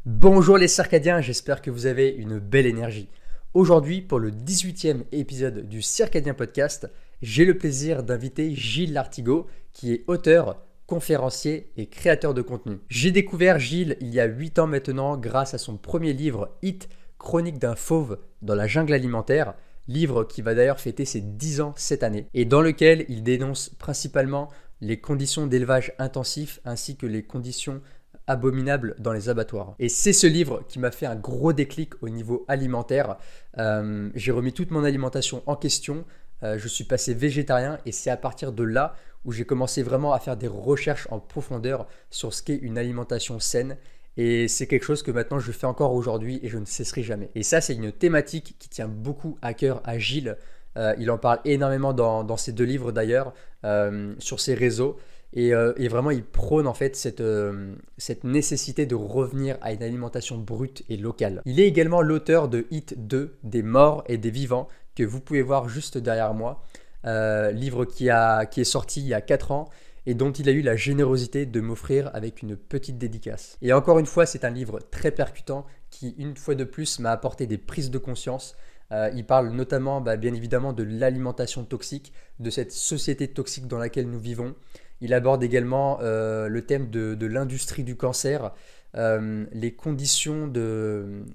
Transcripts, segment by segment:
Bonjour les circadiens, j'espère que vous avez une belle énergie. Aujourd'hui, pour le 18e épisode du Circadien Podcast, j'ai le plaisir d'inviter Gilles Lartigot, qui est auteur, conférencier et créateur de contenu. J'ai découvert Gilles il y a 8 ans maintenant grâce à son premier livre Hit, Chronique d'un fauve dans la jungle alimentaire, livre qui va d'ailleurs fêter ses 10 ans cette année, et dans lequel il dénonce principalement les conditions d'élevage intensif ainsi que les conditions abominable dans les abattoirs. Et c'est ce livre qui m'a fait un gros déclic au niveau alimentaire. J'ai remis toute mon alimentation en question. Je suis passé végétarien et c'est à partir de là où j'ai commencé vraiment à faire des recherches en profondeur sur ce qu'est une alimentation saine. Et c'est quelque chose que maintenant je fais encore aujourd'hui et je ne cesserai jamais. Et ça, c'est une thématique qui tient beaucoup à cœur à Gilles. Il en parle énormément dans ses deux livres d'ailleurs, sur ses réseaux. Et vraiment, il prône en fait cette nécessité de revenir à une alimentation brute et locale. Il est également l'auteur de Hit 2, des morts et des vivants, que vous pouvez voir juste derrière moi. Livre qui est sorti il y a 4 ans et dont il a eu la générosité de m'offrir avec une petite dédicace. Et encore une fois, c'est un livre très percutant qui, une fois de plus, m'a apporté des prises de conscience. Il parle notamment, bien évidemment, de l'alimentation toxique, de cette société toxique dans laquelle nous vivons. Il aborde également le thème de l'industrie du cancer, les conditions de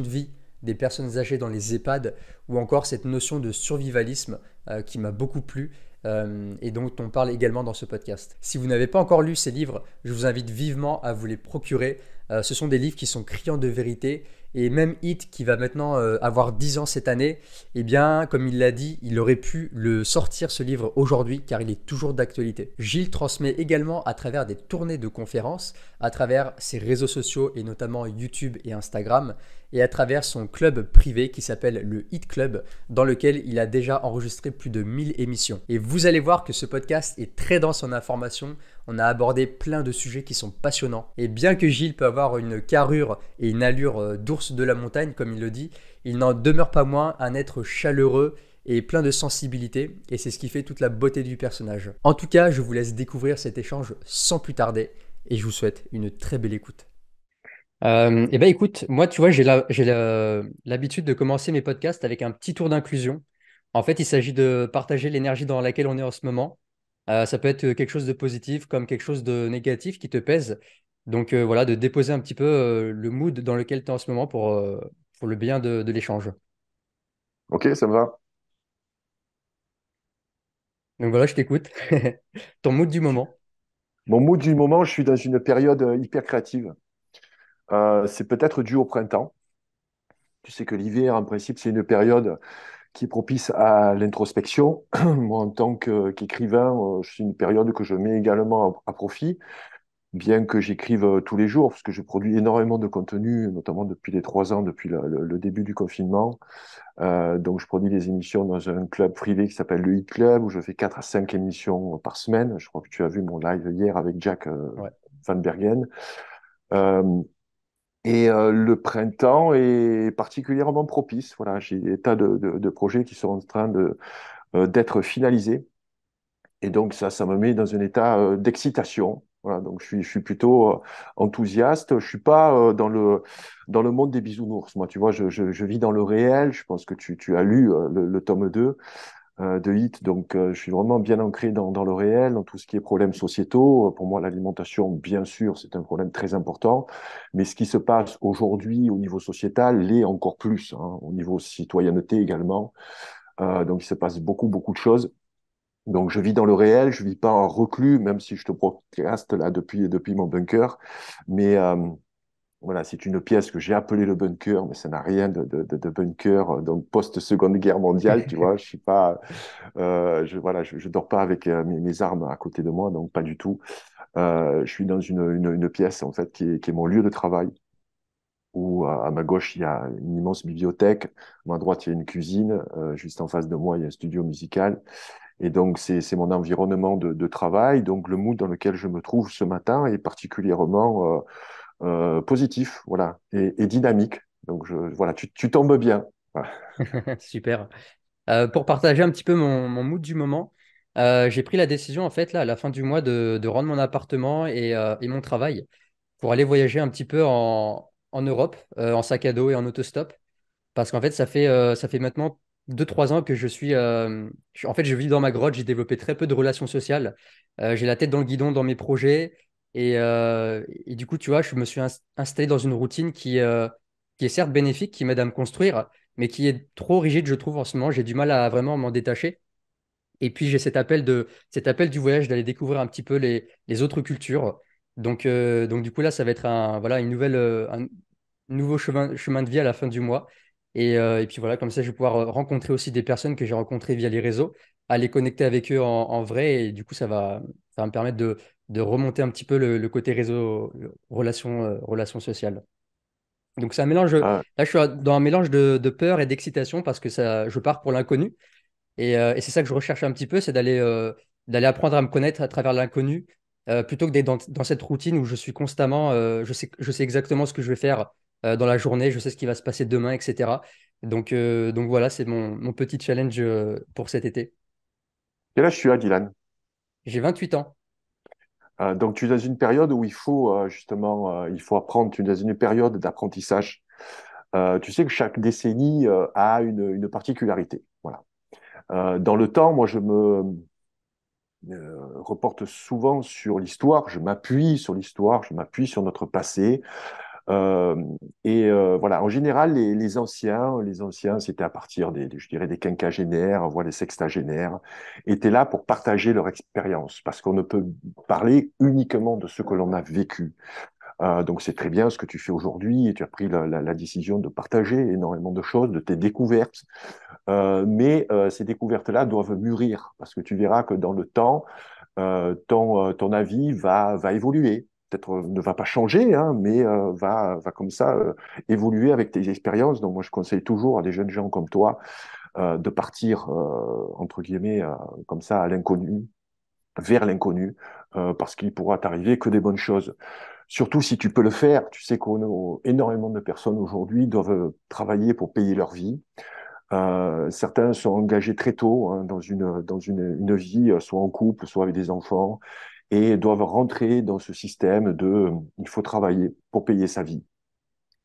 vie des personnes âgées dans les EHPAD, ou encore cette notion de survivalisme qui m'a beaucoup plu et dont on parle également dans ce podcast. Si vous n'avez pas encore lu ces livres, je vous invite vivement à vous les procurer. Ce sont des livres qui sont criants de vérité et même Hit, qui va maintenant avoir 10 ans cette année, eh bien, comme il l'a dit, il aurait pu le sortir ce livre aujourd'hui car il est toujours d'actualité. Gilles transmet également à travers des tournées de conférences, à travers ses réseaux sociaux et notamment YouTube et Instagram, et à travers son club privé qui s'appelle le Hit Club, dans lequel il a déjà enregistré plus de 1000 émissions. Et vous allez voir que ce podcast est très dense en informations. On a abordé plein de sujets qui sont passionnants. Et bien que Gilles peut avoir une carrure et une allure d'ours de la montagne, comme il le dit, il n'en demeure pas moins un être chaleureux et plein de sensibilité, et c'est ce qui fait toute la beauté du personnage. En tout cas, je vous laisse découvrir cet échange sans plus tarder, et je vous souhaite une très belle écoute. Eh ben écoute, moi tu vois, l'habitude de commencer mes podcasts avec un petit tour d'inclusion. En fait, il s'agit de partager l'énergie dans laquelle on est en ce moment. Ça peut être quelque chose de positif comme quelque chose de négatif qui te pèse. Donc voilà, de déposer un petit peu le mood dans lequel tu es en ce moment pour le bien de l'échange. Ok, ça me va. Donc voilà, je t'écoute. Ton mood du moment. Mon mood du moment, je suis dans une période hyper créative. C'est peut-être dû au printemps. Tu sais que l'hiver, en principe, c'est une période qui est propice à l'introspection. Moi, en tant qu'écrivain, c'est une période que je mets également à profit, bien que j'écrive tous les jours, parce que je produis énormément de contenu, notamment depuis les 3 ans, depuis le début du confinement. Donc, je produis des émissions dans un club privé qui s'appelle le Hit Club, où je fais 4 à 5 émissions par semaine. Je crois que tu as vu mon live hier avec Jack Ouais. Van Bergen. Euh, le printemps est particulièrement propice. Voilà, j'ai des tas de projets qui sont en train d'être finalisés. Et donc, ça me met dans un état d'excitation. Voilà, donc je suis plutôt enthousiaste. Je suis pas dans le monde des bisounours. Moi, tu vois, je vis dans le réel. Je pense que tu as lu le tome 2 de Hit. Donc, je suis vraiment bien ancré dans le réel, dans tout ce qui est problèmes sociétaux. Pour moi, l'alimentation, bien sûr, c'est un problème très important. Mais ce qui se passe aujourd'hui au niveau sociétal l'est encore plus, hein, au niveau citoyenneté également. Donc, il se passe beaucoup, beaucoup de choses. Donc, je vis dans le réel, je vis pas en reclus, même si je te podcast là depuis mon bunker. Mais voilà, c'est une pièce que j'ai appelée le bunker, mais ça n'a rien de bunker, donc post-Seconde Guerre mondiale, tu vois. Je suis pas, voilà, je dors pas avec mes armes à côté de moi, donc pas du tout. Je suis dans une pièce en fait qui est mon lieu de travail, où à ma gauche il y a une immense bibliothèque, à ma droite il y a une cuisine, juste en face de moi il y a un studio musical. Et donc, c'est mon environnement de travail. Donc, le mood dans lequel je me trouve ce matin est particulièrement positif, voilà, et dynamique. Donc, voilà, tu tombes bien. Voilà. Super. Pour partager un petit peu mon mood du moment, j'ai pris la décision en fait là à la fin du mois de rendre mon appartement et mon travail. pour aller voyager un petit peu en Europe, en sac à dos et en autostop. Parce qu'en fait, ça fait maintenant 2 3 ans que en fait, je vis dans ma grotte, j'ai développé très peu de relations sociales. J'ai la tête dans le guidon dans mes projets. Et du coup, tu vois, je me suis installé dans une routine qui est certes bénéfique, qui m'aide à me construire, mais qui est trop rigide, je trouve, en ce moment. J'ai du mal à vraiment m'en détacher. Et puis j'ai cet appel du voyage d'aller découvrir un petit peu les autres cultures. Donc du coup là, ça va être voilà, un nouveau chemin de vie à la fin du mois. Et puis voilà, comme ça, je vais pouvoir rencontrer aussi des personnes que j'ai rencontrées via les réseaux, aller connecter avec eux en vrai. Et du coup, ça va me permettre de remonter un petit peu le côté réseau, relations sociales. Donc c'est un mélange, là Euh, je suis dans un mélange de peur et d'excitation parce que je pars pour l'inconnu. Et c'est ça que je recherche un petit peu, c'est d'aller apprendre à me connaître à travers l'inconnu, plutôt que d'être dans cette routine où je suis constamment, je sais exactement ce que je vais faire dans la journée, je sais ce qui va se passer demain, etc. Donc voilà, c'est mon petit challenge pour cet été. et là, je suis à Dylan. J'ai 28 ans. Donc, tu es dans une période où il faut justement, il faut apprendre, tu es dans une période d'apprentissage. Tu sais que chaque décennie a une particularité. Voilà. Dans le temps, moi, je me reporte souvent sur l'histoire, je m'appuie sur l'histoire, je m'appuie sur notre passé. Euh, voilà, en général, les anciens, c'était à partir je dirais, des quinquagénaires, voire des sextagénaires, étaient là pour partager leur expérience, parce qu'on ne peut parler uniquement de ce que l'on a vécu. Donc c'est très bien ce que tu fais aujourd'hui, et tu as pris la décision de partager énormément de choses, de tes découvertes. Mais ces découvertes-là doivent mûrir, parce que tu verras que dans le temps, ton avis va évoluer. Peut-être ne va pas changer, hein, mais va comme ça évoluer avec tes expériences. Donc moi, je conseille toujours à des jeunes gens comme toi de partir, entre guillemets, comme ça, à l'inconnu, vers l'inconnu, parce qu'il pourra t'arriver que des bonnes choses. Surtout si tu peux le faire. Tu sais qu'énormément de personnes aujourd'hui doivent travailler pour payer leur vie. Certains sont engagés très tôt hein, une vie, soit en couple, soit avec des enfants, et doivent rentrer dans ce système il faut travailler pour payer sa vie.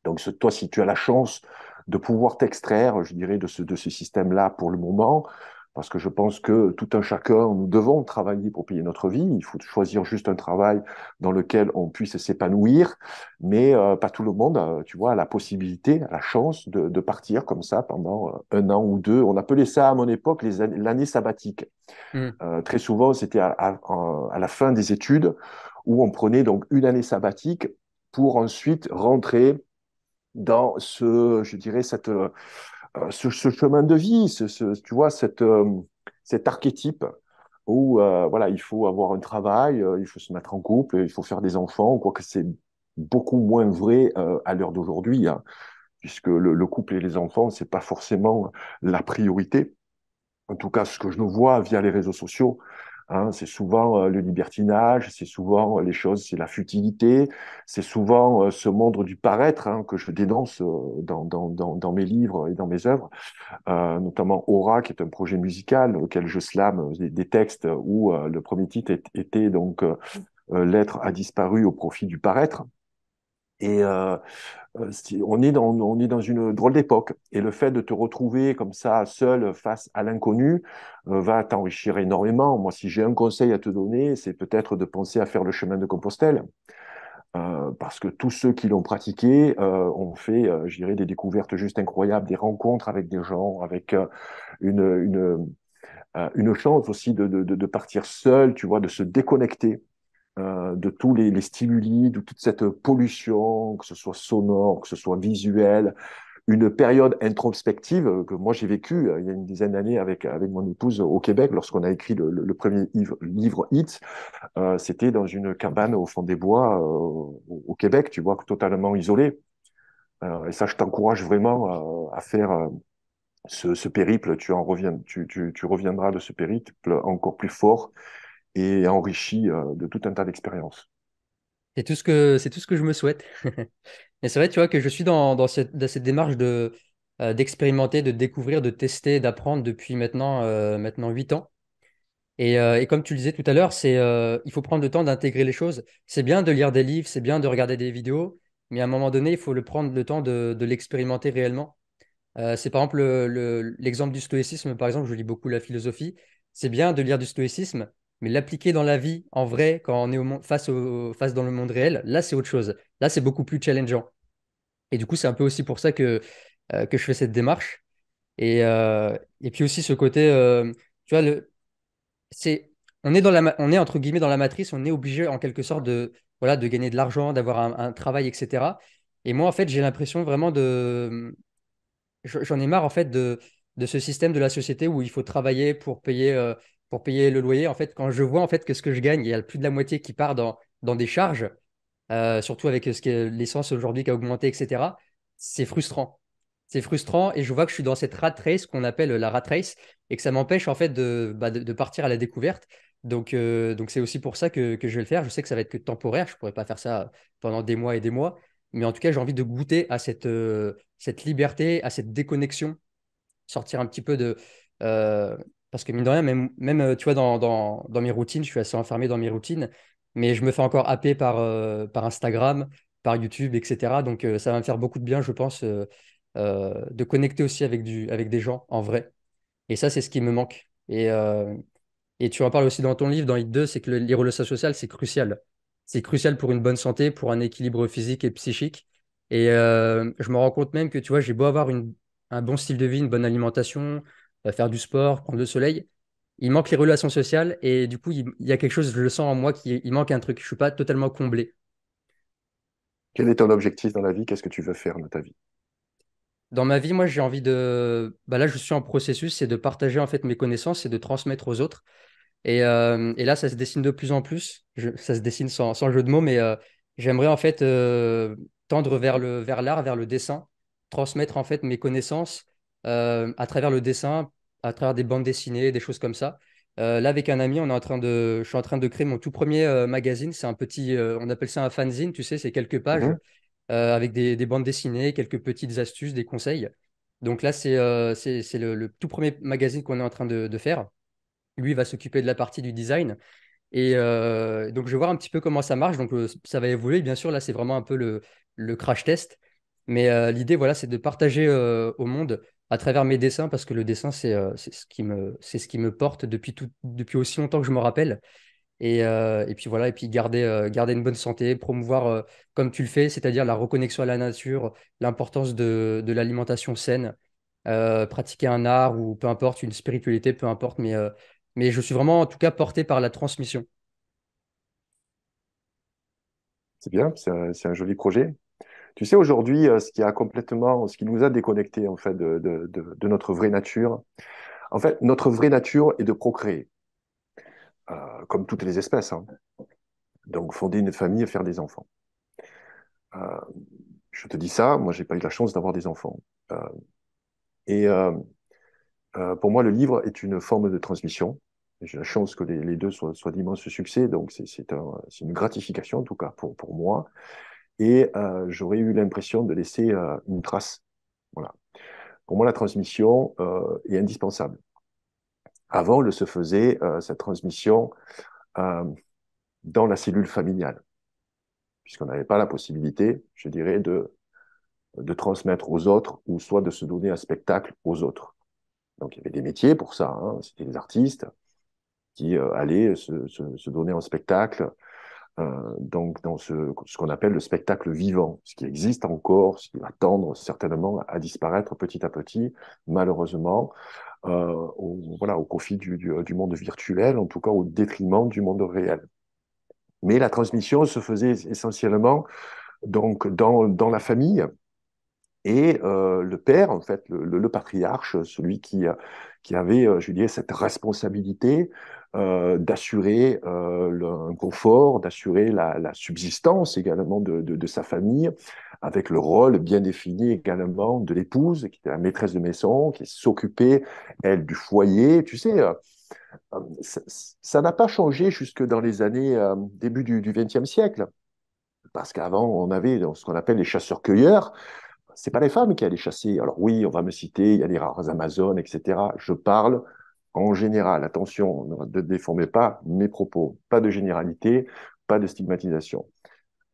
Donc toi, si tu as la chance de pouvoir t'extraire, je dirais, de ce système-là pour le moment, parce que je pense que tout un chacun, nous devons travailler pour payer notre vie. Il faut choisir juste un travail dans lequel on puisse s'épanouir, mais pas tout le monde, tu vois, a la possibilité, a la chance de partir comme ça pendant 1 an ou 2. On appelait ça à mon époque l'année sabbatique. Hmm. Très souvent, c'était à la fin des études où on prenait donc une année sabbatique pour ensuite rentrer dans je dirais, ce chemin de vie, tu vois, cet archétype où voilà, il faut avoir un travail, il faut se mettre en couple, il faut faire des enfants, quoique c'est beaucoup moins vrai à l'heure d'aujourd'hui, hein, puisque le couple et les enfants, c'est pas forcément la priorité. En tout cas, ce que je nous vois via les réseaux sociaux, hein, c'est souvent le libertinage, c'est souvent les choses, c'est la futilité, c'est souvent ce monde du paraître hein, que je dénonce dans mes livres et dans mes œuvres, notamment Aura, qui est un projet musical auquel je slame des textes où le premier titre était donc L'être a disparu au profit du paraître. Et on est dans une drôle d'époque. Et le fait de te retrouver comme ça, seul, face à l'inconnu, va t'enrichir énormément. Moi, si j'ai un conseil à te donner, c'est peut-être de penser à faire le chemin de Compostelle. Parce que tous ceux qui l'ont pratiqué ont fait, je dirais, des découvertes juste incroyables, des rencontres avec des gens, avec une, une, une chance aussi de partir seul, tu vois, de se déconnecter de tous les stimuli, de toute cette pollution, que ce soit sonore, que ce soit visuel, une période introspective que moi j'ai vécue il y a une dizaine d'années avec mon épouse au Québec, lorsqu'on a écrit le premier livre Hit, c'était dans une cabane au fond des bois au Québec, tu vois, totalement isolé. Et ça, je t'encourage vraiment à faire ce périple, tu reviendras de ce périple encore plus fort et enrichi de tout un tas d'expériences. C'est tout ce que je me souhaite. Mais c'est vrai, tu vois, que je suis dans cette démarche d'expérimenter, de découvrir, de tester, d'apprendre depuis maintenant 8 ans. Et comme tu le disais tout à l'heure, il faut prendre le temps d'intégrer les choses. C'est bien de lire des livres, c'est bien de regarder des vidéos, mais à un moment donné, il faut prendre le temps de l'expérimenter réellement. C'est par exemple l'exemple du stoïcisme, par exemple, je lis beaucoup la philosophie. C'est bien de lire du stoïcisme, mais l'appliquer dans la vie, en vrai, quand on est face dans le monde réel, là, c'est autre chose. Là, c'est beaucoup plus challengeant. Et du coup, c'est un peu aussi pour ça que je fais cette démarche. Et puis aussi ce côté, tu vois, on est on est entre guillemets dans la matrice, on est obligé en quelque sorte voilà, de gagner de l'argent, d'avoir un travail, etc. Et moi, en fait, j'ai l'impression vraiment j'en ai marre en fait de ce système de la société où il faut travailler pour payer le loyer. En fait, quand je vois en fait que ce que je gagne, il y a plus de la moitié qui part dans des charges, surtout avec l'essence aujourd'hui qui a augmenté, etc. C'est frustrant. C'est frustrant et je vois que je suis dans cette rat race qu'on appelle la rat race et que ça m'empêche en fait de partir à la découverte. Donc c'est aussi pour ça que je vais le faire. Je sais que ça va être que temporaire. Je ne pourrais pas faire ça pendant des mois et des mois. Mais en tout cas, j'ai envie de goûter à cette liberté, à cette déconnexion, sortir un petit peu de... euh, parce que mine de rien, tu vois, dans mes routines, je suis assez enfermé dans mes routines, mais je me fais encore happer par Instagram, par YouTube, etc. Donc ça va me faire beaucoup de bien, je pense, de connecter aussi avec des gens en vrai. Et ça, c'est ce qui me manque. Et tu en parles aussi dans ton livre, dans Hit 2, c'est que les relations sociales, c'est crucial. C'est crucial pour une bonne santé, pour un équilibre physique et psychique. Et je me rends compte même que, tu vois, j'ai beau avoir un bon style de vie, une bonne alimentation, faire du sport, prendre le soleil. Il manque les relations sociales et du coup, il y a quelque chose, je le sens en moi, il manque un truc. Je suis pas totalement comblé. Quel est ton objectif dans la vie? Qu'est-ce que tu veux faire de ta vie? Dans ma vie, moi, j'ai envie de... Bah là, je suis en processus, c'est de partager en fait mes connaissances et de transmettre aux autres. Et là, ça se dessine de plus en plus. Ça se dessine sans jeu de mots, mais j'aimerais en fait tendre vers l'art, vers le dessin, transmettre en fait mes connaissances à travers le dessin, à travers des bandes dessinées, des choses comme ça. Là, avec un ami, je suis en train de créer mon tout premier magazine. C'est un petit, on appelle ça un fanzine, tu sais, c'est quelques pages Mhm. avec des bandes dessinées, quelques petites astuces, des conseils. Donc là, c'est le tout premier magazine qu'on est en train de faire. Lui va s'occuper de la partie du design. Et donc, je vais voir un petit peu comment ça marche. Donc, ça va évoluer. Bien sûr, là, c'est vraiment un peu le crash test. Mais l'idée, voilà, c'est de partager au monde à travers mes dessins parce que le dessin, c'est ce qui me porte depuis aussi longtemps que je me rappelle. Et puis voilà, et puis garder une bonne santé, promouvoir, comme tu le fais, c'est-à-dire la reconnexion à la nature, l'importance de l'alimentation saine, pratiquer un art ou peu importe, une spiritualité, peu importe, mais je suis vraiment en tout cas porté par la transmission. C'est bien, c'est un joli projet. Tu sais, aujourd'hui, ce qui nous a déconnectés en fait de notre vraie nature. En fait, notre vraie nature est de procréer, comme toutes les espèces, hein. Donc, fonder une famille et faire des enfants. Euh, je te dis ça, moi, j'ai pas eu la chance d'avoir des enfants. Euh, et pour moi, le livre est une forme de transmission. J'ai la chance que les deux soient d'immenses succès, donc c'est une gratification, en tout cas pour moi. Et j'aurais eu l'impression de laisser une trace. Voilà. Pour moi, la transmission est indispensable. Avant, elle se faisait, cette transmission, euh, dans la cellule familiale, puisqu'on n'avait pas la possibilité, je dirais, de transmettre aux autres ou soit de se donner un spectacle aux autres. Donc, il y avait des métiers pour ça, hein. C'était les artistes qui allaient se donner en spectacle, donc dans ce qu'on appelle le spectacle vivant, ce qui existe encore, ce qui va tendre certainement à disparaître petit à petit, malheureusement, voilà, au profit du monde virtuel, en tout cas au détriment du monde réel. Mais la transmission se faisait essentiellement donc dans la famille. Et le père, en fait, le patriarche, celui qui avait, je dirais, cette responsabilité d'assurer un confort, d'assurer la subsistance également de sa famille, avec le rôle bien défini également de l'épouse, qui était la maîtresse de maison, qui s'occupait, elle, du foyer. Tu sais, ça n'a pas changé jusque dans les années début du XXe siècle, parce qu'avant, on avait ce qu'on appelle les chasseurs-cueilleurs. C'est pas les femmes qui allaient chasser. Alors oui, on va me citer, il y a les rares Amazones, etc. Je parle en général, attention, ne déformez pas mes propos, pas de généralité, pas de stigmatisation.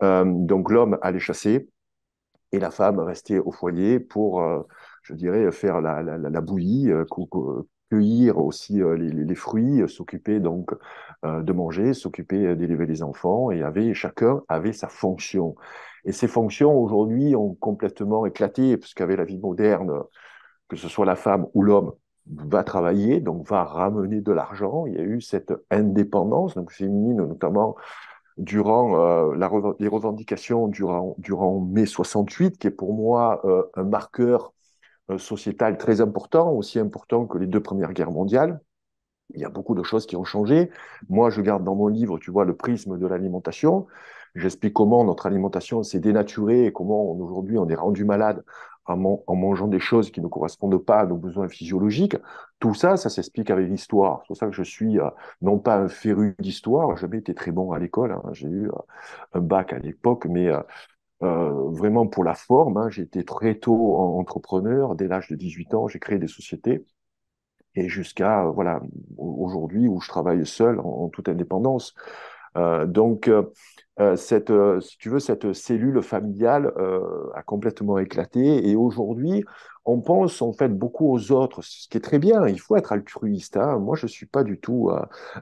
Donc l'homme allait chasser et la femme restait au foyer pour, je dirais, faire la bouillie, cueillir aussi les fruits, s'occuper donc de manger, s'occuper d'élever les enfants, et chacun avait sa fonction. Et ces fonctions aujourd'hui ont complètement éclaté, puisqu'avec la vie moderne, que ce soit la femme ou l'homme, va travailler, donc va ramener de l'argent. Il y a eu cette indépendance donc féminine, notamment durant les revendications durant mai 68, qui est pour moi un marqueur sociétal très important, aussi important que les deux premières guerres mondiales. Il y a beaucoup de choses qui ont changé. Moi, je garde dans mon livre, tu vois, le prisme de l'alimentation. J'explique comment notre alimentation s'est dénaturée et comment aujourd'hui on est rendu malade en mangeant des choses qui ne correspondent pas à nos besoins physiologiques. Tout ça, ça s'explique avec l'histoire. C'est pour ça que je suis non pas un féru d'histoire, j'ai jamais été très bon à l'école, hein. J'ai eu un bac à l'époque, mais vraiment pour la forme, hein. J'ai été très tôt entrepreneur. Dès l'âge de 18 ans, j'ai créé des sociétés et jusqu'à voilà aujourd'hui où je travaille seul en toute indépendance. Donc, si tu veux, cette cellule familiale a complètement éclaté. Et aujourd'hui, on pense en fait beaucoup aux autres, ce qui est très bien. Il faut être altruiste, hein. Moi, je suis pas du tout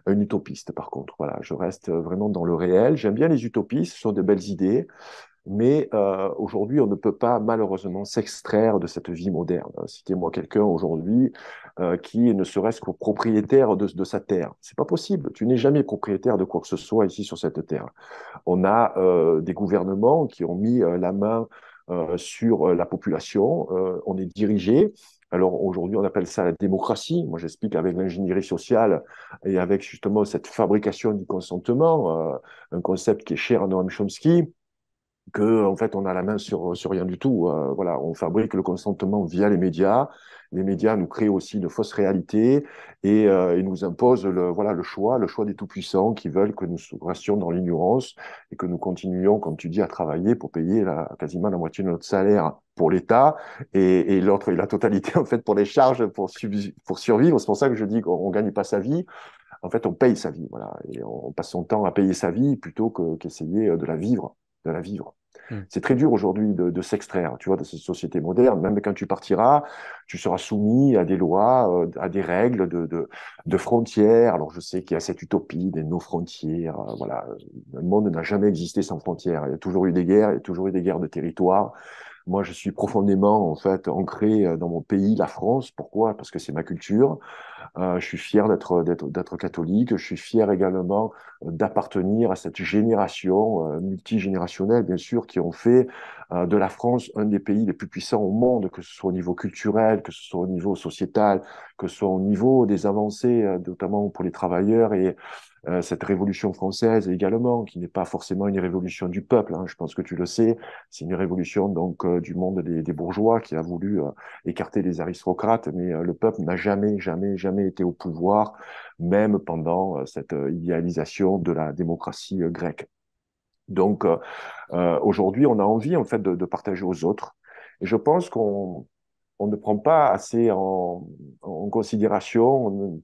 un utopiste, par contre. Voilà, je reste vraiment dans le réel. J'aime bien les utopies, ce sont de belles idées. Mais aujourd'hui, on ne peut pas malheureusement s'extraire de cette vie moderne. Citez-moi quelqu'un aujourd'hui qui ne serait-ce que propriétaire de sa terre. C'est pas possible. Tu n'es jamais propriétaire de quoi que ce soit ici sur cette terre. On a des gouvernements qui ont mis la main sur la population. On est dirigé. Alors aujourd'hui, on appelle ça la démocratie. Moi, j'explique avec l'ingénierie sociale et avec justement cette fabrication du consentement, un concept qui est cher à Noam Chomsky, que en fait on a la main sur rien du tout. Voilà, on fabrique le consentement via les médias. Les médias nous créent aussi une fausse réalité et ils nous imposent le choix des tout-puissants qui veulent que nous restions dans l'ignorance et que nous continuions, comme tu dis, à travailler pour payer quasiment la moitié de notre salaire pour l'État et l'autre et la totalité en fait pour les charges pour survivre. C'est pour ça que je dis qu'on gagne pas sa vie. En fait, on paye sa vie, voilà, et on passe son temps à payer sa vie plutôt qu'essayer de la vivre. Hmm. C'est très dur aujourd'hui de s'extraire, tu vois, de cette société moderne. Même quand tu partiras, tu seras soumis à des lois, à des règles de frontières. Alors, je sais qu'il y a cette utopie des no-frontières. Voilà, le monde n'a jamais existé sans frontières. Il y a toujours eu des guerres, il y a toujours eu des guerres de territoire. Moi, je suis profondément, en fait, ancré dans mon pays, la France. Pourquoi? Parce que c'est ma culture. Je suis fier d'être catholique. Je suis fier également d'appartenir à cette génération multigénérationnelle, bien sûr, qui ont fait de la France un des pays les plus puissants au monde, que ce soit au niveau culturel, que ce soit au niveau sociétal, que ce soit au niveau des avancées, notamment pour les travailleurs et cette révolution française également, qui n'est pas forcément une révolution du peuple, hein, je pense que tu le sais, c'est une révolution donc du monde des bourgeois qui a voulu écarter les aristocrates, mais le peuple n'a jamais été au pouvoir, même pendant cette idéalisation de la démocratie grecque. Donc aujourd'hui, on a envie en fait de partager aux autres, et je pense qu'on on ne prend pas assez en considération,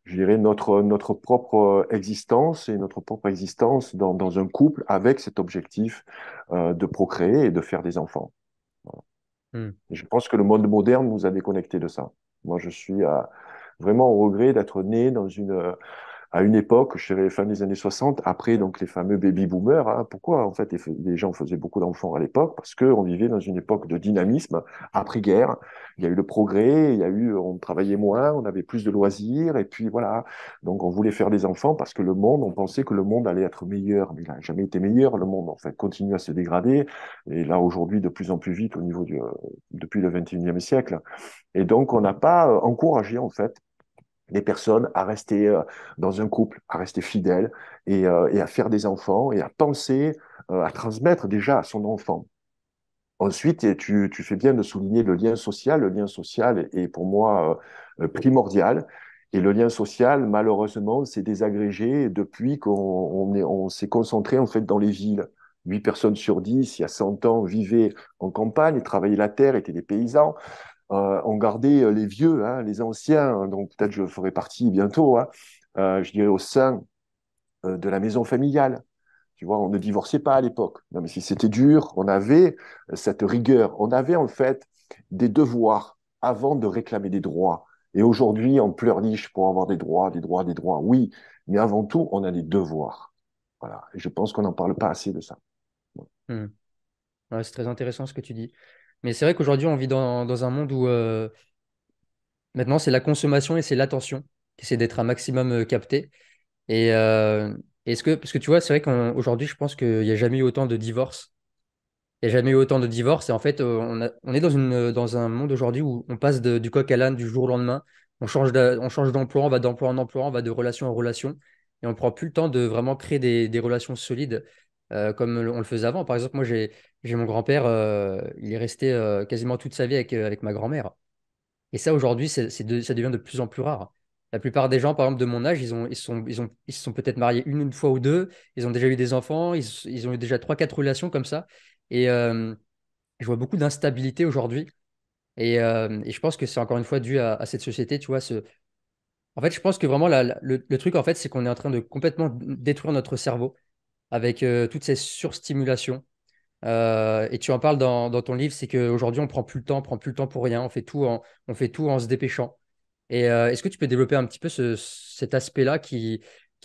je dirais, notre propre existence et notre propre existence dans un couple avec cet objectif de procréer et de faire des enfants. Voilà. Hmm. Et je pense que le monde moderne nous a déconnectés de ça. Moi, je suis vraiment au regret d'être né à une époque, je dirais fin des années 60, après donc les fameux baby boomers. Hein. Pourquoi en fait les gens faisaient beaucoup d'enfants à l'époque? Parce qu'on vivait dans une époque de dynamisme après-guerre. Il y a eu le progrès, on travaillait moins, on avait plus de loisirs, et puis voilà. Donc on voulait faire des enfants parce que on pensait que le monde allait être meilleur, mais il n'a jamais été meilleur. Le monde en fait continue à se dégrader, et là aujourd'hui de plus en plus vite depuis le 21e siècle. Et donc on n'a pas encouragé en fait les personnes à rester dans un couple, à rester fidèles et à faire des enfants et à penser à transmettre déjà à son enfant. Ensuite, et tu fais bien de souligner le lien social. Le lien social est pour moi primordial. Et le lien social, malheureusement, s'est désagrégé depuis on s'est concentré en fait dans les villes. 8 personnes sur 10, il y a 100 ans, vivaient en campagne, travaillaient la terre, étaient des paysans. on gardait les vieux, hein, les anciens, donc peut-être je ferai partie bientôt, hein, je dirais au sein de la maison familiale. Tu vois, on ne divorçait pas à l'époque. Non, mais si c'était dur, on avait cette rigueur. On avait en fait des devoirs avant de réclamer des droits. Et aujourd'hui, on pleurniche pour avoir des droits, des droits, des droits. Oui, mais avant tout, on a des devoirs. Voilà. Et je pense qu'on n'en parle pas assez de ça. Hmm. Ouais, c'est très intéressant ce que tu dis. Mais c'est vrai qu'aujourd'hui, on vit dans un monde où maintenant, c'est la consommation et c'est l'attention qui essaie d'être un maximum capté. Et parce que tu vois, c'est vrai qu'aujourd'hui, je pense qu'il n'y a jamais eu autant de divorces. Il n'y a jamais eu autant de divorces. Et en fait, on est dans un monde aujourd'hui où on passe du coq à l'âne du jour au lendemain. On change d'emploi, on va d'emploi en emploi, on va de relation en relation. Et on ne prend plus le temps de vraiment créer des relations solides comme on le faisait avant. Par exemple, moi, j'ai mon grand-père, il est resté quasiment toute sa vie avec ma grand-mère. Et ça, aujourd'hui, ça devient de plus en plus rare. La plupart des gens, par exemple, de mon âge, ils se sont peut-être mariés une fois ou deux, ils ont déjà eu des enfants, ils ont eu déjà trois, quatre relations comme ça. Et je vois beaucoup d'instabilité aujourd'hui. Et je pense que c'est encore une fois dû à cette société, tu vois. En fait, je pense que vraiment, le truc, en fait, c'est qu'on est en train de complètement détruire notre cerveau avec toutes ces surstimulations. Et tu en parles dans ton livre, c'est qu'aujourd'hui, on prend plus le temps, on prend plus le temps pour rien, on fait tout en se dépêchant. Et est-ce que tu peux développer un petit peu cet aspect-là qui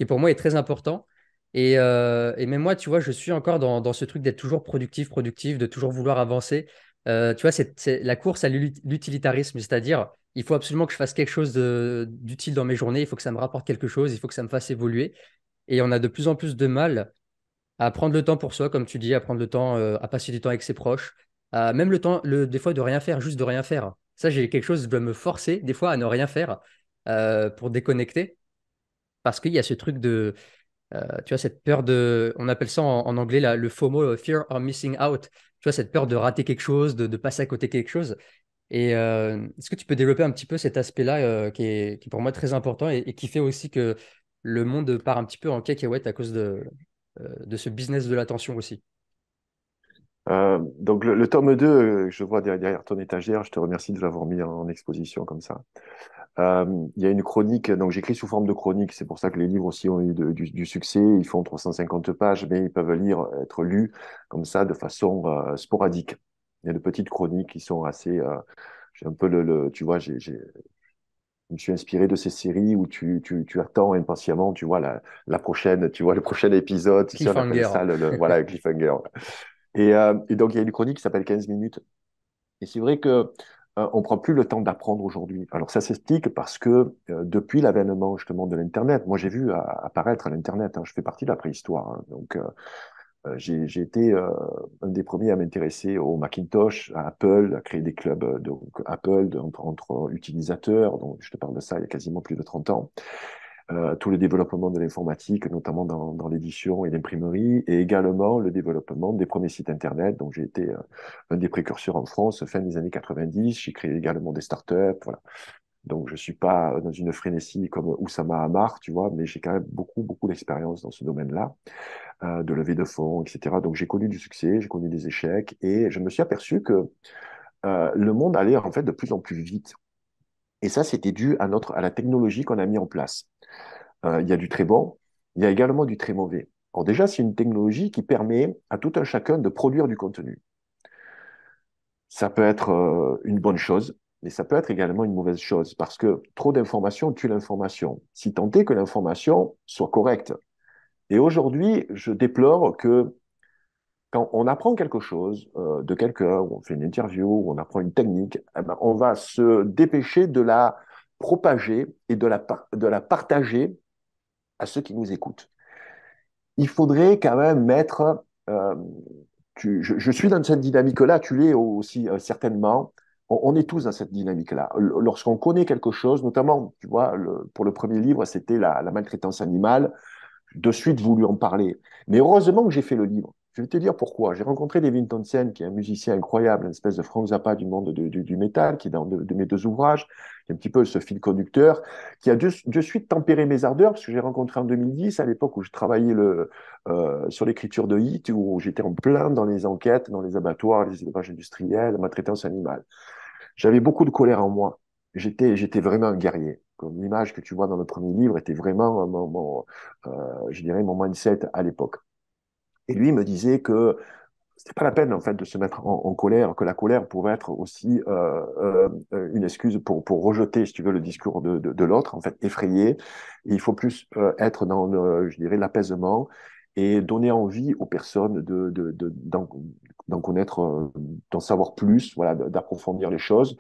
pour moi est très important? Et même moi, tu vois, je suis encore dans ce truc d'être toujours productif, productif, de toujours vouloir avancer. Tu vois, c'est la course à l'utilitarisme, c'est-à-dire, il faut absolument que je fasse quelque chose d'utile dans mes journées, il faut que ça me rapporte quelque chose, il faut que ça me fasse évoluer. Et on a de plus en plus de mal à prendre le temps pour soi, comme tu dis, à prendre le temps, à passer du temps avec ses proches, même le temps, des fois, de rien faire, juste de rien faire. Ça, j'ai quelque chose, je dois me forcer, des fois, à ne rien faire pour déconnecter, parce qu'il y a ce truc tu vois, cette peur on appelle ça en anglais le FOMO, Fear of Missing Out, tu vois, cette peur de rater quelque chose, de passer à côté de quelque chose. Et est-ce que tu peux développer un petit peu cet aspect-là qui est pour moi très important et qui fait aussi que le monde part un petit peu en cacahuète à cause de ce business de l'attention aussi? Donc le tome 2, je vois derrière ton étagère, je te remercie de l'avoir mis en exposition comme ça. Il y a une chronique, donc j'écris sous forme de chronique, c'est pour ça que les livres aussi ont eu du succès, ils font 350 pages, mais ils peuvent être lus comme ça de façon sporadique. Il y a de petites chroniques qui sont assez... j'ai un peu tu vois, je me suis inspiré de ces séries où tu attends impatiemment, tu vois, la prochaine, tu vois, le prochain épisode, tu sais, on appelle Cliffhanger. ça voilà, le cliffhanger. Et donc, il y a une chronique qui s'appelle 15 minutes. Et c'est vrai que on prend plus le temps d'apprendre aujourd'hui. Alors, ça s'explique parce que depuis l'avènement justement de l'Internet, moi j'ai vu apparaître à l'Internet, hein, je fais partie de la préhistoire. Hein, donc, j'ai été un des premiers à m'intéresser au Macintosh, à Apple, à créer des clubs donc Apple entre utilisateurs. Donc, je te parle de ça il y a quasiment plus de 30 ans. Tout le développement de l'informatique, notamment dans l'édition et l'imprimerie, et également le développement des premiers sites Internet. Donc, j'ai été un des précurseurs en France, fin des années 90. J'ai créé également des startups. Voilà. Donc, je ne suis pas dans une frénésie comme Oussama Hamar, tu vois, mais j'ai quand même beaucoup, beaucoup d'expérience dans ce domaine-là, de levée de fonds, etc. Donc, j'ai connu du succès, j'ai connu des échecs, et je me suis aperçu que le monde allait en fait de plus en plus vite. Et ça, c'était dû à la technologie qu'on a mis en place. Il y a du très bon, il y a également du très mauvais. Alors déjà, c'est une technologie qui permet à tout un chacun de produire du contenu. Ça peut être une bonne chose, mais ça peut être également une mauvaise chose, parce que trop d'informations tue l'information, si tant est que l'information soit correcte. Et aujourd'hui, je déplore que quand on apprend quelque chose de quelqu'un, ou on fait une interview, ou on apprend une technique, eh ben, on va se dépêcher de la propager et de la partager à ceux qui nous écoutent. Il faudrait quand même mettre, euh, je suis dans cette dynamique-là, tu l'es aussi certainement, on est tous dans cette dynamique-là. Lorsqu'on connaît quelque chose, notamment, tu vois, pour le premier livre, c'était la maltraitance animale, de suite voulu en parler. Mais heureusement que j'ai fait le livre. Je vais te dire pourquoi. J'ai rencontré Devin Townsend, qui est un musicien incroyable, une espèce de Frank Zappa du monde du métal, qui est dans de mes deux ouvrages, qui est un petit peu ce fil conducteur, qui a de suite tempéré mes ardeurs, parce que j'ai rencontré en 2010, à l'époque où je travaillais sur l'écriture de hit, où j'étais en plein dans les enquêtes, dans les abattoirs, les élevages industriels, la maltraitance animale. J'avais beaucoup de colère en moi. J'étais vraiment un guerrier. Comme l'image que tu vois dans le premier livre était vraiment je dirais, mon mindset à l'époque. Et lui me disait que c'était pas la peine en fait de se mettre en colère, que la colère pouvait être aussi une excuse pour rejeter, si tu veux, le discours de l'autre, en fait, effrayé. Et il faut plus être dans, je dirais, l'apaisement et donner envie aux personnes d'en connaître, d'en savoir plus, voilà, d'approfondir les choses.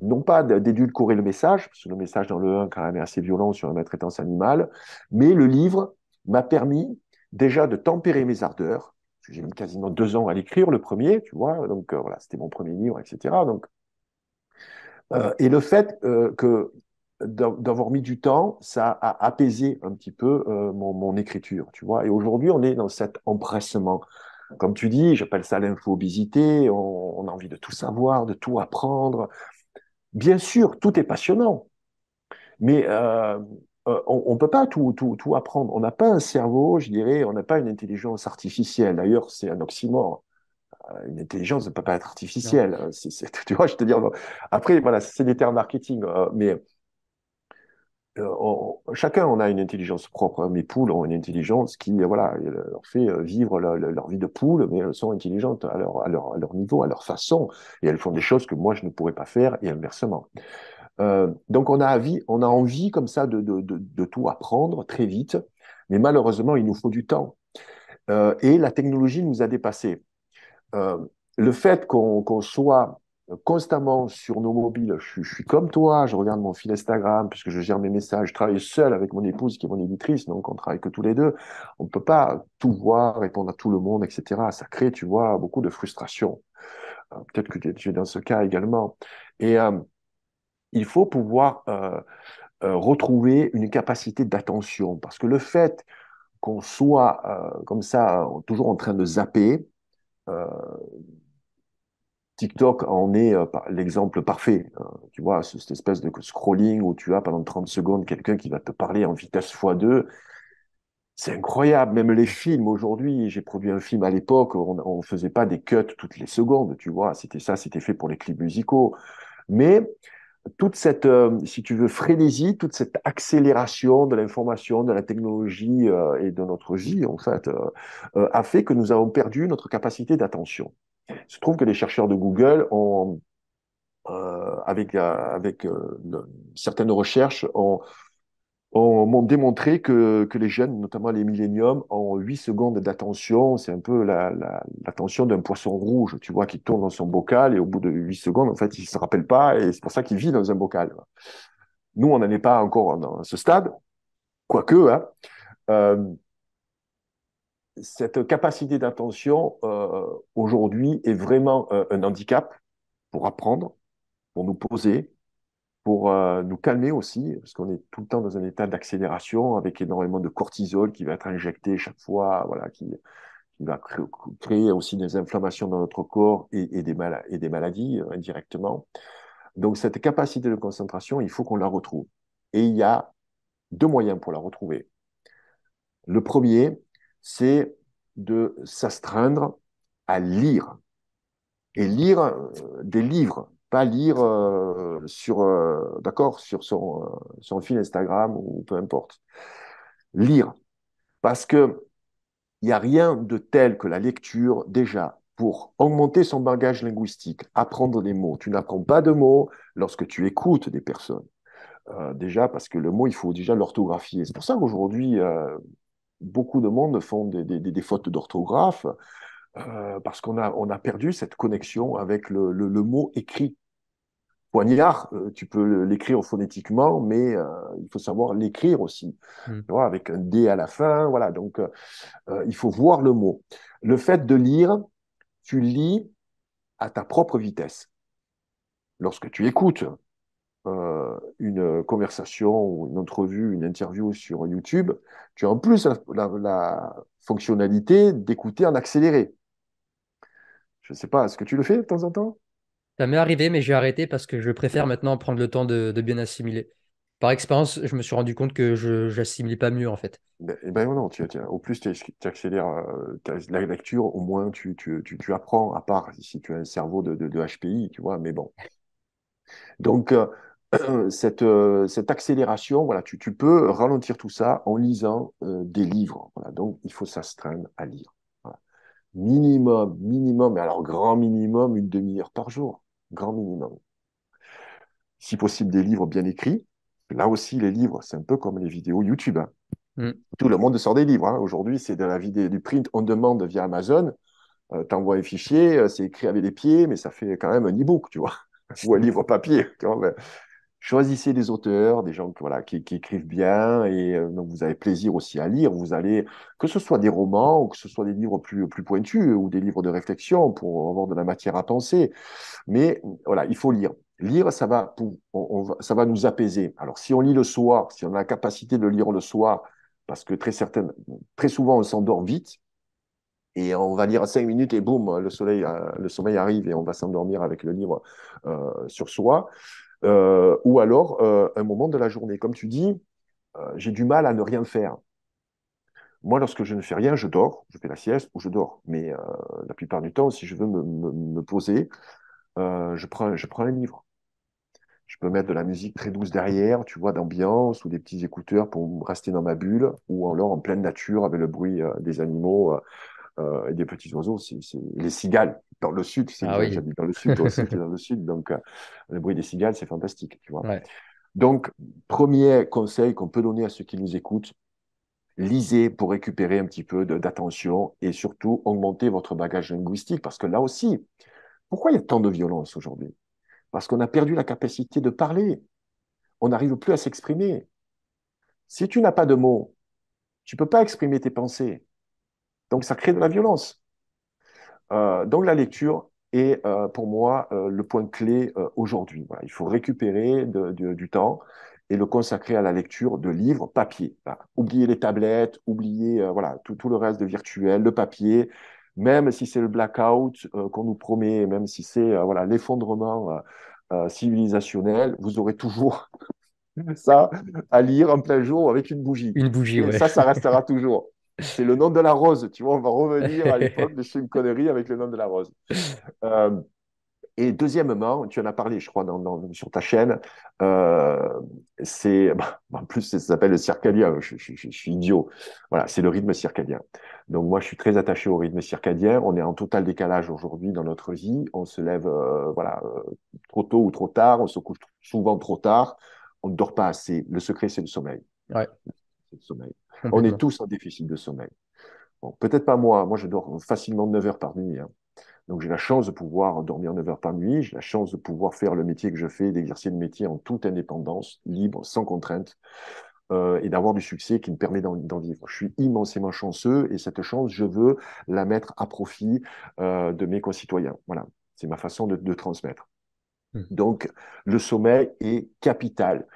Non pas d'édulcorer le message, parce que le message dans le 1 quand même est assez violent sur la maltraitance animale, mais le livre m'a permis déjà de tempérer mes ardeurs. J'ai mis quasiment 2 ans à l'écrire, le premier, tu vois, donc voilà, c'était mon premier livre, etc. Donc, et le fait que d'avoir mis du temps, ça a apaisé un petit peu mon écriture, tu vois. Et aujourd'hui, on est dans cet empressement. Comme tu dis, j'appelle ça l'infobésité, on a envie de tout savoir, de tout apprendre. Bien sûr, tout est passionnant, mais on ne peut pas tout apprendre. On n'a pas un cerveau, je dirais, on n'a pas une intelligence artificielle. D'ailleurs, c'est un oxymore. Une intelligence ne peut pas être Non. artificielle. Tu vois, je te dis, après, voilà, c'est des termes marketing, mais chacun on a une intelligence propre, hein. Mes poules ont une intelligence qui, voilà, leur fait vivre leur vie de poule, mais elles sont intelligentes à leur niveau, à leur façon, et elles font des choses que moi je ne pourrais pas faire, et inversement. Donc on a envie comme ça de tout apprendre très vite, mais malheureusement, il nous faut du temps. Et la technologie nous a dépassés. Euh, le fait qu'on soit constamment sur nos mobiles, je suis comme toi, je regarde mon fil Instagram puisque je gère mes messages, je travaille seul avec mon épouse qui est mon éditrice, donc on travaille que tous les deux. On ne peut pas tout voir, répondre à tout le monde, etc. Ça crée, tu vois, beaucoup de frustration. Peut-être que tu es dans ce cas également. Et il faut pouvoir retrouver une capacité d'attention parce que le fait qu'on soit comme ça, toujours en train de zapper, euh, TikTok en est l'exemple parfait. Tu vois, cette espèce de scrolling où tu as pendant 30 secondes quelqu'un qui va te parler en vitesse x2. C'est incroyable. Même les films aujourd'hui, j'ai produit un film à l'époque, on ne faisait pas des cuts toutes les secondes, tu vois. C'était fait pour les clips musicaux. Mais toute cette, si tu veux, frénésie, toute cette accélération de l'information, de la technologie et de notre vie, en fait, a fait que nous avons perdu notre capacité d'attention. Il se trouve que les chercheurs de Google certaines recherches, ont démontré que les jeunes, notamment les milléniums, ont 8 secondes d'attention. C'est un peu l'attention d'un poisson rouge, tu vois, qui tourne dans son bocal et au bout de 8 secondes, en fait, il ne se rappelle pas et c'est pour ça qu'il vit dans un bocal. Nous, on n'en est pas encore dans ce stade, quoique, hein, euh, cette capacité d'attention, aujourd'hui, est vraiment un handicap pour apprendre, pour nous poser, pour nous calmer aussi, parce qu'on est tout le temps dans un état d'accélération avec énormément de cortisol qui va être injecté chaque fois, voilà, qui va créer aussi des inflammations dans notre corps et des maladies indirectement. Donc cette capacité de concentration, il faut qu'on la retrouve. Et il y a 2 moyens pour la retrouver. Le premier, c'est de s'astreindre à lire et lire des livres, pas lire d'accord, sur un fil Instagram ou peu importe. Lire, parce que il n'y a rien de tel que la lecture déjà pour augmenter son bagage linguistique, apprendre des mots. Tu n'apprends pas de mots lorsque tu écoutes des personnes. Déjà parce que le mot, il faut déjà l'orthographier. C'est pour ça qu'aujourd'hui, beaucoup de monde font des fautes d'orthographe parce on a perdu cette connexion avec le mot écrit. Poignard, tu peux l'écrire phonétiquement, mais il faut savoir l'écrire aussi, Hmm. tu vois, avec un D à la fin. Voilà, donc il faut voir le mot. Le fait de lire, tu lis à ta propre vitesse. Lorsque tu écoutes une conversation ou une entrevue, une interview sur YouTube, tu as en plus la fonctionnalité d'écouter en accéléré. Je ne sais pas, est-ce que tu le fais de temps en temps? Ça m'est arrivé, mais j'ai arrêté parce que je préfère maintenant prendre le temps de bien assimiler. Par expérience, je me suis rendu compte que je j'assimilais pas mieux en fait. Eh ben non, au plus tu accélères la lecture, au moins tu apprends, à part si tu as un cerveau de HPI, tu vois, mais bon. Donc, cette accélération, voilà, tu peux ralentir tout ça en lisant des livres. Voilà. Donc, il faut s'astreindre à lire. Voilà. Minimum, mais alors grand minimum, une demi-heure par jour. Grand minimum. Si possible, des livres bien écrits. Là aussi, les livres, c'est un peu comme les vidéos YouTube, hein. Mm. Tout le monde sort des livres, hein. Aujourd'hui, c'est de la vidéo, du print on demand via Amazon. T'envoies un fichier, c'est écrit avec les pieds, mais ça fait quand même un e-book, tu vois, ou un livre papier. Tu vois, choisissez des auteurs, des gens voilà, qui écrivent bien, et donc vous avez plaisir aussi à lire. Vous allez, que ce soit des romans, ou que ce soit des livres plus pointus, ou des livres de réflexion pour avoir de la matière à penser. Mais voilà, il faut lire. Lire, ça va nous apaiser. Alors, si on lit le soir, si on a la capacité de lire le soir, parce que très souvent, on s'endort vite, et on va lire 5 minutes et boum, le sommeil arrive et on va s'endormir avec le livre sur soi. Ou alors, un moment de la journée. Comme tu dis, j'ai du mal à ne rien faire. Moi, lorsque je ne fais rien, je dors, je fais la sieste ou je dors. Mais la plupart du temps, si je veux me poser, je prends un livre. Je peux mettre de la musique très douce derrière, tu vois, d'ambiance ou des petits écouteurs pour rester dans ma bulle, ou alors en pleine nature avec le bruit des animaux et des petits oiseaux. Les cigales dans le sud, tu sais que Ah oui. j'habite dans le sud, toi aussi tu es dans le sud, donc le bruit des cigales, c'est fantastique, tu vois. Ouais. Donc, premier conseil qu'on peut donner à ceux qui nous écoutent, lisez pour récupérer un petit peu d'attention et surtout augmenter votre bagage linguistique, parce que là aussi, pourquoi il y a tant de violence aujourd'hui? Parce qu'on a perdu la capacité de parler. On n'arrive plus à s'exprimer. Si tu n'as pas de mots, tu ne peux pas exprimer tes pensées. Donc, ça crée de la violence. Donc, la lecture est pour moi le point clé aujourd'hui. Voilà, il faut récupérer du temps et le consacrer à la lecture de livres papier. Voilà. Oublier les tablettes, oublier voilà, tout le reste de virtuel, le papier, même si c'est le blackout qu'on nous promet, même si c'est voilà, l'effondrement civilisationnel, vous aurez toujours ça à lire en plein jour avec une bougie. Une bougie, Et ouais. ça restera toujours. C'est le nom de la rose, tu vois, on va revenir à l'époque de chez une connerie avec le nom de la rose. Euh, et deuxièmement, tu en as parlé, je crois, sur ta chaîne, euh, en plus, ça s'appelle le circadien, je suis idiot. Voilà, c'est le rythme circadien. Donc moi, je suis très attaché au rythme circadien. On est en total décalage aujourd'hui dans notre vie. On se lève voilà, trop tôt ou trop tard, on se couche souvent trop tard, on ne dort pas assez. Le secret, c'est le sommeil. Ouais, C'est le sommeil. On est complètement. tous en déficit de sommeil. Bon, peut-être pas moi. Moi, je dors facilement 9 heures par nuit, hein. Donc, j'ai la chance de pouvoir dormir 9 heures par nuit. J'ai la chance de pouvoir faire le métier que je fais, d'exercer le métier en toute indépendance, libre, sans contrainte, et d'avoir du succès qui me permet d'en vivre. Je suis immensément chanceux et cette chance, je veux la mettre à profit de mes concitoyens. Voilà, c'est ma façon de transmettre. Mm. Donc, le sommeil est capital.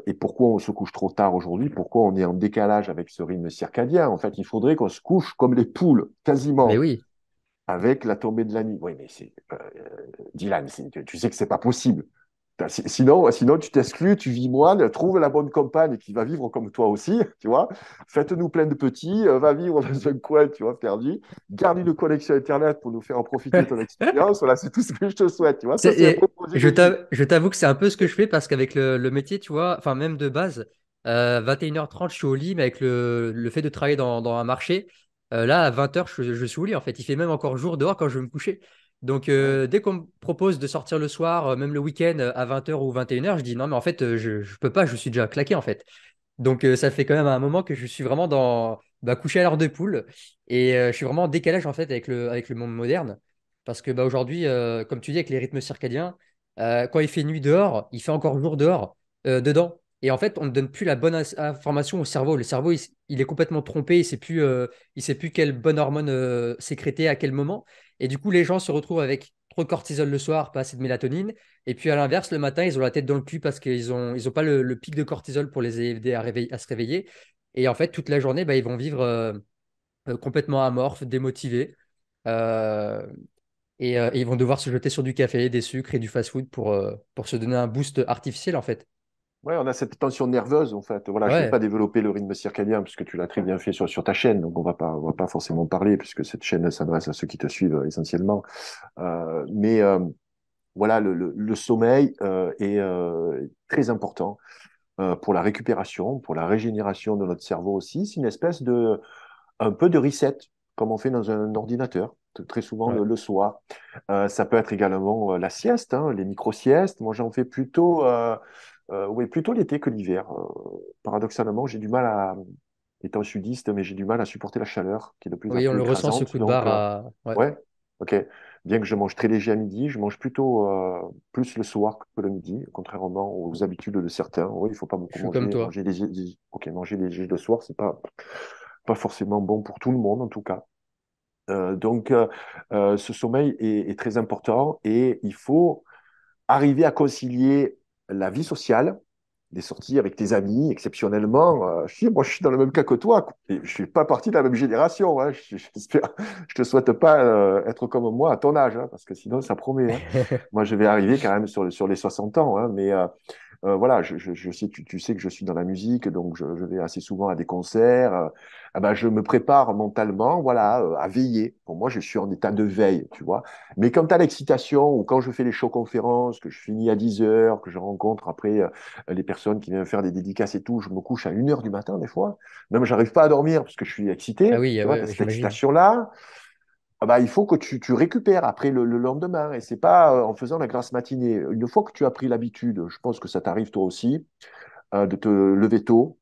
Et pourquoi on se couche trop tard aujourd'hui? Pourquoi on est en décalage avec ce rythme circadien? En fait, il faudrait qu'on se couche comme les poules, Mais quasiment, oui. avec la tombée de la nuit. Oui, mais Dylan, tu sais que c'est pas possible. Sinon, tu t'exclus, tu vis moine, trouve la bonne compagne qui va vivre comme toi aussi, tu vois. Faites-nous plein de petits, va vivre dans un coin, tu vois, perdu. Garde une connexion Internet pour nous faire en profiter de ton expérience. Voilà, c'est tout ce que je te souhaite, tu vois. Ça, c'est un beau projet de vie. Je t'avoue que c'est un peu ce que je fais parce qu'avec le métier, tu vois, enfin même de base, 21h30, je suis au lit, mais avec le fait de travailler dans un marché, là, à 20h, je suis au lit en fait. Il fait même encore jour dehors quand je vais me coucher. Donc Ouais. dès qu'on me propose de sortir le soir, même le week-end, à 20h ou 21h, je dis non, mais en fait, je peux pas, je suis déjà claqué en fait. Donc ça fait quand même un moment que je suis vraiment dans coucher à l'heure de poule et je suis vraiment en décalage en fait avec le monde moderne parce que aujourd'hui comme tu dis avec les rythmes circadiens quand il fait nuit dehors il fait encore jour dehors dedans et en fait on ne donne plus la bonne information au cerveau. Le cerveau il est complètement trompé, il sait plus quelle bonne hormone sécréter à quel moment et du coup les gens se retrouvent avec trop de cortisol le soir, pas assez de mélatonine et puis à l'inverse, le matin, ils ont la tête dans le cul parce qu'ils ont pas le pic de cortisol pour les aider à se réveiller. Et en fait, toute la journée, bah, ils vont vivre complètement amorphes, démotivés. euh, et ils vont devoir se jeter sur du café, des sucres et du fast-food pour se donner un boost artificiel, en fait. Ouais, on a cette tension nerveuse, en fait. Voilà, je ne vais pas Ouais, développer le rythme circadien puisque tu l'as très bien fait sur ta chaîne, donc on va pas forcément parler puisque cette chaîne s'adresse à ceux qui te suivent essentiellement. Mais voilà, le sommeil est très important pour la récupération, pour la régénération de notre cerveau aussi. C'est une espèce de, un peu de reset, comme on fait dans un ordinateur, très souvent Ouais. le soir. Ça peut être également la sieste, hein, les micro-siestes. Moi, j'en fais plutôt, oui, plutôt l'été que l'hiver. Paradoxalement, j'ai du mal à, étant sudiste, mais j'ai du mal à supporter la chaleur qui est de plus en Oui, on plus le ressent ce écrasante. coup de Donc, barre à. Ouais. ouais, ok. Bien que je mange très léger à midi, je mange plutôt plus le soir que le midi, contrairement aux habitudes de certains. Oui, il faut pas Je beaucoup suis comme manger. toi. Ok, manger léger le soir, c'est pas forcément bon pour tout le monde, en tout cas. Donc, ce sommeil est très important et il faut arriver à concilier la vie sociale, des sorties avec tes amis, exceptionnellement. Moi, je suis dans le même cas que toi. Et je suis pas parti de la même génération. Hein. Je te souhaite pas être comme moi à ton âge, hein, parce que sinon, ça promet. Hein. Moi, je vais arriver quand même sur les 60 ans. Hein, mais voilà, je sais, tu sais que je suis dans la musique, donc je vais assez souvent à des concerts. Ah ben, je me prépare mentalement, voilà, à veiller. Pour moi, je suis en état de veille, tu vois. Mais quand tu as l'excitation ou quand je fais les shows conférences, que je finis à 10 heures, que je rencontre après les personnes qui viennent faire des dédicaces et tout, je me couche à 1 heure du matin des fois. Même, j'arrive pas à dormir parce que je suis Ah excité. oui, Tu vois, tu as ouais, cette j'imagine. excitation-là. Ah bah, il faut que tu récupères après le lendemain. Et c'est pas en faisant la grasse matinée. Une fois que tu as pris l'habitude, je pense que ça t'arrive toi aussi, de te lever tôt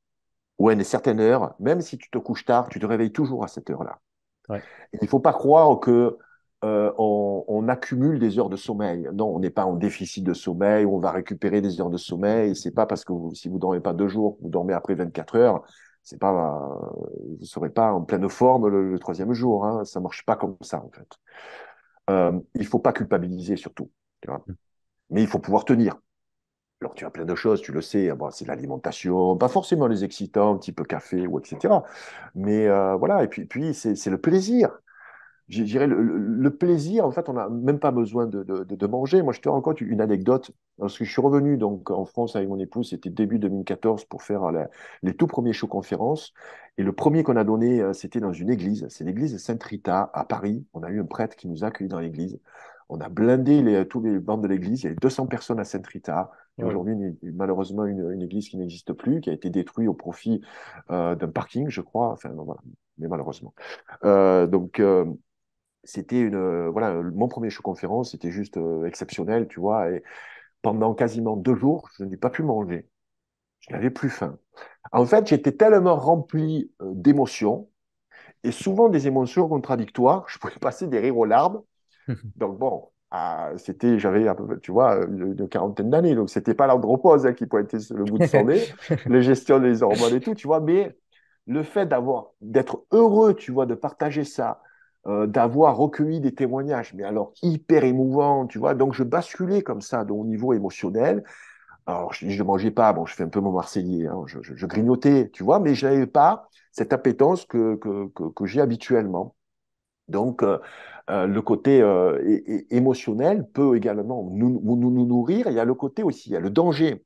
ou à une certaine heure, même si tu te couches tard, tu te réveilles toujours à cette heure-là. Ouais. Il ne faut pas croire que on accumule des heures de sommeil. Non, on n'est pas en déficit de sommeil, on va récupérer des heures de sommeil. C'est pas parce que si vous dormez pas 2 jours, vous dormez après 24 heures, c'est pas, vous ne serez pas en pleine forme le troisième jour. Hein. Ça marche pas comme ça, en fait. Il faut pas culpabiliser surtout. Tu vois. Mais il faut pouvoir tenir. Alors, tu as plein de choses, tu le sais, bon, c'est l'alimentation, pas forcément les excitants, un petit peu café ou etc. Mais voilà, et puis c'est le plaisir. Je dirais le plaisir, en fait, on n'a même pas besoin de manger. Moi, je te raconte une anecdote. Lorsque je suis revenu donc, en France avec mon épouse, c'était début 2014 pour faire les tout premiers shows conférences. Et le premier qu'on a donné, c'était dans une église. C'est l'église de Sainte-Rita à Paris. On a eu un prêtre qui nous a accueillis dans l'église. On a blindé tous les bancs de l'église. Il y avait 200 personnes à Sainte-Rita, qui est Wow. aujourd'hui malheureusement une église qui n'existe plus, qui a été détruite au profit d'un parking, je crois. Enfin, non, voilà, mais malheureusement. Donc, c'était voilà, mon premier show conférence, c'était juste exceptionnel, tu vois. Et pendant quasiment 2 jours, je n'ai pas pu manger. Je n'avais plus faim. En fait, j'étais tellement rempli d'émotions et souvent des émotions contradictoires. Je pouvais passer des rires aux larmes. Donc bon, j'avais, tu vois, une quarantaine d'années, donc c'était pas l'andropause hein, qui pointait sur le bout de son nez, les gestions des hormones et tout, tu vois, mais le fait d'être heureux, tu vois, de partager ça, d'avoir recueilli des témoignages, mais alors hyper émouvants, tu vois, donc je basculais comme ça, donc, au niveau émotionnel. Alors je ne mangeais pas, bon, je fais un peu mon Marseillais, hein, je grignotais, tu vois, mais je n'avais pas cette appétence que j'ai habituellement. Donc, le côté émotionnel peut également nous nourrir. Il y a le côté aussi, il y a le danger.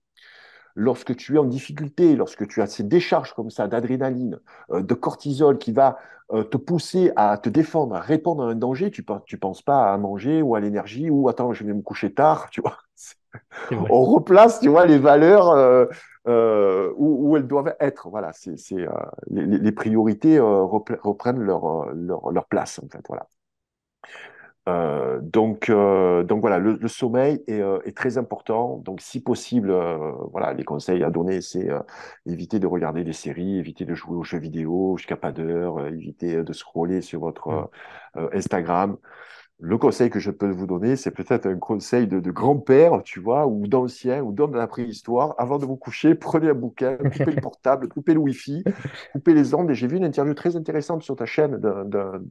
Lorsque tu es en difficulté, lorsque tu as ces décharges comme ça d'adrénaline, de cortisol qui va te pousser à te défendre, à répondre à un danger, tu penses pas à manger ou à l'énergie ou attends, je vais me coucher tard, tu vois. C'est vrai. On replace, tu vois, les valeurs où elles doivent être. Voilà, les priorités reprennent leur place, en fait. Voilà. Donc voilà, le sommeil est très important. Donc si possible, voilà, les conseils à donner, c'est éviter de regarder des séries, éviter de jouer aux jeux vidéo jusqu'à pas d'heure, éviter de scroller sur votre Hmm. Instagram. Le conseil que je peux vous donner, c'est peut-être un conseil de grand-père, tu vois, ou d'ancien, ou d'homme de la préhistoire. Avant de vous coucher, prenez un bouquin, coupez le portable, coupez le Wi-Fi, coupez les ondes. Et j'ai vu une interview très intéressante sur ta chaîne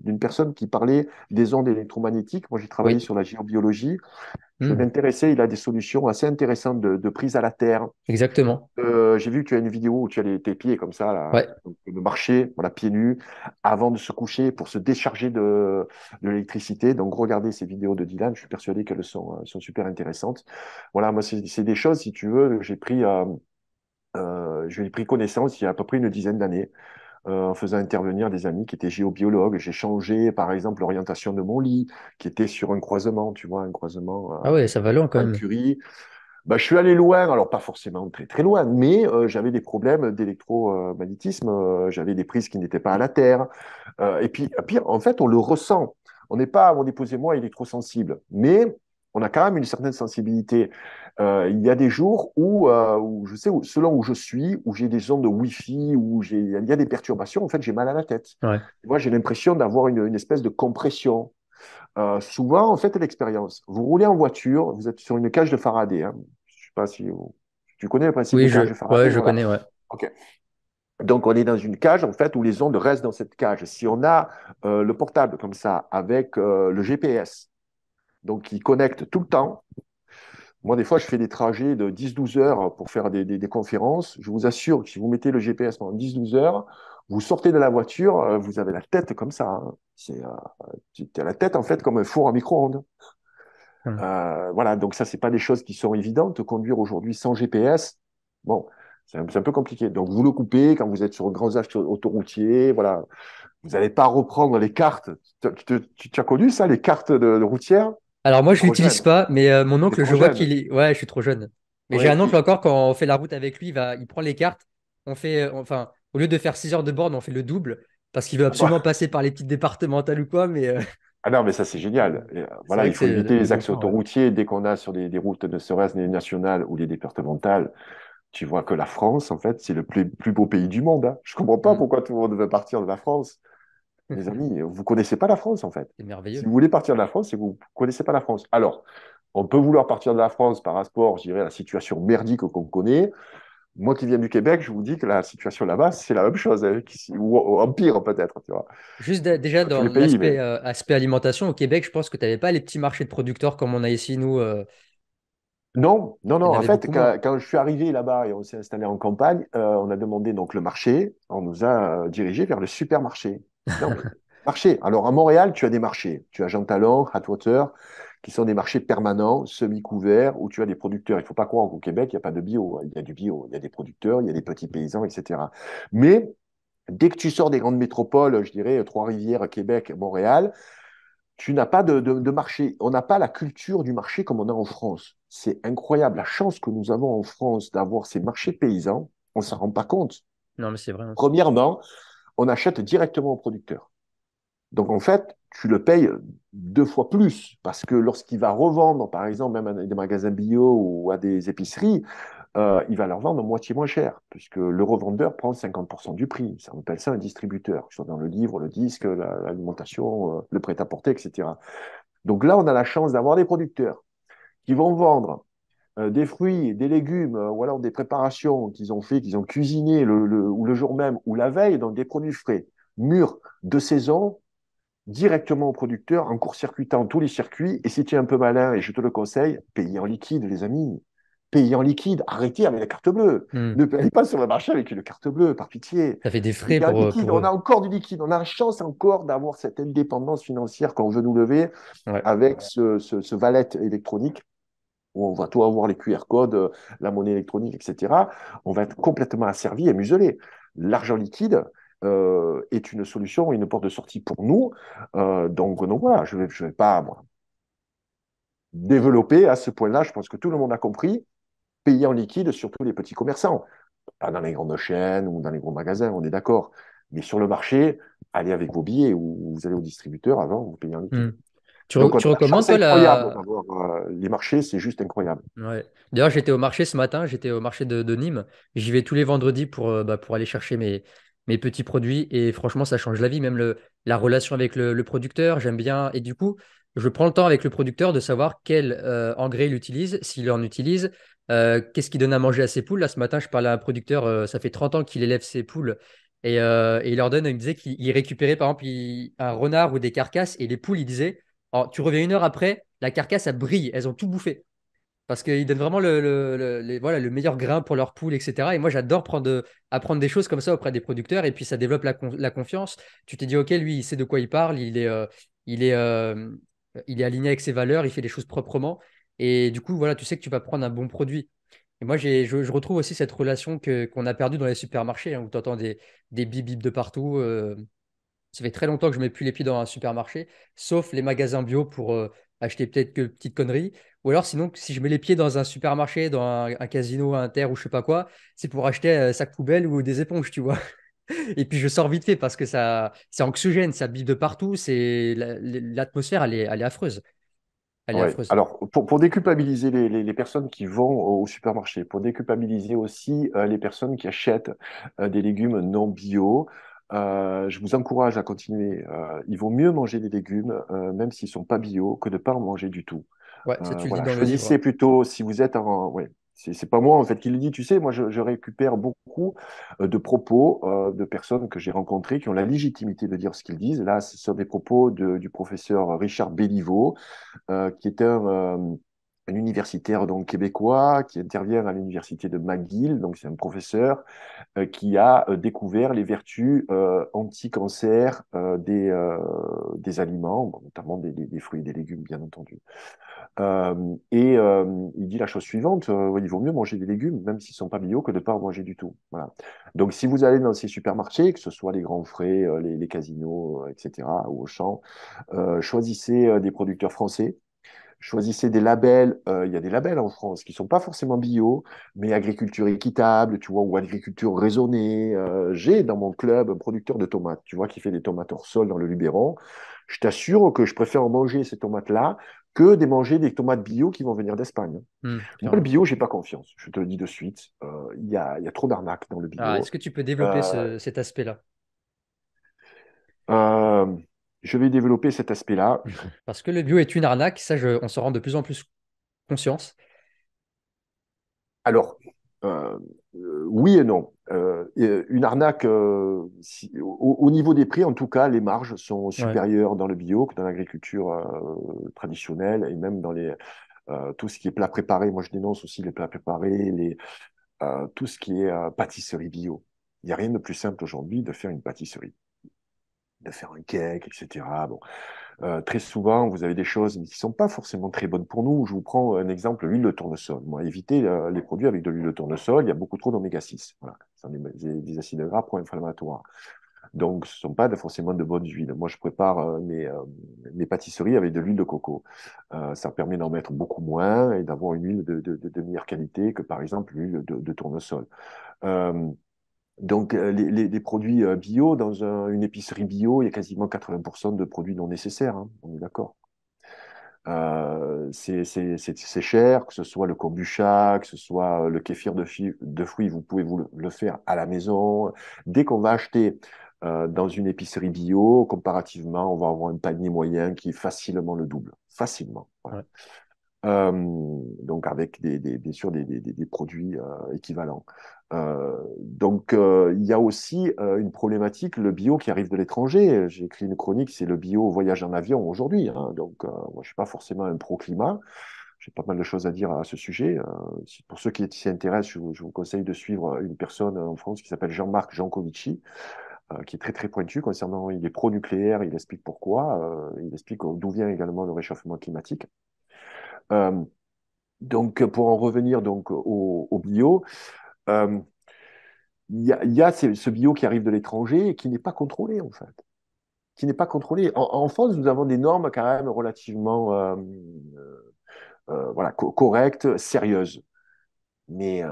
d'une personne qui parlait des ondes électromagnétiques. Moi, j'ai travaillé Oui. sur la géobiologie. Je Hmm. m'intéressais, il a des solutions assez intéressantes de prise à la terre. Exactement. J'ai vu que tu as une vidéo où tu as tes pieds comme ça, là, Ouais. donc, de marcher, voilà, pieds nus, avant de se coucher pour se décharger de l'électricité. Donc, regardez ces vidéos de Dylan, je suis persuadé qu'elles sont super intéressantes. Voilà, moi, c'est des choses, si tu veux, j'ai pris connaissance il y a à peu près une dizaine d'années. en faisant intervenir des amis qui étaient géobiologues. J'ai changé, par exemple, l'orientation de mon lit, qui était sur un croisement, tu vois, un croisement Ah ouais, ça va loin quand même. Marie-Curie. Bah, je suis allé loin, alors pas forcément très très loin, mais j'avais des problèmes d'électromagnétisme, j'avais des prises qui n'étaient pas à la terre. Et puis, pire, en fait, on le ressent. On n'est pas, mon épouse et moi, électrosensibles, mais on a quand même une certaine sensibilité. Il y a des jours où je sais, selon où je suis, où j'ai des ondes de Wi-Fi, il y a des perturbations, en fait, j'ai mal à la tête. Ouais. Moi, j'ai l'impression d'avoir une espèce de compression. Souvent, en fait, l'expérience. Vous roulez en voiture, vous êtes sur une cage de Faraday, hein. Je sais pas si tu connais le principe Oui, des cages de ouais, Faraday, je voilà. connais, ouais. Ok. Donc, on est dans une cage, en fait, où les ondes restent dans cette cage. Si on a le portable comme ça, avec le GPS, donc qui connecte tout le temps, moi, des fois, je fais des trajets de 10-12 heures pour faire des conférences. Je vous assure que si vous mettez le GPS pendant 10-12 heures, vous sortez de la voiture, vous avez la tête comme ça, hein. Tu as la tête, en fait, comme un four à micro-ondes. Hum. Voilà, donc ça, c'est pas des choses qui sont évidentes. Conduire aujourd'hui sans GPS, bon, c'est un peu compliqué. Donc, vous le coupez quand vous êtes sur un grand axe autoroutier. Voilà, vous n'allez pas reprendre les cartes. Tu as connu ça, les cartes de routières? Alors moi, T'es je trop l'utilise jeune. pas, mais mon T'es oncle, trop je vois jeune. qu'il est... Ouais, je suis trop jeune. Mais j'ai Ouais, un oncle encore, quand on fait la route avec lui, il prend les cartes. On fait, enfin, au lieu de faire 6 heures de borne, on fait le double, parce qu'il veut ah bah, absolument passer par les petites départementales ou quoi, mais ah non, mais ça, c'est génial. Et, c'est voilà, vrai il que faut éviter c'est les bon axes point, ouais. autoroutiers. Dès qu'on a sur des routes, ne serait-ce les nationales ou les départementales, tu vois que la France, en fait, c'est le plus beau pays du monde, hein. Je comprends pas Hum. pourquoi tout le monde veut partir de la France. Mes amis, vous connaissez pas la France, en fait. C'est Si merveilleux. vous voulez partir de la France, c'est que vous connaissez pas la France. Alors, on peut vouloir partir de la France par rapport, je dirais, à la situation merdique qu'on connaît. Moi qui viens du Québec, je vous dis que la situation là-bas, c'est la même chose, hein, ou en pire peut-être, tu vois. Juste déjà Pas tout dans le pays, l'aspect mais aspect alimentation, au Québec, je pense que tu n'avais pas les petits marchés de producteurs comme on a ici, nous. non, non, Il y non. en En avait fait, beaucoup moins. quand je suis arrivé là-bas et on s'est installé en campagne, on a demandé donc le marché. On nous a dirigés vers le supermarché. Non, mais marché. Alors à Montréal, tu as des marchés. Tu as Jean Talon, Atwater, qui sont des marchés permanents, semi-couverts, où tu as des producteurs. Il ne faut pas croire qu'au Québec, il n'y a pas de bio. Il y a du bio, il y a des producteurs, il y a des petits paysans, etc. Mais dès que tu sors des grandes métropoles, je dirais Trois-Rivières, Québec, Montréal, tu n'as pas de marché. On n'a pas la culture du marché comme on a en France. C'est incroyable. La chance que nous avons en France d'avoir ces marchés paysans, on ne s'en rend pas compte. Non, mais c'est vrai, hein. Premièrement, on achète directement au producteur. Donc en fait, tu le payes 2 fois plus parce que lorsqu'il va revendre, par exemple, même à des magasins bio ou à des épiceries, il va leur vendre moitié moins cher, puisque le revendeur prend 50% du prix. Ça, on appelle ça un distributeur, que ce soit dans le livre, le disque, l'alimentation, le prêt-à-porter, etc. Donc là, on a la chance d'avoir des producteurs qui vont vendre des fruits, des légumes, ou alors des préparations qu'ils ont fait, qu'ils ont cuisiné ou le jour même ou la veille, donc des produits frais, mûrs, de saison, directement au producteur, en court-circuitant tous les circuits. Et si tu es un peu malin, et je te le conseille, payez en liquide, les amis. Payez en liquide, arrêtez avec la carte bleue. Hmm. Ne payez pas sur le marché avec une carte bleue, par pitié. Ça fait des frais Payez en liquide, pour on a eux. encore du liquide, on a la chance encore d'avoir cette indépendance financière qu'on veut nous lever Ouais. avec ce valet électronique où on va tout avoir les QR codes, la monnaie électronique, etc. On va être complètement asservi et muselé. L'argent liquide est une solution, une porte de sortie pour nous. Donc voilà, je vais pas moi, développer à ce point-là. Je pense que tout le monde a compris. Payer en liquide, surtout les petits commerçants, pas dans les grandes chaînes ou dans les gros magasins, on est d'accord. Mais sur le marché, allez avec vos billets ou vous allez au distributeur avant, vous payez en Hmm. liquide. Tu, Donc on a tu la recommandes, chance toi, incroyable la... d'avoir les marchés, c'est juste incroyable. Ouais. D'ailleurs, j'étais au marché ce matin, j'étais au marché de Nîmes. J'y vais tous les vendredis pour aller chercher mes petits produits. Et franchement, ça change la vie, même la relation avec le producteur. J'aime bien. Et du coup, je prends le temps avec le producteur de savoir quel engrais il utilise, s'il en utilise, qu'est-ce qu'il donne à manger à ses poules. Là, ce matin, je parlais à un producteur, ça fait 30 ans qu'il élève ses poules. Et il leur donne, il me disait qu'il récupérait par exemple un renard ou des carcasses. Et les poules, il disait, oh, tu reviens 1 heure après, la carcasse, elle brille, elles ont tout bouffé. Parce qu'ils donnent vraiment voilà, le meilleur grain pour leurs poules, etc. Et moi, j'adore apprendre des choses comme ça auprès des producteurs. Et puis, ça développe la confiance. Tu t'es dit, OK, lui, il sait de quoi il parle. Il est, euh, il est aligné avec ses valeurs. Il fait les choses proprement. Et du coup, voilà, tu sais que tu vas prendre un bon produit. Et moi, je retrouve aussi cette relation qu'on a perdue dans les supermarchés, hein, où tu entends des bip bip de partout. Ça fait très longtemps que je mets plus les pieds dans un supermarché, sauf les magasins bio pour acheter peut-être que petites conneries. Ou alors, sinon, si je mets les pieds dans un supermarché, dans un casino, un Inter ou je sais pas quoi, c'est pour acheter un sac poubelle ou des éponges, tu vois. Et puis je sors vite fait parce que ça, c'est anxiogène, ça bip de partout. L'atmosphère, elle est affreuse. Elle est Ouais. affreuse. Alors, pour déculpabiliser les personnes qui vont au supermarché, pour déculpabiliser aussi les personnes qui achètent des légumes non bio, je vous encourage à continuer. Il vaut mieux manger des légumes, même s'ils sont pas bio, que de ne pas en manger du tout. Ouais, ça tu le dis Voilà, dans le livre. choisissez plutôt si vous êtes en. Ouais, c'est pas moi en fait qui le dit, tu sais, moi je récupère beaucoup de propos de personnes que j'ai rencontrées qui ont la légitimité de dire ce qu'ils disent. Là, ce sont des propos du professeur Richard Béliveau, qui est un universitaire donc québécois qui intervient à l'université de McGill, donc c'est un professeur qui a découvert les vertus anti-cancer des aliments, bon, notamment des fruits et des légumes, bien entendu. Il dit la chose suivante, il vaut mieux manger des légumes, même s'ils ne sont pas bio, que de ne pas en manger du tout. Voilà. Donc, si vous allez dans ces supermarchés, que ce soit les grands frais, les casinos, etc., ou Auchan, choisissez des producteurs français. Choisissez des labels. Il y a des labels en France qui ne sont pas forcément bio, mais agriculture équitable, tu vois, ou agriculture raisonnée. J'ai dans mon club un producteur de tomates, tu vois, qui fait des tomates hors sol dans le Luberon. Je t'assure que je préfère manger ces tomates-là que de manger des tomates bio qui vont venir d'Espagne. Moi, le Clairement. bio, j'ai pas confiance. Je te le dis de suite. Il y a trop d'arnaques dans le Alors, est-ce bio. que tu peux développer Euh, cet aspect-là? euh, je vais développer cet aspect-là. Parce que le bio est une arnaque, ça, on s'en rend de plus en plus conscience. Alors, euh, oui et non. Une arnaque, au niveau des prix, en tout cas, les marges sont Ouais. supérieures dans le bio que dans l'agriculture traditionnelle et même dans tout ce qui est plats préparés. Moi, je dénonce aussi les plats préparés, tout ce qui est pâtisserie bio. Il n'y a rien de plus simple aujourd'hui de faire une pâtisserie, de faire un cake, etc. Bon, très souvent, vous avez des choses qui ne sont pas forcément très bonnes pour nous. Je vous prends un exemple, l'huile de tournesol. Moi, évitez les produits avec de l'huile de tournesol, il y a beaucoup trop d'oméga 6. Voilà. Ce sont des acides gras pro-inflammatoires. Donc, ce ne sont pas forcément de bonnes huiles. Moi, je prépare mes pâtisseries avec de l'huile de coco. Ça permet d'en mettre beaucoup moins et d'avoir une huile de meilleure qualité que, par exemple, l'huile de tournesol. Euh, les produits bio, dans une épicerie bio, il y a quasiment 80% de produits non nécessaires, hein, on est d'accord. C'est cher, que ce soit le kombucha, que ce soit le kéfir de fruits, vous pouvez vous le faire à la maison. Dès qu'on va acheter dans une épicerie bio, comparativement, on va avoir un panier moyen qui est facilement le double. Facilement. Voilà. Ouais. Euh, donc avec bien sûr des produits équivalents. Il y a aussi une problématique, le bio qui arrive de l'étranger. J'ai écrit une chronique, c'est le bio voyage en avion aujourd'hui, hein. Moi, je ne suis pas forcément un pro-climat. J'ai pas mal de choses à dire à ce sujet. Pour ceux qui s'y intéressent, je vous conseille de suivre une personne en France qui s'appelle Jean-Marc Jancovici, qui est très très pointu concernant, il est pro-nucléaire, il explique pourquoi, il explique d'où vient également le réchauffement climatique. Euh, pour en revenir donc au bio, euh, il y a ce bio qui arrive de l'étranger et qui n'est pas contrôlé, en fait. Qui n'est pas contrôlé. En France, nous avons des normes quand même relativement voilà, correctes, sérieuses. Mais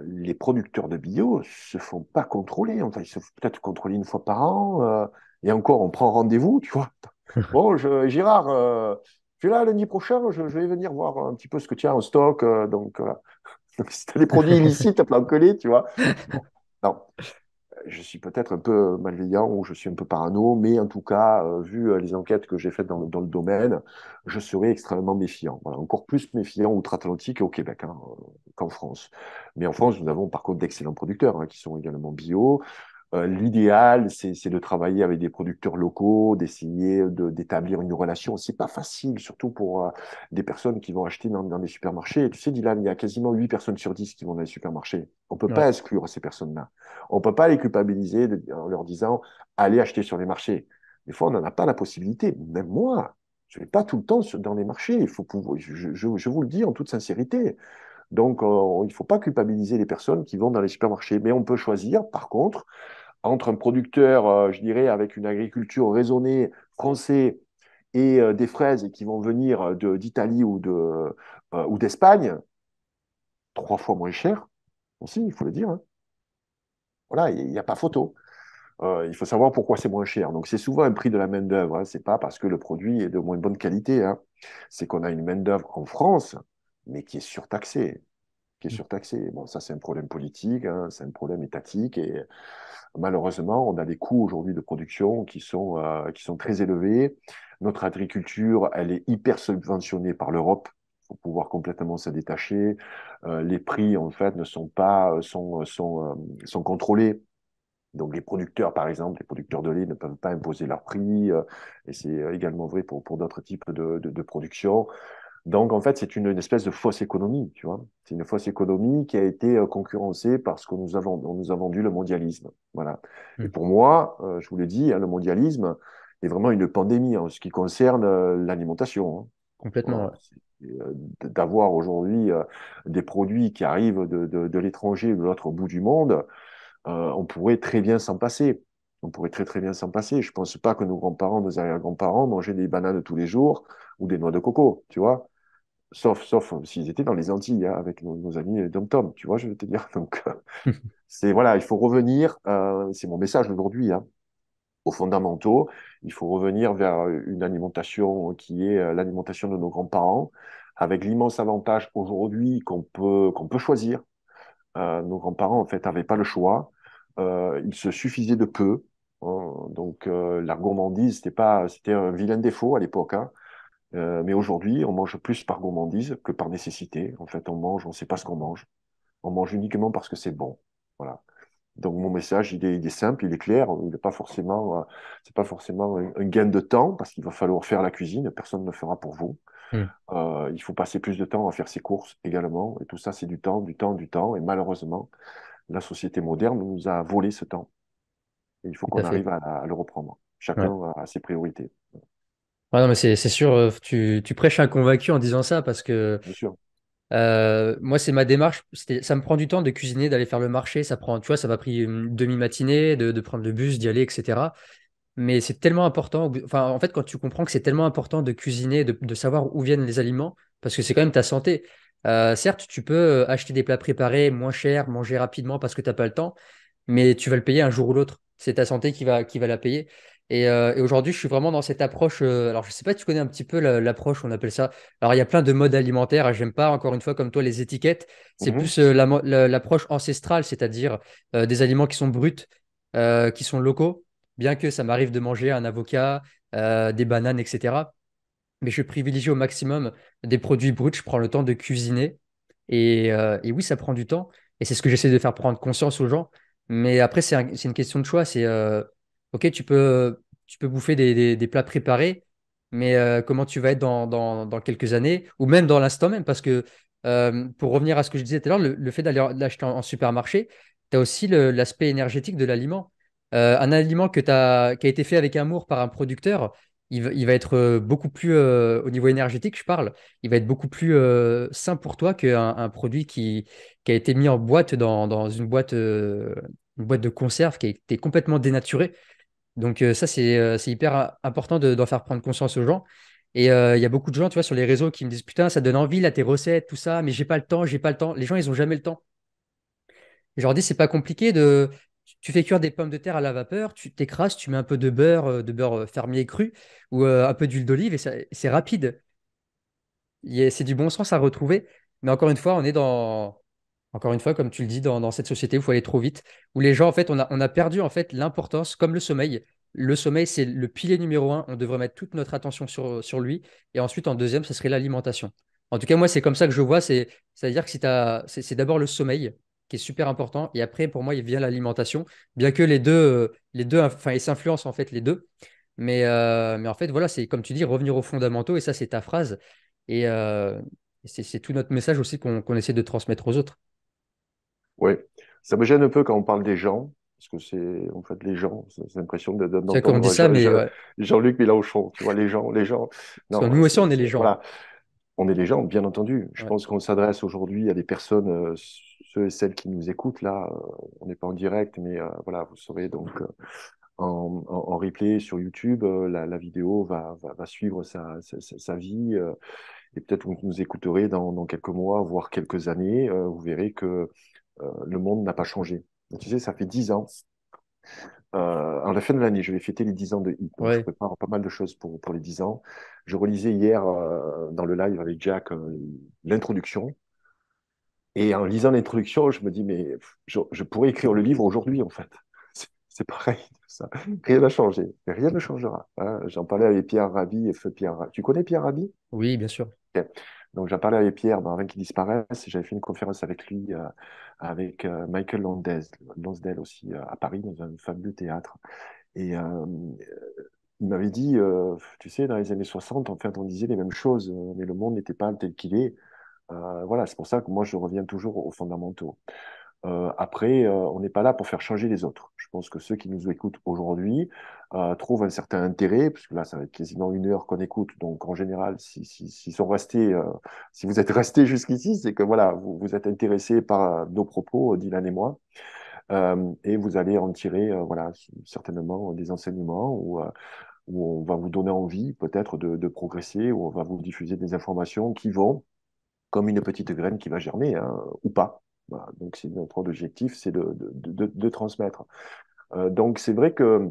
les producteurs de bio se font pas contrôler. Enfin, ils se font peut-être contrôler une fois par an. Et encore, on prend rendez-vous, tu vois. Bon, Gérard, tu es là lundi prochain, je vais venir voir un petit peu ce que tu as en stock. Donc, si tu as des produits illicites, planqués, tu vois. Bon, non, je suis peut-être un peu malveillant ou je suis un peu parano, mais en tout cas, vu les enquêtes que j'ai faites dans le domaine, je serai extrêmement méfiant. Voilà, encore plus méfiant outre-Atlantique et au Québec, hein, qu'en France. Mais en France, nous avons par contre d'excellents producteurs qui sont également bio. L'idéal, c'est de travailler avec des producteurs locaux, d'essayer d'établir une relation. C'est pas facile, surtout pour des personnes qui vont acheter dans des supermarchés. Et tu sais, Dylan, il y a quasiment 8 personnes sur 10 qui vont dans les supermarchés. On peut Ouais. pas exclure ces personnes-là. On peut pas les culpabiliser en leur disant allez acheter sur les marchés. Des fois, on n'en a pas la possibilité. Même moi, je vais pas tout le temps dans les marchés. Il faut pouvoir, je vous le dis en toute sincérité. Donc, il ne faut pas culpabiliser les personnes qui vont dans les supermarchés. Mais on peut choisir, par contre, entre un producteur, je dirais, avec une agriculture raisonnée, français, et des fraises qui vont venir d'Italie ou d'Espagne, 3 fois moins cher, aussi, il faut le dire, hein. Voilà, il n'y a pas photo. Il faut savoir pourquoi c'est moins cher. Donc, c'est souvent un prix de la main-d'œuvre, hein. C'est pas parce que le produit est de moins bonne qualité, hein. C'est qu'on a une main-d'œuvre en France, mais qui est surtaxée. Qui est surtaxée. Bon, ça, c'est un problème politique, hein, c'est un problème étatique. Et malheureusement, on a des coûts aujourd'hui de production qui sont très élevés. Notre agriculture, elle est hyper subventionnée par l'Europe. Il faut pouvoir complètement s'en détacher. Les prix, en fait, ne sont pas, sont contrôlés. Donc les producteurs, par exemple, les producteurs de lait ne peuvent pas imposer leurs prix, et c'est également vrai pour d'autres types de production. Donc en fait, c'est une espèce de fausse économie, tu vois. C'est une fausse économie qui a été concurrencée parce que on nous a vendu le mondialisme. Voilà. Et Mm. pour moi, je vous l'ai dit, hein, le mondialisme est vraiment une pandémie en ce qui concerne l'alimentation, hein. Complètement, Voilà. ouais. D'avoir aujourd'hui des produits qui arrivent de l'étranger ou de l'autre bout du monde, on pourrait très bien s'en passer. On pourrait très très bien s'en passer. Je ne pense pas que nos grands-parents, nos arrière-grands-parents mangeaient des bananes tous les jours ou des noix de coco, tu vois. Sauf s'ils étaient dans les Antilles, hein, avec nos amis dom-tom, tu vois, je veux te dire. Donc, c'est voilà, il faut revenir, c'est mon message aujourd'hui, hein, aux fondamentaux. Il faut revenir vers une alimentation qui est l'alimentation de nos grands-parents, avec l'immense avantage aujourd'hui qu'on peut choisir. Nos grands-parents, en fait, n'avaient pas le choix. Il se suffisait de peu, hein. Donc, la gourmandise, c'était un vilain défaut à l'époque, hein. Mais aujourd'hui, on mange plus par gourmandise que par nécessité. En fait, on ne sait pas ce qu'on mange. On mange uniquement parce que c'est bon. Voilà. Donc, mon message, il est simple, il est clair. Il n'est pas forcément, c'est pas forcément un gain de temps parce qu'il va falloir faire la cuisine. Personne ne le fera pour vous. Mm. Il faut passer plus de temps à faire ses courses également. Et tout ça, c'est du temps, du temps, du temps. Et malheureusement, la société moderne nous a volé ce temps. Et il faut Tout à qu'on fait. arrive à le reprendre. Ouais. Chacun a ses priorités, Ouais, non, mais c'est sûr, tu prêches un convaincu en disant ça parce que bien sûr. moi, c'est ma démarche. Ça me prend du temps de cuisiner, d'aller faire le marché. Ça prend, tu vois, ça m'a pris une demi-matinée de prendre le bus, d'y aller, etc. Mais c'est tellement important. Enfin, en fait, quand tu comprends que c'est tellement important de cuisiner, de savoir où viennent les aliments, parce que c'est quand même ta santé. Certes, tu peux acheter des plats préparés moins chers, manger rapidement parce que tu n'as pas le temps, mais tu vas le payer un jour ou l'autre. C'est ta santé qui va la payer. Et aujourd'hui, je suis vraiment dans cette approche. Alors, je sais pas, tu connais un petit peu l'approche, on appelle ça. Alors, il y a plein de modes alimentaires. J'aime pas, encore une fois, comme toi, les étiquettes. C'est Mhm. plus l'approche ancestrale, c'est-à-dire des aliments qui sont bruts, qui sont locaux, bien que ça m'arrive de manger un avocat, des bananes, etc. Mais je privilégie au maximum des produits bruts. Je prends le temps de cuisiner. Et oui, ça prend du temps. Et c'est ce que j'essaie de faire prendre conscience aux gens. Mais après, c'est une question de choix. OK, tu peux bouffer des plats préparés, mais comment tu vas être dans quelques années, ou même dans l'instant même, parce que pour revenir à ce que je disais tout à l'heure, le fait d'aller l'acheter en supermarché, tu as aussi l'aspect énergétique de l'aliment. Un aliment qui a été fait avec amour par un producteur, il va être beaucoup plus, au niveau énergétique, je parle, il va être beaucoup plus sain pour toi qu'un produit qui a été mis en boîte dans une boîte de conserve qui a été complètement dénaturée. Donc ça, c'est hyper important d'en faire prendre conscience aux gens. Et il y a beaucoup de gens, tu vois, sur les réseaux qui me disent, putain, ça donne envie, là, tes recettes, tout ça, mais j'ai pas le temps, j'ai pas le temps. Les gens, ils ont jamais le temps. Je leur dis, c'est pas compliqué de. Tu fais cuire des pommes de terre à la vapeur, tu t'écrases, tu mets un peu de beurre fermier cru ou un peu d'huile d'olive et c'est rapide. C'est du bon sens à retrouver. Mais encore une fois, encore une fois, comme tu le dis, dans cette société où il faut aller trop vite, où les gens, en fait, on a perdu en fait l'importance, comme le sommeil. Le sommeil, c'est le pilier numéro un. On devrait mettre toute notre attention sur lui. Et ensuite, en deuxième, ce serait l'alimentation. En tout cas, moi, c'est comme ça que je vois. C'est-à-dire que si c'est d'abord le sommeil qui est super important. Et après, pour moi, il vient l'alimentation. Bien que les deux, enfin, ils s'influencent en fait les deux. Mais en fait, voilà, c'est comme tu dis, revenir aux fondamentaux. Et ça, c'est ta phrase. Et c'est tout notre message aussi qu'on essaie de transmettre aux autres. Oui. Ça me gêne un peu quand on parle des gens, parce que c'est en fait les gens, c'est l'impression C'est vrai qu'on dit d'entendre ça, mais ouais. Jean-Luc Mélenchon, tu vois, les gens, les gens. Parce que Non, nous aussi, on est les gens. voilà. On est légende, bien entendu. Je Ouais, pense qu'on s'adresse aujourd'hui à des personnes, ceux et celles qui nous écoutent là. On n'est pas en direct, mais voilà, vous saurez donc en replay sur YouTube, la vidéo va suivre sa vie. Et peut-être vous nous écouterez dans quelques mois, voire quelques années. Vous verrez que le monde n'a pas changé. Donc, tu sais, ça fait 10 ans. À la fin de l'année, je vais fêter les 10 ans de HIT. Donc, je ouais. prépare pas mal de choses pour les 10 ans. Je relisais hier dans le live avec Jack l'introduction. Et en lisant l'introduction, je me dis, mais je pourrais écrire le livre aujourd'hui, en fait. C'est pareil, ça. Rien n'a changé. Rien ne changera. Hein. J'en parlais avec Pierre Rabhi et Feu Pierre. Tu connais Pierre Rabhi? Oui, bien sûr. Ok. Donc, j'en parlais avec Pierre avant qu'il disparaisse. J'avais fait une conférence avec lui, avec Michael Lonsdale aussi, à Paris, dans un fabuleux théâtre. Et il m'avait dit, tu sais, dans les années 60, en fait, on disait les mêmes choses, mais le monde n'était pas tel qu'il est. Voilà, c'est pour ça que moi, je reviens toujours aux fondamentaux. Après, on n'est pas là pour faire changer les autres. Je pense que ceux qui nous écoutent aujourd'hui trouvent un certain intérêt, parce que là, ça va être quasiment 1 heure qu'on écoute. Donc, en général, s'ils sont restés, si vous êtes restés jusqu'ici, c'est que voilà, vous êtes intéressés par nos propos, Dylan et moi, et vous allez en tirer, voilà, certainement des enseignements où on va vous donner envie, peut-être, de progresser, où on va vous diffuser des informations qui vont comme une petite graine qui va germer, hein, ou pas. Voilà. Donc, c'est notre objectif, c'est de transmettre. Donc, c'est vrai que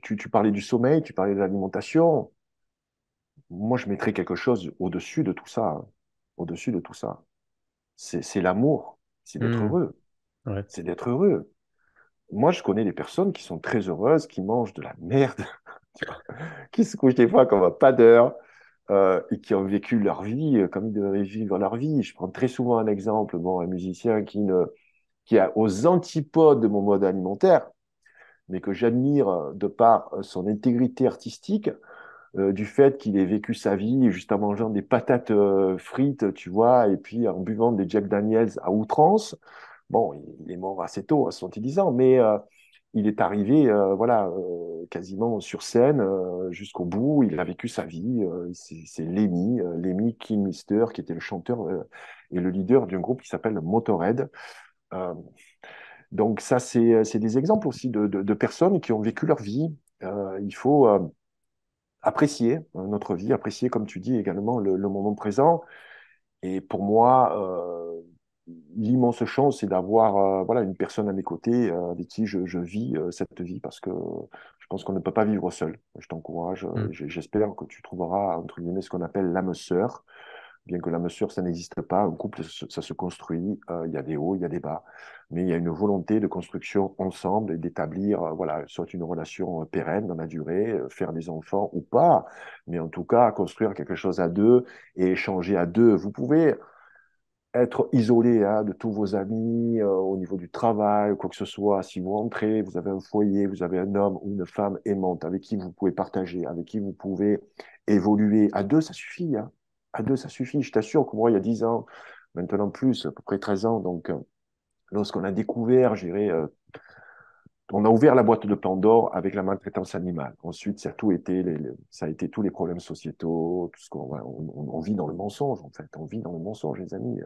tu parlais du sommeil, tu parlais de l'alimentation. Moi, je mettrais quelque chose au-dessus de tout ça. Hein. Au-dessus de tout ça. C'est l'amour, c'est d'être Hmm, heureux. ouais. C'est d'être heureux. Moi, je connais des personnes qui sont très heureuses, qui mangent de la merde, tu vois, qui se couchent des fois comme un pas d'heure, et qui ont vécu leur vie comme ils devraient vivre leur vie. Je prends très souvent un exemple, bon, un musicien qui est aux antipodes de mon mode alimentaire, mais que j'admire de par son intégrité artistique, du fait qu'il ait vécu sa vie juste en mangeant des patates frites, tu vois, et puis en buvant des Jack Daniels à outrance. Bon, il est mort assez tôt, à 70 ans, mais il est arrivé, voilà, quasiment sur scène jusqu'au bout. Il a vécu sa vie. C'est Lemmy Kilmister, qui était le chanteur et le leader d'un groupe qui s'appelle Motorhead. Euh, donc ça, c'est des exemples aussi de personnes qui ont vécu leur vie. Il faut apprécier notre vie, apprécier, comme tu dis, également le moment présent. Et pour moi, l'immense chance, c'est d'avoir voilà, une personne à mes côtés avec qui je vis cette vie parce que je pense qu'on ne peut pas vivre seul. Je t'encourage, Hmm. j'espère que tu trouveras, entre guillemets, ce qu'on appelle l'âme sœur. Bien que l'âme sœur, ça n'existe pas. Un couple, ça se construit. Il y a des hauts, il y a des bas. Mais il y a une volonté de construction ensemble et d'établir, voilà, soit une relation pérenne dans la durée, faire des enfants ou pas. Mais en tout cas, construire quelque chose à deux et échanger à deux. Vous pouvez être isolé hein, de tous vos amis au niveau du travail, quoi que ce soit. Si vous rentrez, vous avez un foyer, vous avez un homme ou une femme aimante avec qui vous pouvez partager, avec qui vous pouvez évoluer. À deux, ça suffit. Hein. À deux, ça suffit. Je t'assure que moi, il y a 10 ans, maintenant plus, à peu près 13 ans, donc lorsqu'on a découvert, je dirais, on a ouvert la boîte de Pandore avec la maltraitance animale. Ensuite, ça a tout été, ça a été tous les problèmes sociétaux, tout ce on vit dans le mensonge, en fait. On vit dans le mensonge, les amis.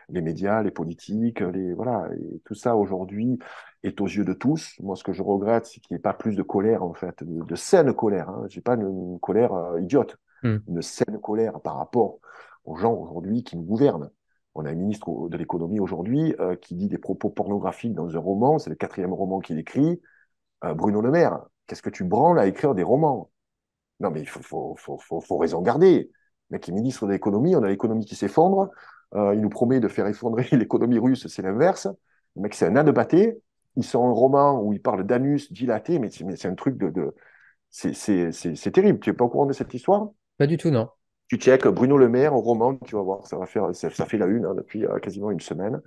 Les médias, les politiques, voilà. Et tout ça, aujourd'hui, est aux yeux de tous. Moi, ce que je regrette, c'est qu'il n'y ait pas plus de colère, en fait, de saine colère. Hein. Je n'ai pas une colère idiote, Hmm. une saine colère par rapport aux gens aujourd'hui qui nous gouvernent. On a un ministre de l'économie aujourd'hui qui dit des propos pornographiques dans un roman, c'est le quatrième roman qu'il écrit. Bruno Le Maire, qu'est-ce que tu branles à écrire des romans? Non, mais il faut raison garder. Le mec est ministre de l'économie, on a l'économie qui s'effondre. Il nous promet de faire effondrer l'économie russe, c'est l'inverse. Le mec, c'est un âne batté. Il sort un roman où il parle d'anus dilaté, mais c'est un truc c'est terrible. Tu n'es pas au courant de cette histoire? Pas du tout, non. Tu checkes Bruno Le Maire au roman, tu vas voir, ça fait la une hein, depuis quasiment une semaine.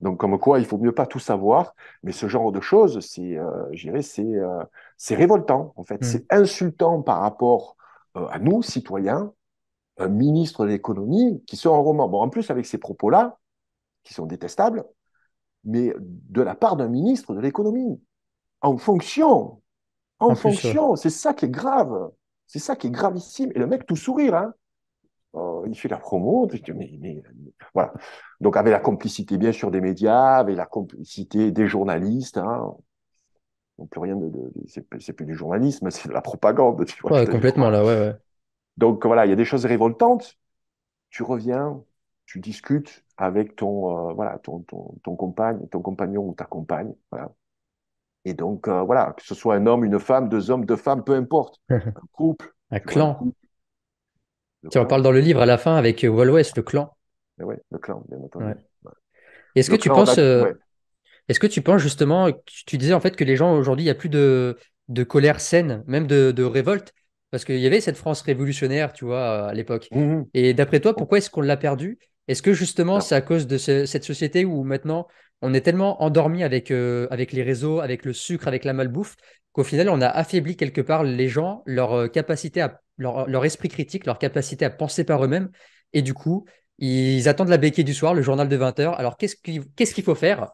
Donc, comme quoi, il faut mieux pas tout savoir, mais ce genre de choses, je dirais, c'est révoltant, en fait. Hmm. C'est insultant par rapport à nous, citoyens, un ministre de l'économie qui sort un roman. Bon, en plus, avec ces propos-là, qui sont détestables, mais de la part d'un ministre de l'économie, en fonction, en En plus, ouais. fonction, c'est ça qui est grave. C'est ça qui est gravissime. Et le mec, tout sourire, hein. Il fait la promo, voilà. Donc, avec la complicité, bien sûr, des médias, avec la complicité des journalistes, hein. Donc, plus rien c'est plus du journalisme, c'est de la propagande, tu vois, je Ouais, te dis complètement quoi. là, ouais, ouais. Donc, voilà, il y a des choses révoltantes. Tu reviens, tu discutes avec voilà, ton compagnon ou ta compagne, voilà. Et donc, voilà, que ce soit un homme, une femme, deux hommes, deux femmes, peu importe. Un couple, Un tu vois, un clan. couple, le Tu en clan. parles dans le livre à la fin avec Wall West, le clan. Mais ouais, le clan, bien entendu. Ouais. Est-ce que Le tu clan, penses, ouais. est-ce que tu penses justement, tu disais en fait que les gens aujourd'hui, il n'y a plus de colère saine, même de révolte, parce qu'il y avait cette France révolutionnaire, tu vois, à l'époque. Mhm. Et d'après toi, pourquoi est-ce qu'on l'a perdu? Est-ce que justement Alors, c'est à cause de cette société où maintenant on est tellement endormi avec les réseaux, avec le sucre, avec la malbouffe, qu'au final on a affaibli quelque part les gens, leur capacité leur esprit critique, leur capacité à penser par eux-mêmes, et du coup, ils attendent la béquille du soir, le journal de 20 heures. Alors qu'est-ce qu'il faut faire?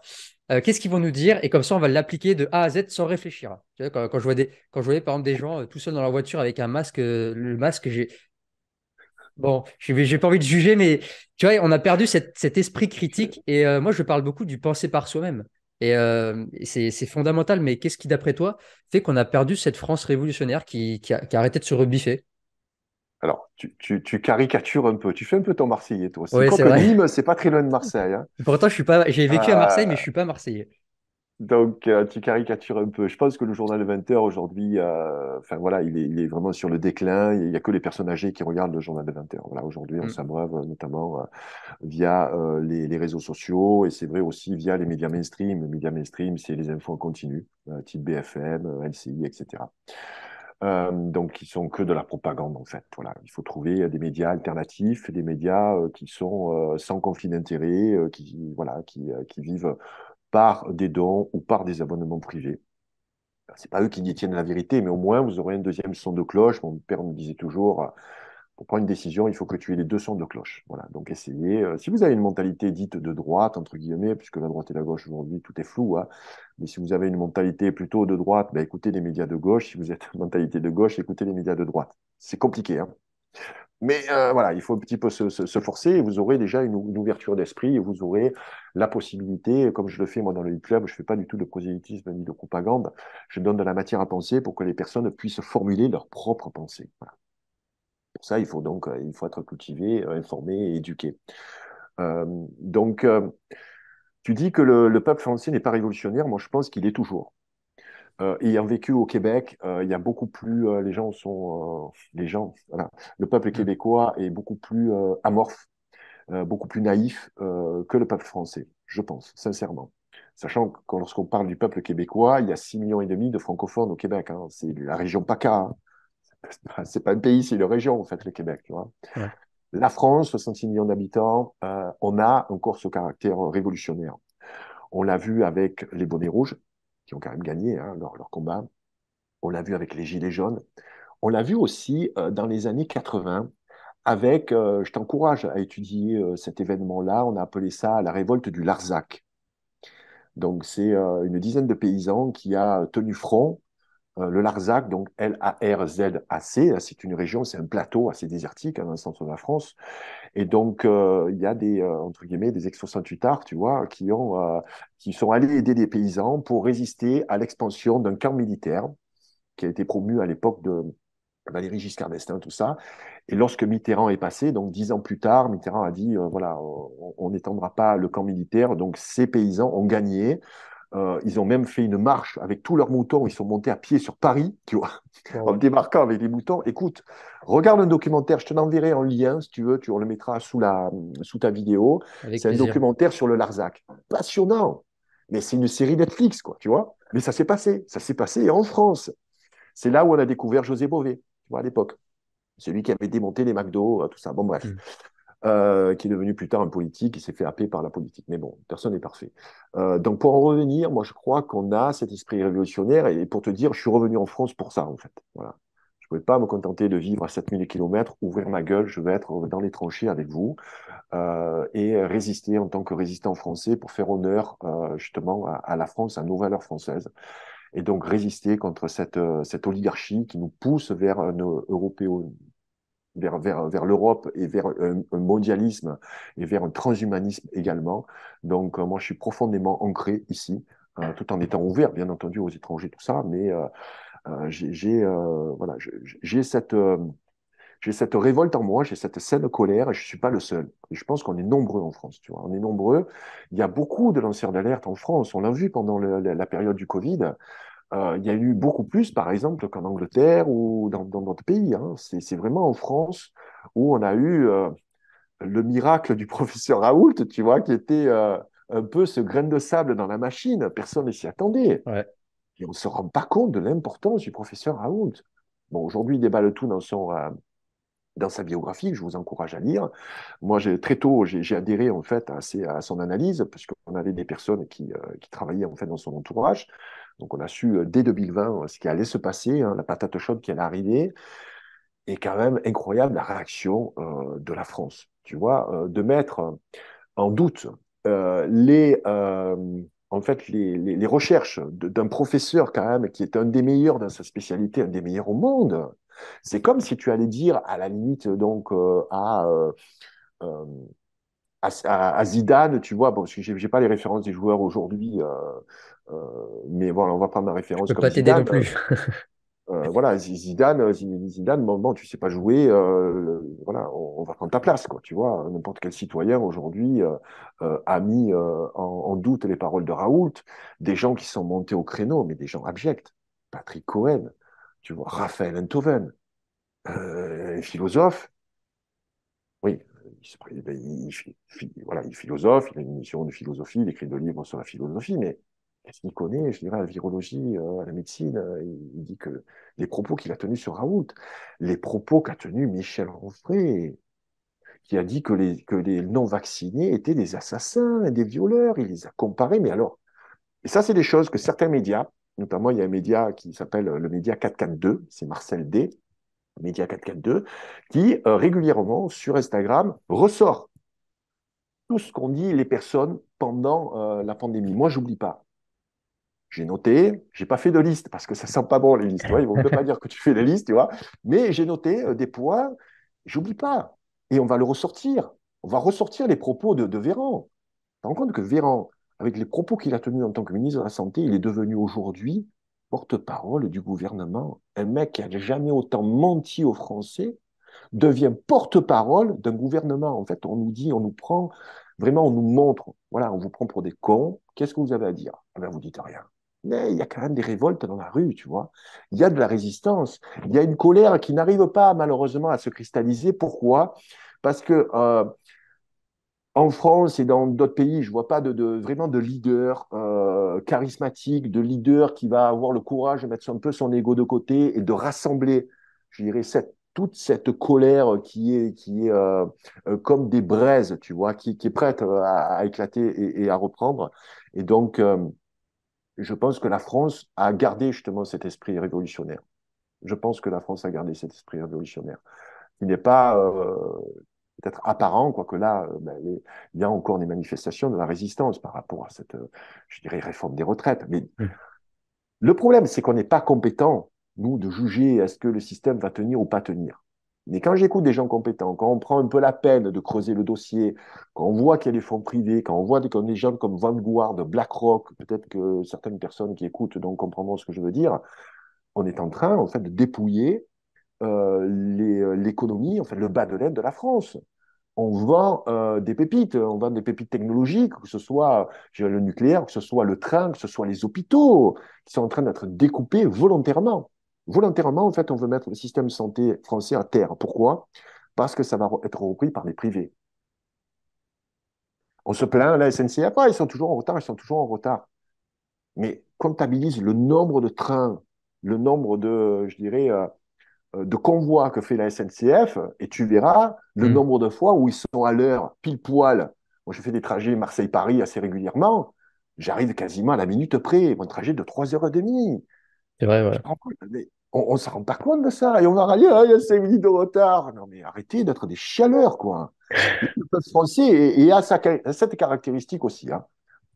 Qu'est-ce qu'ils vont nous dire? Et comme ça, on va l'appliquer de A à Z sans réfléchir. Tu vois, quand je voyais par exemple des gens tout seuls dans leur voiture avec un masque, le masque, bon, j'ai pas envie de juger, mais tu vois, on a perdu cet esprit critique. Et moi, je parle beaucoup du penser par soi-même. Et c'est fondamental. Mais qu'est-ce qui, d'après toi, fait qu'on a perdu cette France révolutionnaire qui a arrêté de se rebiffer? tu caricatures un peu. Tu fais un peu ton Marseillais, toi aussi. Oui, c'est Quoique vrai. Nîmes, c'est pas très loin de Marseille, hein. Pourtant, je suis pas, j'ai vécu à Marseille, mais Euh, je suis pas marseillais. donc, tu caricatures un peu. Je pense que le journal de 20 heures aujourd'hui, enfin voilà, il est vraiment sur le déclin. Il n'y a que les personnes âgées qui regardent le journal de 20 heures. Voilà, aujourd'hui, on Mm. s'abreuve notamment via les réseaux sociaux et c'est vrai aussi via les médias mainstream. Les médias mainstream, c'est les infos en continu, type BFM, LCI, etc. Donc, qui sont que de la propagande, en fait. Voilà, il faut trouver des médias alternatifs, des médias qui sont sans conflit d'intérêt, voilà, qui vivent par des dons ou par des abonnements privés. C'est pas eux qui détiennent la vérité, mais au moins vous aurez un deuxième son de cloche. Mon père me disait toujours, pour prendre une décision, il faut que tu aies les deux sons de cloche. Voilà, donc essayez. Si vous avez une mentalité dite de droite, entre guillemets, puisque la droite et la gauche aujourd'hui, tout est flou, hein, mais si vous avez une mentalité plutôt de droite, ben, écoutez les médias de gauche. Si vous êtes une mentalité de gauche, écoutez les médias de droite. C'est compliqué, hein. Mais voilà, il faut un petit peu se forcer et vous aurez déjà une ouverture d'esprit et vous aurez la possibilité, comme je le fais moi dans le Lead Club, je ne fais pas du tout de prosélytisme ni de propagande, je donne de la matière à penser pour que les personnes puissent formuler leurs propres pensées. Voilà. Pour ça, il faut donc il faut être cultivé, informé et éduqué. Euh, donc, tu dis que le peuple français n'est pas révolutionnaire, moi je pense qu'il est toujours. Ayant vécu au Québec, il y a beaucoup plus, les gens, voilà, le peuple Mm. québécois est beaucoup plus amorphe, beaucoup plus naïf que le peuple français, je pense, sincèrement. Sachant que lorsqu'on parle du peuple québécois, il y a 6,5 millions de francophones au Québec, hein. C'est la région PACA, hein. C'est pas un pays, c'est une région, en fait, le Québec, tu vois. Ouais. La France, 66 millions d'habitants, on a encore ce caractère révolutionnaire. On l'a vu avec les bonnets rouges, qui ont quand même gagné hein, leur combat. On l'a vu avec les Gilets jaunes. On l'a vu aussi dans les années 80 avec, je t'encourage à étudier cet événement-là, on a appelé ça la révolte du Larzac. Donc c'est une dizaine de paysans qui a tenu front. Le Larzac, donc Larzac, c'est une région, c'est un plateau assez désertique hein, dans le centre de la France. Et donc, il y a entre guillemets, des ex-68ards, tu vois, qui sont allés aider des paysans pour résister à l'expansion d'un camp militaire qui a été promu à l'époque de Valéry Giscard d'Estaing, tout ça. Et lorsque Mitterrand est passé, donc 10 ans plus tard, Mitterrand a dit, voilà, on n'étendra pas le camp militaire. Donc, ces paysans ont gagné. Ils ont même fait une marche avec tous leurs moutons. Ils sont montés à pied sur Paris, tu vois, en Bon, débarquant avec les moutons. Écoute, regarde un documentaire, je te l'enverrai en lien si tu veux, on le mettra sous ta vidéo. avec C'est un plaisir. documentaire sur le Larzac. Passionnant. Mais c'est une série Netflix, quoi, tu vois. Mais ça s'est passé. Ça s'est passé en France. C'est là où on a découvert José Bové, tu vois, à l'époque. Celui qui avait démonté les McDo, tout ça. Bon, bref. Mm. Qui est devenu plus tard un politique, qui s'est fait happer par la politique. Mais bon, personne n'est parfait. Donc pour en revenir, moi je crois qu'on a cet esprit révolutionnaire et pour te dire, je suis revenu en France pour ça en fait. Voilà. Je ne pouvais pas me contenter de vivre à 7 000 kilomètres, ouvrir ma gueule, je vais être dans les tranchées avec vous et résister en tant que résistant français pour faire honneur justement à la France, à nos valeurs françaises. et donc résister contre cette oligarchie qui nous pousse vers un européen, vers l'Europe et vers un mondialisme et vers un transhumanisme également. Donc, moi, je suis profondément ancré ici, tout en étant ouvert, bien entendu, aux étrangers, tout ça, mais voilà, j'ai cette révolte en moi, j'ai cette saine colère et je ne suis pas le seul. Et je pense qu'on est nombreux en France, tu vois. On est nombreux. Il y a beaucoup de lanceurs d'alerte en France. On l'a vu pendant la période du Covid. Il y a eu beaucoup plus, par exemple, qu'en Angleterre ou dans d'autres pays, hein. C'est vraiment en France où on a eu le miracle du professeur Raoult, tu vois, qui était un peu ce grain de sable dans la machine. Personne ne s'y attendait. Ouais. Et on ne se rend pas compte de l'importance du professeur Raoult. Bon, aujourd'hui, il débat le tout dans sa biographie, que je vous encourage à lire. Moi, très tôt, j'ai adhéré en fait à son analyse, parce qu'on avait des personnes qui travaillaient en fait dans son entourage. Donc, on a su dès 2020 ce qui allait se passer, hein, la patate chaude qui allait arriver, et quand même incroyable la réaction de la France. Tu vois, de mettre en doute en fait, les recherches d'un professeur quand même qui est un des meilleurs dans sa spécialité, un des meilleurs au monde. C'est comme si tu allais dire à la limite donc euh, à Zidane, tu vois, bon, parce que j'ai pas les références des joueurs aujourd'hui, mais voilà, on va prendre la Je référence peux comme pas t'aider non Zidane. plus. Voilà, Zidane, bon, tu sais pas jouer, voilà, on va prendre ta place, quoi, tu vois. N'importe quel citoyen aujourd'hui a mis en doute les paroles de Raoult, des gens qui sont montés au créneau, mais des gens abjects. Patrick Cohen, tu vois, Raphaël Enthoven, un philosophe, oui, voilà, il philosophe, il a une mission de philosophie, il écrit 2 livres sur la philosophie, mais qu'est-ce qu'il connaît, je dirais, à la virologie, à la médecine? Il dit que les propos qu'il a tenus sur Raoult, les propos qu'a tenus Michel Onfray, qui a dit que les non-vaccinés étaient des assassins, des violeurs, il les a comparés, mais alors, et ça, c'est des choses que certains médias, notamment il y a un média qui s'appelle le média 442, c'est Marcel D, Média 442, qui régulièrement sur Instagram ressort tout ce qu'ont dit les personnes pendant la pandémie. Moi, j'oublie pas. J'ai noté, j'ai pas fait de liste parce que ça sent pas bon les listes, tu vois. Ils vont même pas dire que tu fais des listes, tu vois. Mais j'ai noté des points, j'oublie pas. Et on va le ressortir. On va ressortir les propos de Véran. Tu te rends compte que Véran, avec les propos qu'il a tenus en tant que ministre de la Santé, il est devenu aujourd'hui porte-parole du gouvernement. Un mec qui a jamais autant menti aux Français devient porte-parole d'un gouvernement. En fait, on nous dit, on nous prend, vraiment, on nous montre, voilà, on vous prend pour des cons. Qu'est-ce que vous avez à dire? Ah ben, vous dites rien. Mais il y a quand même des révoltes dans la rue, tu vois. Il y a de la résistance. Il y a une colère qui n'arrive pas, malheureusement, à se cristalliser. Pourquoi? Parce que en France et dans d'autres pays, je ne vois pas vraiment de leader charismatique, de leader qui va avoir le courage de mettre un peu son ego de côté et de rassembler, je dirais, toute cette colère qui est comme des braises, tu vois, qui est prête à éclater et à reprendre. Et donc, je pense que la France a gardé justement cet esprit révolutionnaire. Je pense que la France a gardé cet esprit révolutionnaire, qui n'est pas peut-être apparent, quoique là, ben, il y a encore des manifestations de la résistance par rapport à cette, je dirais, réforme des retraites. Mais le problème, c'est qu'on n'est pas compétent, nous, de juger est-ce que le système va tenir ou pas tenir. Mais quand j'écoute des gens compétents, quand on prend un peu la peine de creuser le dossier, quand on voit qu'il y a des fonds privés, quand on voit des gens comme Vanguard, BlackRock, peut-être que certaines personnes qui écoutent donc comprendront ce que je veux dire, on est en train, en fait, de dépouiller l'économie, en fait, le bas de laine de la France. On vend des pépites, on vend des pépites technologiques, que ce soit le nucléaire, que ce soit le train, que ce soit les hôpitaux, qui sont en train d'être découpés volontairement. Volontairement, en fait, on veut mettre le système de santé français à terre. Pourquoi? Parce que ça va être repris par les privés. On se plaint, la SNCF, ah, ils sont toujours en retard, ils sont toujours en retard. Mais comptabilise le nombre de trains, le nombre de, je dirais, de convois que fait la SNCF et tu verras le Hmm. nombre de fois où ils sont à l'heure, pile poil. Moi, je fais des trajets Marseille-Paris assez régulièrement. J'arrive quasiment à la minute près. Mon trajet de 3h30. C'est vrai, Tu ouais. te rends compte? Mais on ne s'en rend pas compte de ça. Et on va râler, ah, il y a 5 minutes de retard. Non, mais arrêtez d'être des chialeurs, quoi. Le peuple français a cette caractéristique aussi, hein.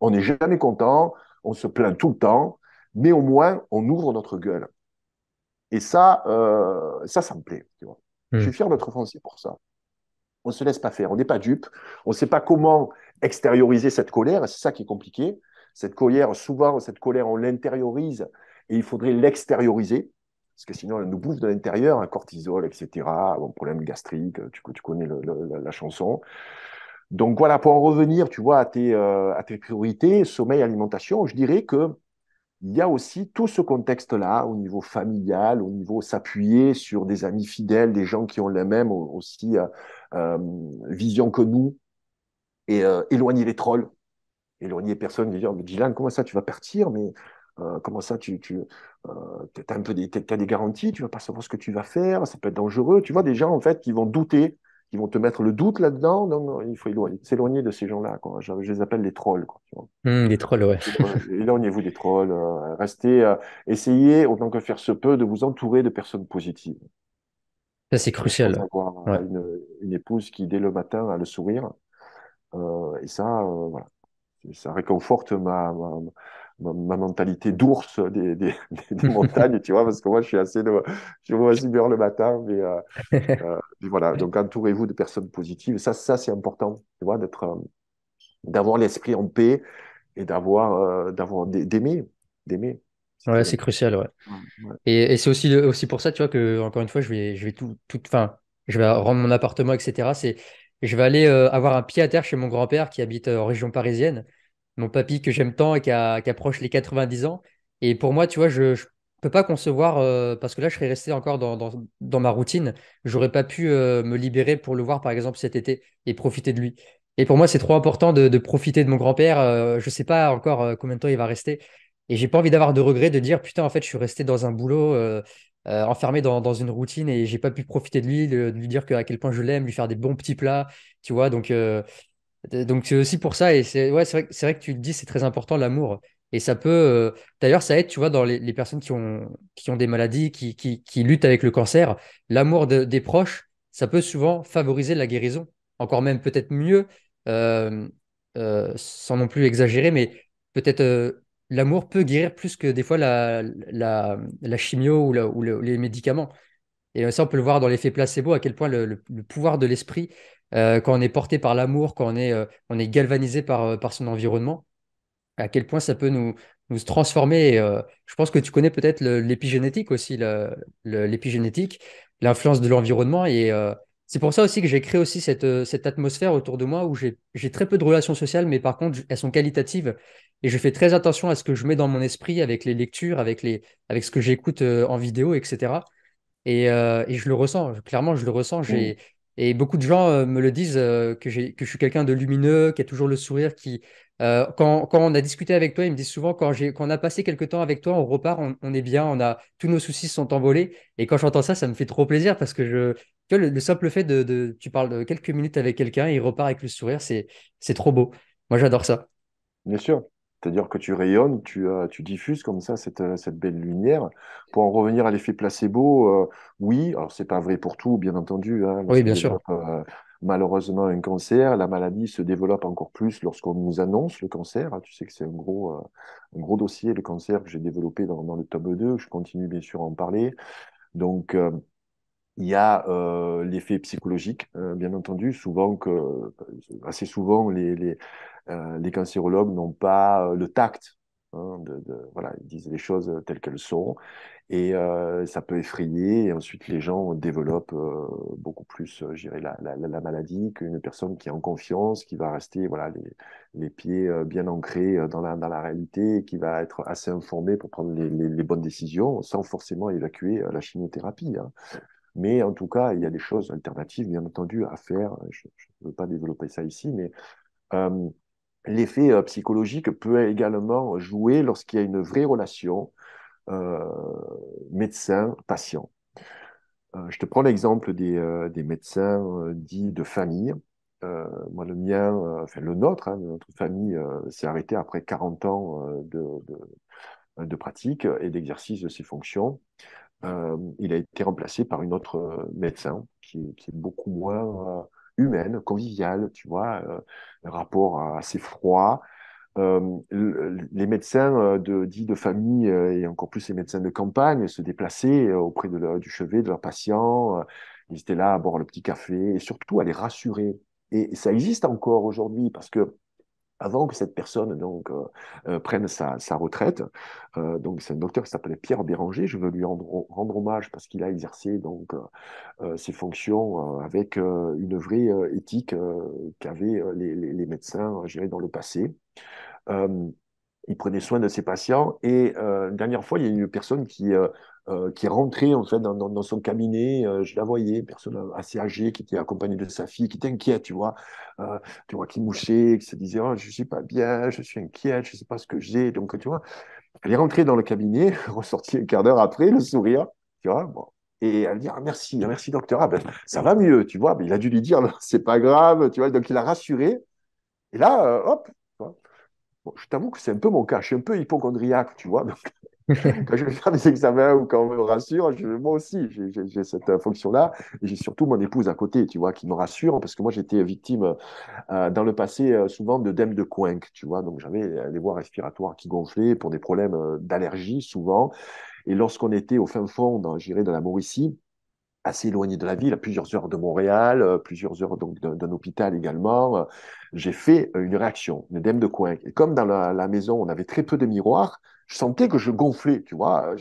On n'est jamais content, on se plaint tout le temps, mais au moins, on ouvre notre gueule. Et ça me plaît. Tu vois. Je Hmm. suis fier d'être français pour ça. On ne se laisse pas faire, on n'est pas dupe, on ne sait pas comment extérioriser cette colère, et c'est ça qui est compliqué. Cette colère, souvent, cette colère, on l'intériorise et il faudrait l'extérioriser, parce que sinon, elle nous bouffe de l'intérieur, un cortisol, etc., bon, problème gastrique, tu connais la chanson. Donc voilà, pour en revenir, tu vois, à tes priorités, sommeil, alimentation, je dirais que il y a aussi tout ce contexte-là au niveau familial, au niveau s'appuyer sur des amis fidèles, des gens qui ont la même aussi euh, vision que nous, et éloigner les trolls, éloigner les personnes qui disent: oh, mais Dylan, comment ça tu vas partir, mais comment ça tu as un peu t'as des garanties, tu vas pas savoir ce que tu vas faire, ça peut être dangereux. Tu vois, des gens en fait qui vont douter, qui vont te mettre le doute là-dedans. Non, non, il faut s'éloigner de ces gens-là, quoi. Je les appelle les trolls, quoi, tu vois. Les trolls, ouais. Éloignez-vous des trolls, restez, essayez, autant que faire se peut, de vous entourer de personnes positives. Ça, c'est C'est une chose crucial. d'avoir Ouais. une épouse qui, dès le matin, a le sourire. Et ça, voilà, ça réconforte ma mentalité d'ours des montagnes, tu vois, parce que moi, je suis assez bien le matin, mais voilà, donc entourez-vous de personnes positives. Ça c'est important, tu vois, d'avoir l'esprit en paix et d'aimer, c'est Ouais, très c'est important. crucial, ouais. Ouais, ouais. Et c'est aussi pour ça, tu vois, que, encore une fois, je vais enfin, je vais rendre mon appartement, etc. Je vais aller avoir un pied à terre chez mon grand-père qui habite en région parisienne, mon papy que j'aime tant et qui approche les 90 ans. Et pour moi, tu vois, je peux pas concevoir, parce que là, je serais resté encore dans ma routine. J'aurais pas pu me libérer pour le voir, par exemple, cet été et profiter de lui. Et pour moi, c'est trop important de profiter de mon grand-père. Je sais pas encore combien de temps il va rester. Et j'ai pas envie d'avoir de regrets, de dire, putain, en fait, je suis resté dans un boulot, enfermé dans une routine et j'ai pas pu profiter de lui, de lui dire à quel point je l'aime, lui faire des bons petits plats, tu vois. Donc c'est aussi pour ça, et c'est vrai que tu le dis, c'est très important l'amour. Et ça peut, d'ailleurs, ça aide, tu vois, dans les personnes qui ont des maladies, qui luttent avec le cancer. L'amour des proches, ça peut souvent favoriser la guérison. Encore même peut-être mieux, euh, sans non plus exagérer, mais peut-être l'amour peut guérir plus que des fois la chimio ou les médicaments. Et ça, on peut le voir dans l'effet placebo, à quel point le pouvoir de l'esprit, quand on est porté par l'amour, quand on est galvanisé par son environnement, à quel point ça peut nous transformer. Et, je pense que tu connais peut-être l'épigénétique aussi, l'épigénétique, l'influence de l'environnement. Et c'est pour ça aussi que j'ai créé aussi cette atmosphère autour de moi où j'ai très peu de relations sociales, mais par contre, elles sont qualitatives. Et je fais très attention à ce que je mets dans mon esprit avec les lectures, avec ce que j'écoute en vidéo, etc. Et je le ressens, clairement, je le ressens. Mm. Et beaucoup de gens me le disent que je suis quelqu'un de lumineux, qui a toujours le sourire, quand on a discuté avec toi, ils me disent souvent quand on a passé quelques temps avec toi, on repart, on est bien, tous nos soucis sont envolés. Et quand j'entends ça, ça me fait trop plaisir parce que tu vois, le simple fait tu parles de quelques minutes avec quelqu'un, il repart avec le sourire, c'est trop beau. Moi, j'adore ça. Bien sûr. C'est-à-dire que tu rayonnes, tu diffuses comme ça cette belle lumière. Pour en revenir à l'effet placebo, oui, alors c'est pas vrai pour tout, bien entendu, hein. Oui, Lorsqu'on bien sûr. développe malheureusement un cancer, la maladie se développe encore plus lorsqu'on nous annonce le cancer. Tu sais que c'est un gros dossier, le cancer que j'ai développé dans le tome 2. Je continue bien sûr à en parler. Donc, il y a l'effet psychologique, bien entendu, assez souvent, les cancérologues n'ont pas le tact, hein, voilà, ils disent les choses telles qu'elles sont, et ça peut effrayer, et ensuite les gens développent beaucoup plus, je dirais, la maladie qu'une personne qui est en confiance, qui va rester, voilà, les pieds bien ancrés dans la réalité, et qui va être assez informé pour prendre les bonnes décisions, sans forcément évacuer la chimiothérapie, hein. Mais en tout cas, il y a des choses alternatives, bien entendu, à faire. Je ne veux pas développer ça ici, mais euh, l'effet psychologique peut également jouer lorsqu'il y a une vraie relation euh, médecin-patient. Je te prends l'exemple des médecins dits de famille. Moi, le mien, enfin le nôtre, hein, notre famille s'est arrêtée après 40 ans de pratique et d'exercice de ses fonctions. Il a été remplacé par une autre médecin qui est beaucoup moins humaine, conviviale, tu vois, un rapport assez froid, les médecins dits de famille et encore plus les médecins de campagne se déplaçaient auprès du chevet de leurs patients. Ils étaient là à boire le petit café et surtout à les rassurer. Et ça existe encore aujourd'hui parce que avant que cette personne donc prenne sa retraite. Donc c'est un docteur qui s'appelait Pierre Béranger. Je veux lui rendre hommage parce qu'il a exercé donc ses fonctions avec une vraie éthique qu'avaient les médecins, je dirais, dans le passé. Euh, il prenait soin de ses patients. Et une dernière fois, il y a une personne qui est rentrée en fait dans son cabinet. Je la voyais, une personne assez âgée qui était accompagnée de sa fille, qui était inquiète, tu vois, qui mouchait, qui se disait oh, je suis pas bien, je suis inquiète, je sais pas ce que j'ai. Donc tu vois, elle est rentrée dans le cabinet, ressortie un quart d'heure après, le sourire, tu vois. Bon. Et elle dit ah, merci, merci docteur. Ah, ben, ça va mieux, tu vois. Mais il a dû lui dire c'est pas grave, tu vois. Donc il a rassuré. Et là, hop. Tu vois. Bon, je t'avoue que c'est un peu mon cas. Je suis un peu hypochondriaque, tu vois. Donc, quand je vais faire des examens ou quand on me rassure, moi aussi, j'ai cette fonction-là. Et j'ai surtout mon épouse à côté, tu vois, qui me rassure parce que moi, j'étais victime dans le passé souvent d'œdème de Coinck, tu vois. Donc, j'avais les voies respiratoires qui gonflaient pour des problèmes d'allergie souvent. Et lorsqu'on était au fin fond, j'irais, de la Mauricie, assez éloigné de la ville, à plusieurs heures de Montréal, plusieurs heures donc d'un hôpital également. J'ai fait une réaction, une œdème de coin. Et comme dans la maison, on avait très peu de miroirs, je sentais que je gonflais, tu vois.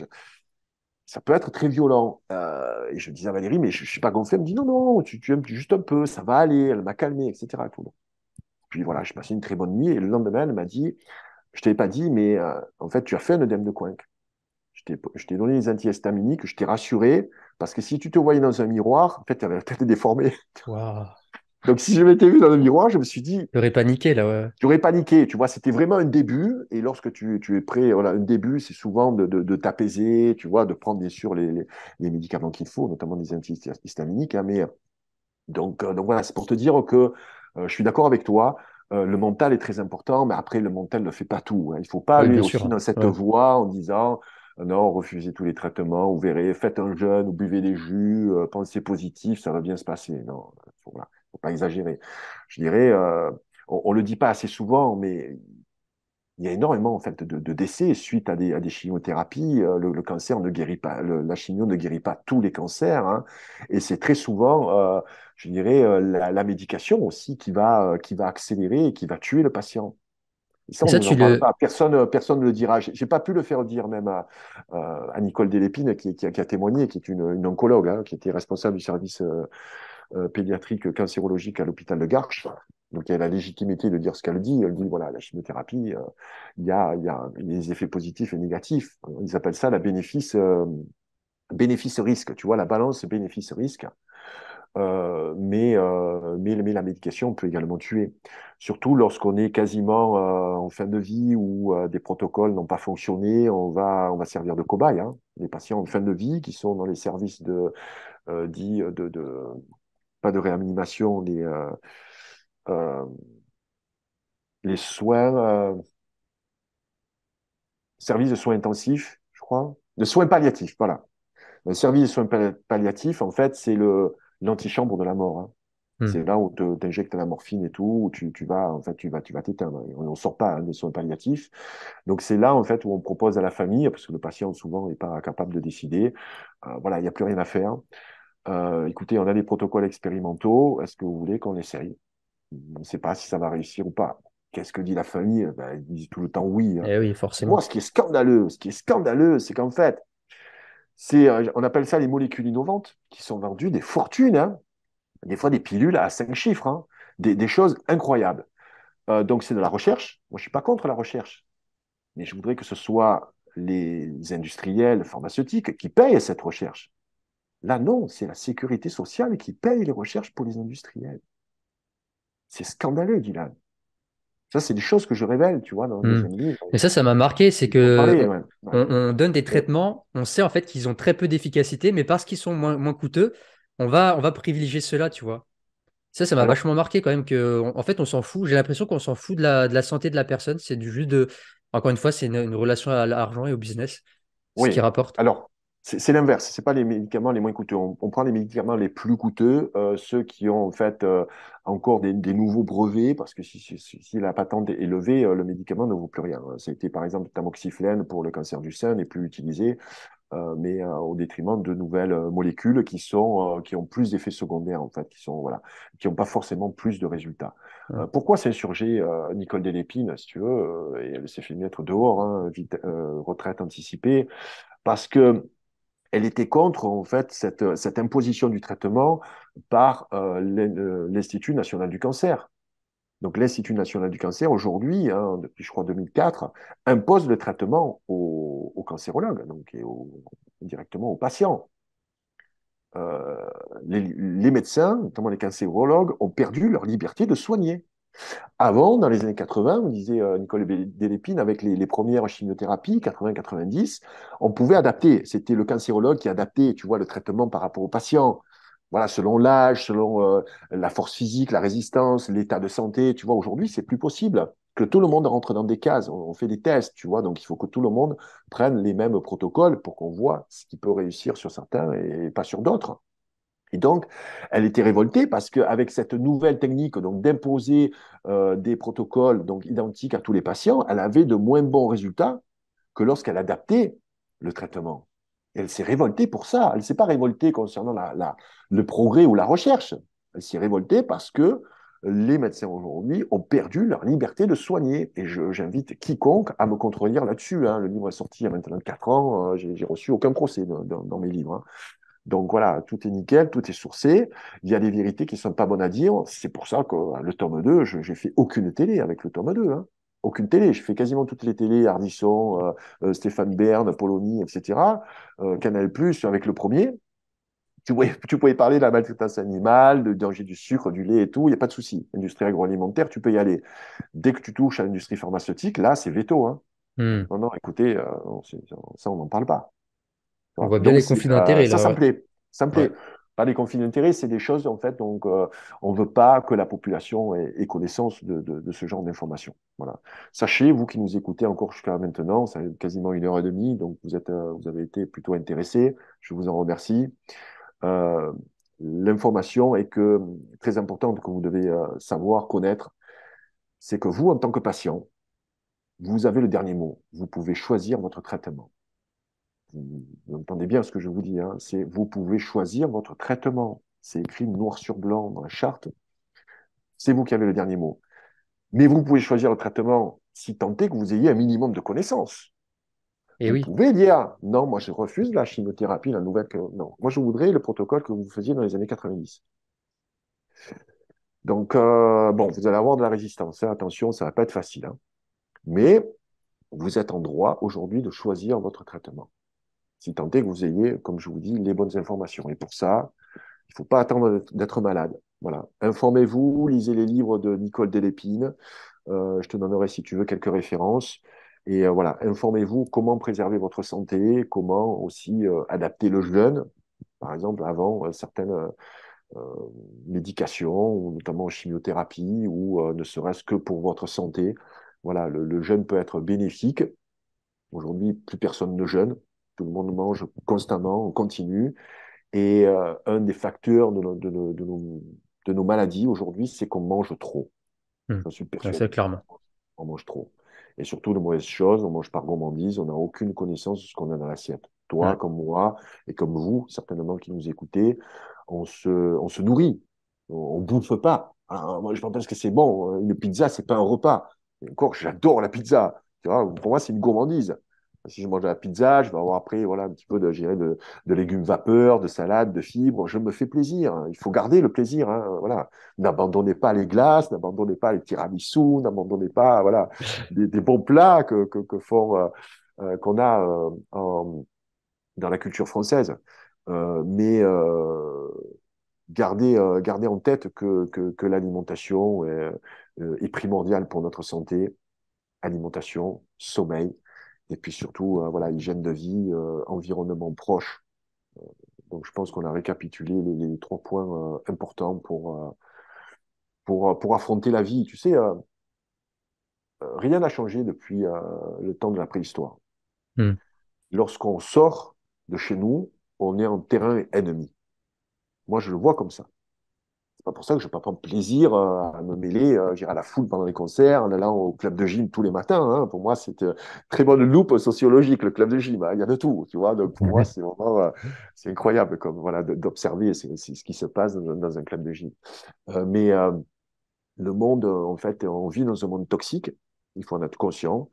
Ça peut être très violent. Et je disais à Valérie, mais je ne suis pas gonflé. Elle me dit, non, non, tu aimes juste un peu, ça va aller. Elle m'a calmé, etc. Tout. Puis voilà, je passé une très bonne nuit. Et le lendemain, elle m'a dit, je ne t'avais pas dit, mais en fait, tu as fait un œdème de coin. Je t'ai donné des antihistaminiques, je t'ai rassuré, parce que si tu te voyais dans un miroir, en fait, tu avais la tête déformée. Waouh. Donc, si je m'étais vu dans le miroir, je me suis dit, J'aurais paniqué là, ouais. j'aurais paniqué. Tu vois, c'était vraiment un début. Et lorsque tu es prêt, voilà, un début, c'est souvent de t'apaiser, tu vois, de prendre bien sûr les médicaments qu'il faut, notamment des antihistaminiques. Hein, mais donc voilà, c'est pour te dire que je suis d'accord avec toi. Le mental est très important, mais après, le mental ne fait pas tout. Hein. Il ne faut pas Oui, aller bien sûr, aussi hein. dans cette Ouais. voie en disant non, refusez tous les traitements, vous verrez, faites un jeûne, ou buvez des jus, pensez positif, ça va bien se passer. Non, voilà, faut pas exagérer. Je dirais, on ne le dit pas assez souvent, mais il y a énormément en fait de décès suite à des chimiothérapies. Le cancer ne guérit pas, la chimio ne guérit pas tous les cancers, hein, et c'est très souvent, je dirais, la médication aussi qui va accélérer et qui va tuer le patient. Et ça, Et on ça, ne nous tu en parle le. pas. Personne ne le dira. J'ai pas pu le faire dire même à Nicole Delépine qui a témoigné, qui est une oncologue, hein, qui était responsable du service pédiatrique cancérologique à l'hôpital de Garches. Donc, elle a la légitimité de dire ce qu'elle dit. Elle dit, voilà, la chimiothérapie, il y a des effets positifs et négatifs. Ils appellent ça la bénéfice-risque, tu vois, la balance bénéfice-risque. Mais la médication peut également tuer, surtout lorsqu'on est quasiment en fin de vie ou des protocoles n'ont pas fonctionné, on va servir de cobaye. Hein. Les patients en fin de vie qui sont dans les services dits pas de réanimation, euh, les soins, services de soins intensifs, je crois, de soins palliatifs, voilà. Le service de soins palliatifs, en fait, c'est l'antichambre de la mort. Hein. Hmm. C'est là où tu injectes la morphine et tout, où tu vas, en fait, tu vas t'éteindre. On ne sort pas hein, des soins palliatifs. Donc, c'est là, en fait, où on propose à la famille, parce que le patient, souvent, n'est pas capable de décider. Voilà, il n'y a plus rien à faire. Écoutez, on a des protocoles expérimentaux. Est-ce que vous voulez qu'on essaye? On ne sait pas si ça va réussir ou pas. Qu'est-ce que dit la famille? Ben, ils disent tout le temps oui. Hein. Eh oui, Et moi, forcément. ce qui est scandaleux, c'est qu'en fait, on appelle ça les molécules innovantes, qui sont vendues des fortunes, hein. Des fois des pilules à 5 chiffres, hein. Des choses incroyables. Donc c'est de la recherche. Moi, je ne suis pas contre la recherche, mais je voudrais que ce soit les industriels pharmaceutiques qui payent cette recherche. Là, non, c'est la sécurité sociale qui paye les recherches pour les industriels. C'est scandaleux, Dylan. Ça, c'est des choses que je révèle, tu vois, dans le Hmm. deuxième livre. Mais ça m'a marqué, c'est Il faut en que parler, ouais. Ouais. on donne des Et- traitements, on sait en fait qu'ils ont très peu d'efficacité, mais parce qu'ils sont moins coûteux, on va privilégier ceux-là, tu vois. Ça m'a alors, vachement marqué quand même que, en fait, on s'en fout. J'ai l'impression qu'on s'en fout de la santé de la personne. C'est du juste de. Encore une fois, c'est une relation à l'argent et au business, ce qui oui. rapporte. Alors, C'est l'inverse, c'est pas les médicaments les moins coûteux. On prend les médicaments les plus coûteux, ceux qui ont en fait encore des nouveaux brevets, parce que si la patente est élevée, le médicament ne vaut plus rien. Ça a été par exemple le tamoxifène pour le cancer du sein n'est plus utilisé, mais au détriment de nouvelles molécules qui ont plus d'effets secondaires en fait, qui n'ont pas forcément plus de résultats. Ouais. Pourquoi s'est insurgée Nicole Delépine, si tu veux, et elle s'est fait mettre dehors, hein, retraite anticipée, parce que elle était contre en fait cette imposition du traitement par l'Institut national du cancer. Donc l'Institut national du cancer, aujourd'hui, hein, depuis je crois 2004, impose le traitement aux cancérologues, donc directement aux patients. Euh, les médecins, notamment les cancérologues, ont perdu leur liberté de soigner. Avant, dans les années 80, on disait Nicole Delépine, avec les premières chimiothérapies, 80-90, on pouvait adapter. C'était le cancérologue qui adaptait, tu vois, le traitement par rapport au patient. Voilà, selon l'âge, selon la force physique, la résistance, l'état de santé. Tu vois, aujourd'hui, c'est plus possible que tout le monde rentre dans des cases. On fait des tests, tu vois, donc il faut que tout le monde prenne les mêmes protocoles pour qu'on voit ce qui peut réussir sur certains et pas sur d'autres. Et donc, elle était révoltée parce qu'avec cette nouvelle technique donc d'imposer des protocoles donc identiques à tous les patients, elle avait de moins bons résultats que lorsqu'elle adaptait le traitement. Et elle s'est révoltée pour ça. Elle ne s'est pas révoltée concernant le progrès ou la recherche. Elle s'est révoltée parce que les médecins aujourd'hui ont perdu leur liberté de soigner. Et j'invite quiconque à me contredire là-dessus, hein. Le livre est sorti il y a maintenant 4 ans. J'ai reçu aucun procès dans mes livres, hein. Donc voilà, tout est nickel, tout est sourcé. Il y a des vérités qui ne sont pas bonnes à dire. C'est pour ça que le tome 2, je n'ai fait aucune télé avec le tome 2, hein. Aucune télé. Je fais quasiment toutes les télés, Ardisson, Stéphane Bern, Polony, etc. Canal+, avec le premier. Tu pouvais parler de la maltraitance animale, de danger du sucre, du lait et tout, il n'y a pas de souci. Industrie agroalimentaire, tu peux y aller. Dès que tu touches à l'industrie pharmaceutique, là, c'est veto, hein. Hmm. Non, non, écoutez, ça, on n'en parle pas. On Voilà. voit bien Donc, les conflits d'intérêts ça, là, ça me ouais. plaît. Ça me Ouais. plaît. Pas des conflits d'intérêts, c'est des choses, en fait, donc on ne veut pas que la population ait connaissance de ce genre d'informations. Voilà. Sachez, vous qui nous écoutez encore jusqu'à maintenant, ça fait quasiment 1 heure et demie, donc vous avez été plutôt intéressés. Je vous en remercie. Euh, L'information est très importante que vous devez savoir, connaître, c'est que vous, en tant que patient, vous avez le dernier mot. Vous pouvez choisir votre traitement. Vous entendez bien ce que je vous dis, hein, c'est vous pouvez choisir votre traitement. C'est écrit noir sur blanc dans la charte. C'est vous qui avez le dernier mot. Mais vous pouvez choisir le traitement si tant est que vous ayez un minimum de connaissances. Et Vous oui. pouvez dire non, moi je refuse la chimiothérapie, la nouvelle que non. Moi je voudrais le protocole que vous faisiez dans les années 90. Donc bon, vous allez avoir de la résistance, hein. Attention, ça va pas être facile, hein. Mais vous êtes en droit aujourd'hui de choisir votre traitement. Si tant est que vous ayez, comme je vous dis, les bonnes informations. Et pour ça, il ne faut pas attendre d'être malade. Voilà. Informez-vous, lisez les livres de Nicole Delépine. Je te donnerai, si tu veux, quelques références. Et voilà, informez-vous comment préserver votre santé, comment aussi adapter le jeûne. Par exemple, avant certaines euh, médications, ou notamment chimiothérapie, ou ne serait-ce que pour votre santé. Voilà, le jeûne peut être bénéfique. Aujourd'hui, plus personne ne jeûne. Tout le monde mange constamment, on continue. Et un des facteurs de nos maladies aujourd'hui, c'est qu'on mange trop. Hmm. J'en suis Ouais, ça, persuadé. clairement. On mange trop. Et surtout de mauvaises choses, on mange par gourmandise, on n'a aucune connaissance de ce qu'on a dans l'assiette. Toi, Ouais. comme moi, et comme vous, certainement qui nous écoutez, on se nourrit. On ne bouffe pas. Ah, moi, je pense que c'est bon. Une pizza, c'est pas un repas. Et encore, j'adore la pizza. Tu vois, pour moi, c'est une gourmandise. Si je mange de la pizza, je vais avoir après voilà, un petit peu je dirais, de légumes vapeur, de salade, de fibres. Je me fais plaisir. Il faut garder le plaisir, hein. Voilà. N'abandonnez pas les glaces, n'abandonnez pas les tiramisu, n'abandonnez pas voilà, des bons plats que font, qu'on a dans la culture française. Mais gardez en tête que l'alimentation est primordiale pour notre santé. Alimentation, sommeil, et puis surtout, voilà, hygiène de vie, environnement proche. Donc, je pense qu'on a récapitulé les 3 points importants pour affronter la vie. Tu sais, rien n'a changé depuis le temps de la préhistoire. Hmm. Lorsqu'on sort de chez nous, on est en terrain ennemi. Moi, je le vois comme ça. C'est pas pour ça que je ne vais pas prendre plaisir à me mêler, j'irai à la foule pendant les concerts, en allant au club de gym tous les matins. Hein. Pour moi, c'est très bonne loupe sociologique, le club de gym. Hein. Il y a de tout, tu vois. Donc, pour moi, c'est vraiment, c'est incroyable comme, voilà, d'observer ce qui se passe dans un club de gym. Mais le monde, en fait, on vit dans un monde toxique. Il faut en être conscient.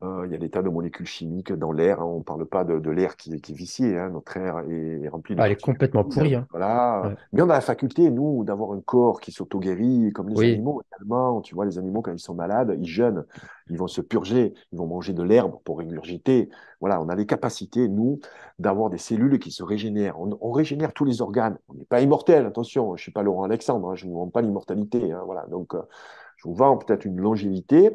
Il y a des tas de molécules chimiques dans l'air. Hein. On ne parle pas de l'air qui est vicié. Hein. Notre air est rempli de Ah, elle est particules complètement fines. pourrie, hein. Voilà. Ouais. Mais on a la faculté, nous, d'avoir un corps qui s'auto-guérit, comme les Oui, animaux également. Tu vois, les animaux, quand ils sont malades, ils jeûnent, ils vont se purger, ils vont manger de l'herbe pour régurgiter. Voilà, on a les capacités, nous, d'avoir des cellules qui se régénèrent. On régénère tous les organes. On n'est pas immortel, attention. Je ne suis pas Laurent Alexandre, hein, je ne vous vends pas l'immortalité. Hein, voilà. Donc, je vous vends peut-être une longévité,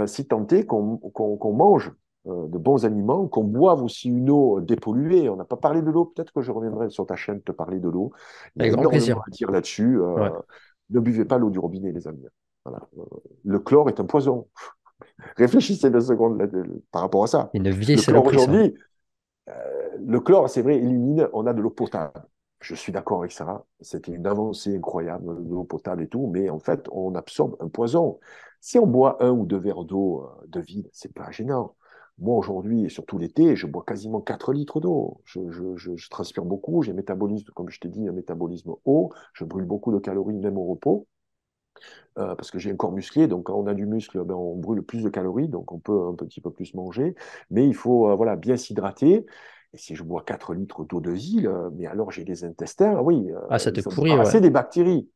si tant est qu'on mange de bons aliments, qu'on boive aussi une eau dépolluée. On n'a pas parlé de l'eau, peut-être que je reviendrai sur ta chaîne te parler de l'eau. Il y a avec grand énormément plaisir. à dire là-dessus. Ouais. Ne buvez pas l'eau du robinet, les amis. Voilà. Le chlore est un poison. Réfléchissez 2 secondes par rapport à ça. Une vieille Le chlore saloperie, ça. aujourd'hui, le chlore, c'est vrai, élimine, on a de l'eau potable. Je suis d'accord avec ça. C'était une avancée incroyable, de l'eau potable et tout, mais en fait, on absorbe un poison. Si on boit 1 ou 2 verres d'eau de vide, c'est pas gênant. Moi, aujourd'hui, et surtout l'été, je bois quasiment 4 litres d'eau. Je transpire beaucoup, j'ai un métabolisme, comme je t'ai dit, un métabolisme haut. Je brûle beaucoup de calories, même au repos, parce que j'ai un corps musclé. Donc, quand on a du muscle, ben, on brûle plus de calories, donc on peut un petit peu plus manger. Mais il faut voilà, bien s'hydrater. Et si je bois 4 litres d'eau de ville, mais alors j'ai des intestins, oui, Ah, ça ils te sont pourrit, ouais. débarrassés des bactéries.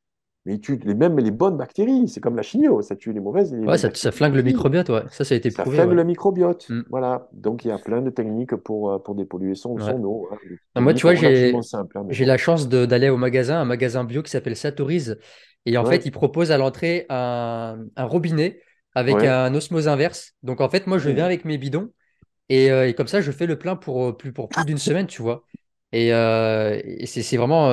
Mais ils tuent même les bonnes bactéries. C'est comme la chimio, ça tue les mauvaises et Ouais, les ça bactéries flingue le positives. microbiote, ouais. Ça a été Ça prouvé, flingue ouais. le microbiote. Mm. Voilà. Donc il y a plein de techniques pour dépolluer Ouais. son eau. Hein. Des Non, moi, tu techniques vois, relativement simples, hein, mais j'ai bon. la chance d'aller au magasin, un magasin bio qui s'appelle Satoriz. Et en fait, Ouais, il propose à l'entrée un robinet avec ouais. un osmose inverse. Donc, en fait, moi, je viens Mmh. avec mes bidons et comme ça, je fais le plein pour plus d'une semaine, tu vois. Et c'est vraiment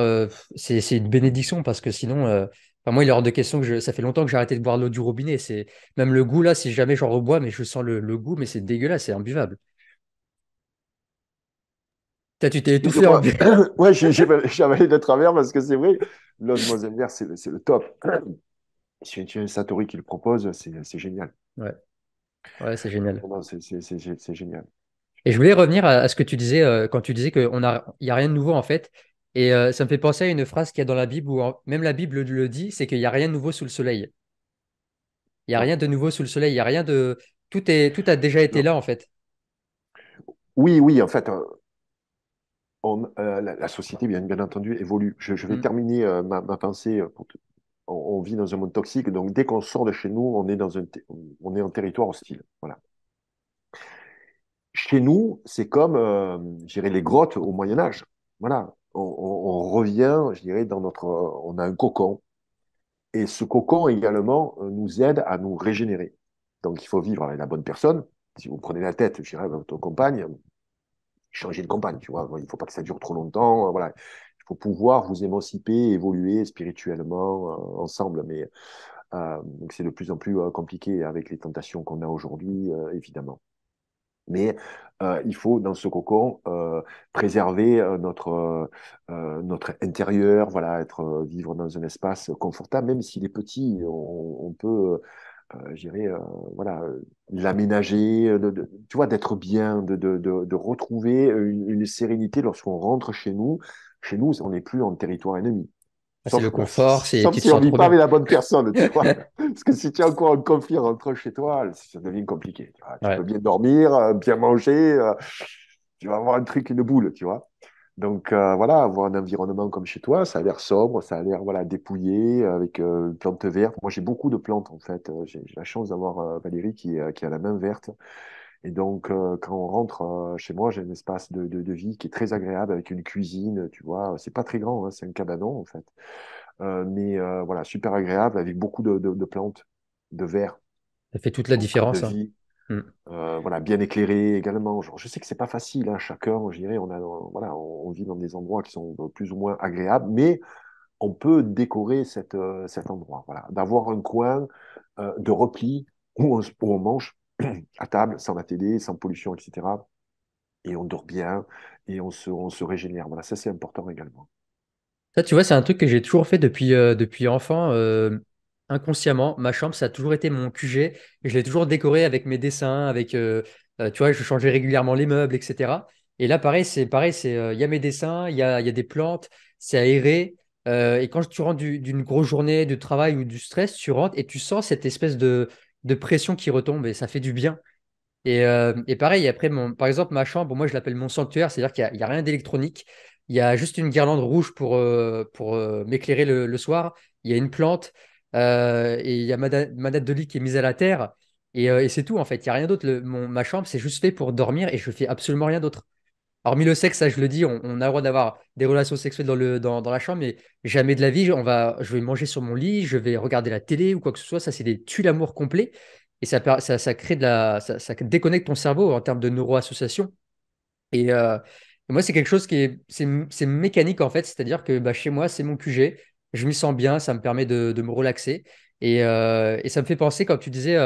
c'est une bénédiction parce que sinon, enfin, moi, il est hors de question ça fait longtemps que j'ai arrêté de boire l'eau du robinet. C'est même le goût là, si jamais j'en rebois, mais je sens le goût, mais c'est dégueulasse, c'est imbuvable. Tu t'es étouffé en Excusez-moi. bu. Ouais, j'ai avalé de travers parce que c'est vrai, l'osmose inverse, c'est le top. Si tu as un Satori qui le propose, c'est génial. Ouais, ouais, c'est génial. Non, non, c'est génial. Et je voulais revenir à ce que tu disais quand tu disais il y a rien de nouveau en fait. Et ça me fait penser à une phrase qu'il y a dans la Bible où même la Bible le dit, c'est qu'il n'y a rien de nouveau sous le soleil. Il n'y a Non, rien de nouveau sous le soleil. Il y a rien de tout a déjà été non. là en fait. Oui, oui, en fait, la société, bien entendu, évolue. Je vais Mm. terminer ma pensée. On vit dans un monde toxique, donc dès qu'on sort de chez nous, on est en territoire hostile. Voilà. Chez nous, c'est comme, je dirais, les grottes au Moyen Âge. Voilà. On revient, je dirais, on a un cocon. Et ce cocon également nous aide à nous régénérer. Donc, il faut vivre avec la bonne personne. Si vous prenez la tête, je dirais, à votre compagne, changez de compagne, tu vois. Il ne faut pas que ça dure trop longtemps. Voilà. Il faut pouvoir vous émanciper, évoluer spirituellement ensemble. Mais donc c'est de plus en plus compliqué avec les tentations qu'on a aujourd'hui, évidemment. Mais il faut, dans ce cocon, préserver notre intérieur, voilà, vivre dans un espace confortable, même s'il est petit, on peut, je dirais, voilà, l'aménager, tu vois, d'être bien, de retrouver une sérénité lorsqu'on rentre chez nous. Chez nous, on n'est plus en territoire ennemi. Ah, c'est le confort, c'est Sauf tu te si on sens ne vit trop pas bien. avec la bonne personne, tu vois. Parce que si tu as encore un conflit entre chez toi, ça devient compliqué. Tu vois. Tu peux Ouais. bien dormir, bien manger, tu vas avoir un truc, une boule, tu vois. Donc voilà, avoir un environnement comme chez toi, ça a l'air sobre, ça a l'air voilà, dépouillé, avec plantes vertes. Moi, j'ai beaucoup de plantes, en fait. J'ai la chance d'avoir Valérie qui a la main verte. Et donc, quand on rentre chez moi, j'ai un espace de vie qui est très agréable avec une cuisine, tu vois. C'est pas très grand, hein, c'est un cabanon, en fait. Mais voilà, super agréable avec beaucoup de plantes, de verre, Ça fait toute la donc plein de différence, hein. vie. Mm. Voilà, bien éclairé également. Genre, je sais que c'est pas facile, hein, chacun, je dirais, voilà, on vit dans des endroits qui sont plus ou moins agréables, mais on peut décorer cet endroit. Voilà, d'avoir un coin de repli où on mange à table, sans la télé, sans pollution, etc. et on dort bien et on se régénère. Voilà, ça c'est important également. Ça, tu vois, c'est un truc que j'ai toujours fait depuis enfant, inconsciemment. Ma chambre, ça a toujours été mon QG. Et je l'ai toujours décoré avec mes dessins, tu vois, je changeais régulièrement les meubles, etc. Et là, pareil, il y a mes dessins, il y a des plantes, c'est aéré. Et quand tu rentres d'une grosse journée de travail ou du stress, tu rentres et tu sens cette espèce de pression qui retombe et ça fait du bien. Et pareil, après, par exemple, ma chambre, moi, je l'appelle mon sanctuaire, c'est-à-dire qu'il n'y a rien d'électronique. Il y a juste une guirlande rouge pour m'éclairer le soir. Il y a une plante et il y a ma natte de lit qui est mise à la terre. Et c'est tout, en fait. Il n'y a rien d'autre. Ma chambre, c'est juste fait pour dormir et je fais absolument rien d'autre. Hormis le sexe, ça, je le dis, on a le droit d'avoir des relations sexuelles dans la chambre, mais jamais de la vie, je vais manger sur mon lit, je vais regarder la télé ou quoi que ce soit. Ça, c'est des tue-l'amour complet. Et ça crée ça déconnecte ton cerveau en termes de neuroassociation. Et moi, c'est quelque chose c'est mécanique en fait, c'est-à-dire que bah, chez moi, c'est mon QG, je m'y sens bien, ça me permet de me relaxer. Et ça me fait penser, quand tu disais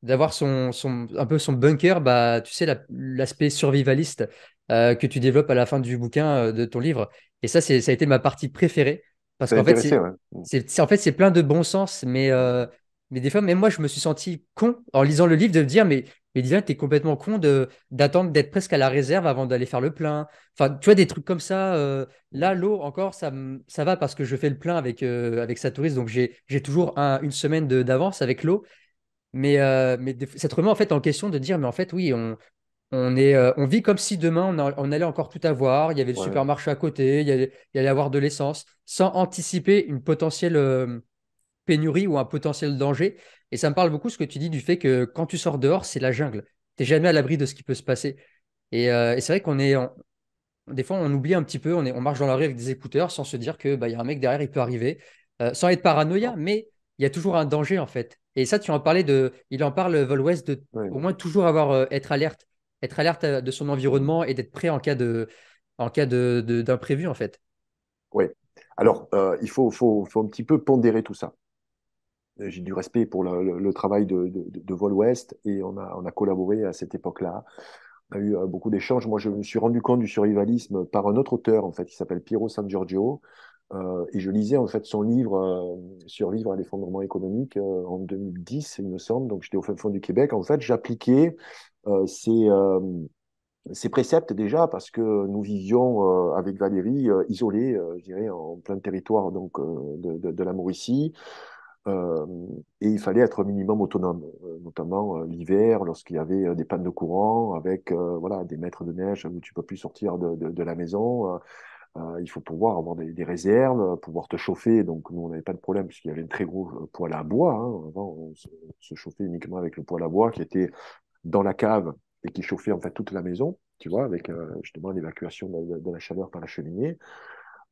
d'avoir un peu son bunker, bah, tu sais, l'aspect survivaliste que tu développes à la fin du bouquin de ton livre. Et ça a été ma partie préférée, parce T'es qu'en fait, intéressé, ouais. c'est plein de bon sens, mais des fois, même moi, je me suis senti con en lisant le livre de me dire, mais Dylan, t'es complètement con d'attendre d'être presque à la réserve avant d'aller faire le plein. Enfin, tu vois, des trucs comme ça. Là, l'eau, encore, ça va parce que je fais le plein avec Satoris. Donc, j'ai toujours une semaine d'avance avec l'eau. Mais ça te remet en fait en question de dire, mais en fait, oui, on vit comme si demain, on allait encore tout avoir. Il y avait le Ouais. supermarché à côté, il y allait avoir de l'essence, sans anticiper une potentielle pénurie ou un potentiel danger. Et ça me parle beaucoup ce que tu dis du fait que quand tu sors dehors, c'est la jungle. T'es jamais à l'abri de ce qui peut se passer. Et c'est vrai des fois, on oublie un petit peu, on marche dans la rue avec des écouteurs sans se dire que bah, y a un mec derrière, il peut arriver, sans être paranoïa, mais il y a toujours un danger en fait. Et ça, tu en parlais il en parle Vol West de Ouais. au moins toujours être alerte de son environnement et d'être prêt en cas d'imprévu en fait. Ouais. Alors, il faut un petit peu pondérer tout ça. J'ai du respect pour le travail de Vol Ouest et on a collaboré à cette époque-là. On a eu beaucoup d'échanges. Moi, je me suis rendu compte du survivalisme par un autre auteur, en fait, qui s'appelle Piero San Giorgio. Et je lisais, en fait, son livre Survivre à l'effondrement économique en 2010, il me semble. Donc, j'étais au fin fond du Québec. En fait, j'appliquais ces préceptes déjà parce que nous vivions avec Valérie isolés, je dirais, en plein territoire donc, de la Mauricie. Euh, et il fallait être au minimum autonome, notamment l'hiver, lorsqu'il y avait des pannes de courant, avec voilà, des mètres de neige où tu peux plus sortir de la maison. Il faut pouvoir avoir des réserves, pouvoir te chauffer. Donc, nous, on n'avait pas de problème puisqu'il y avait un très gros poêle à bois, hein. Avant, se chauffait uniquement avec le poêle à bois qui était dans la cave et qui chauffait en fait toute la maison, tu vois, avec justement l'évacuation de la chaleur par la cheminée.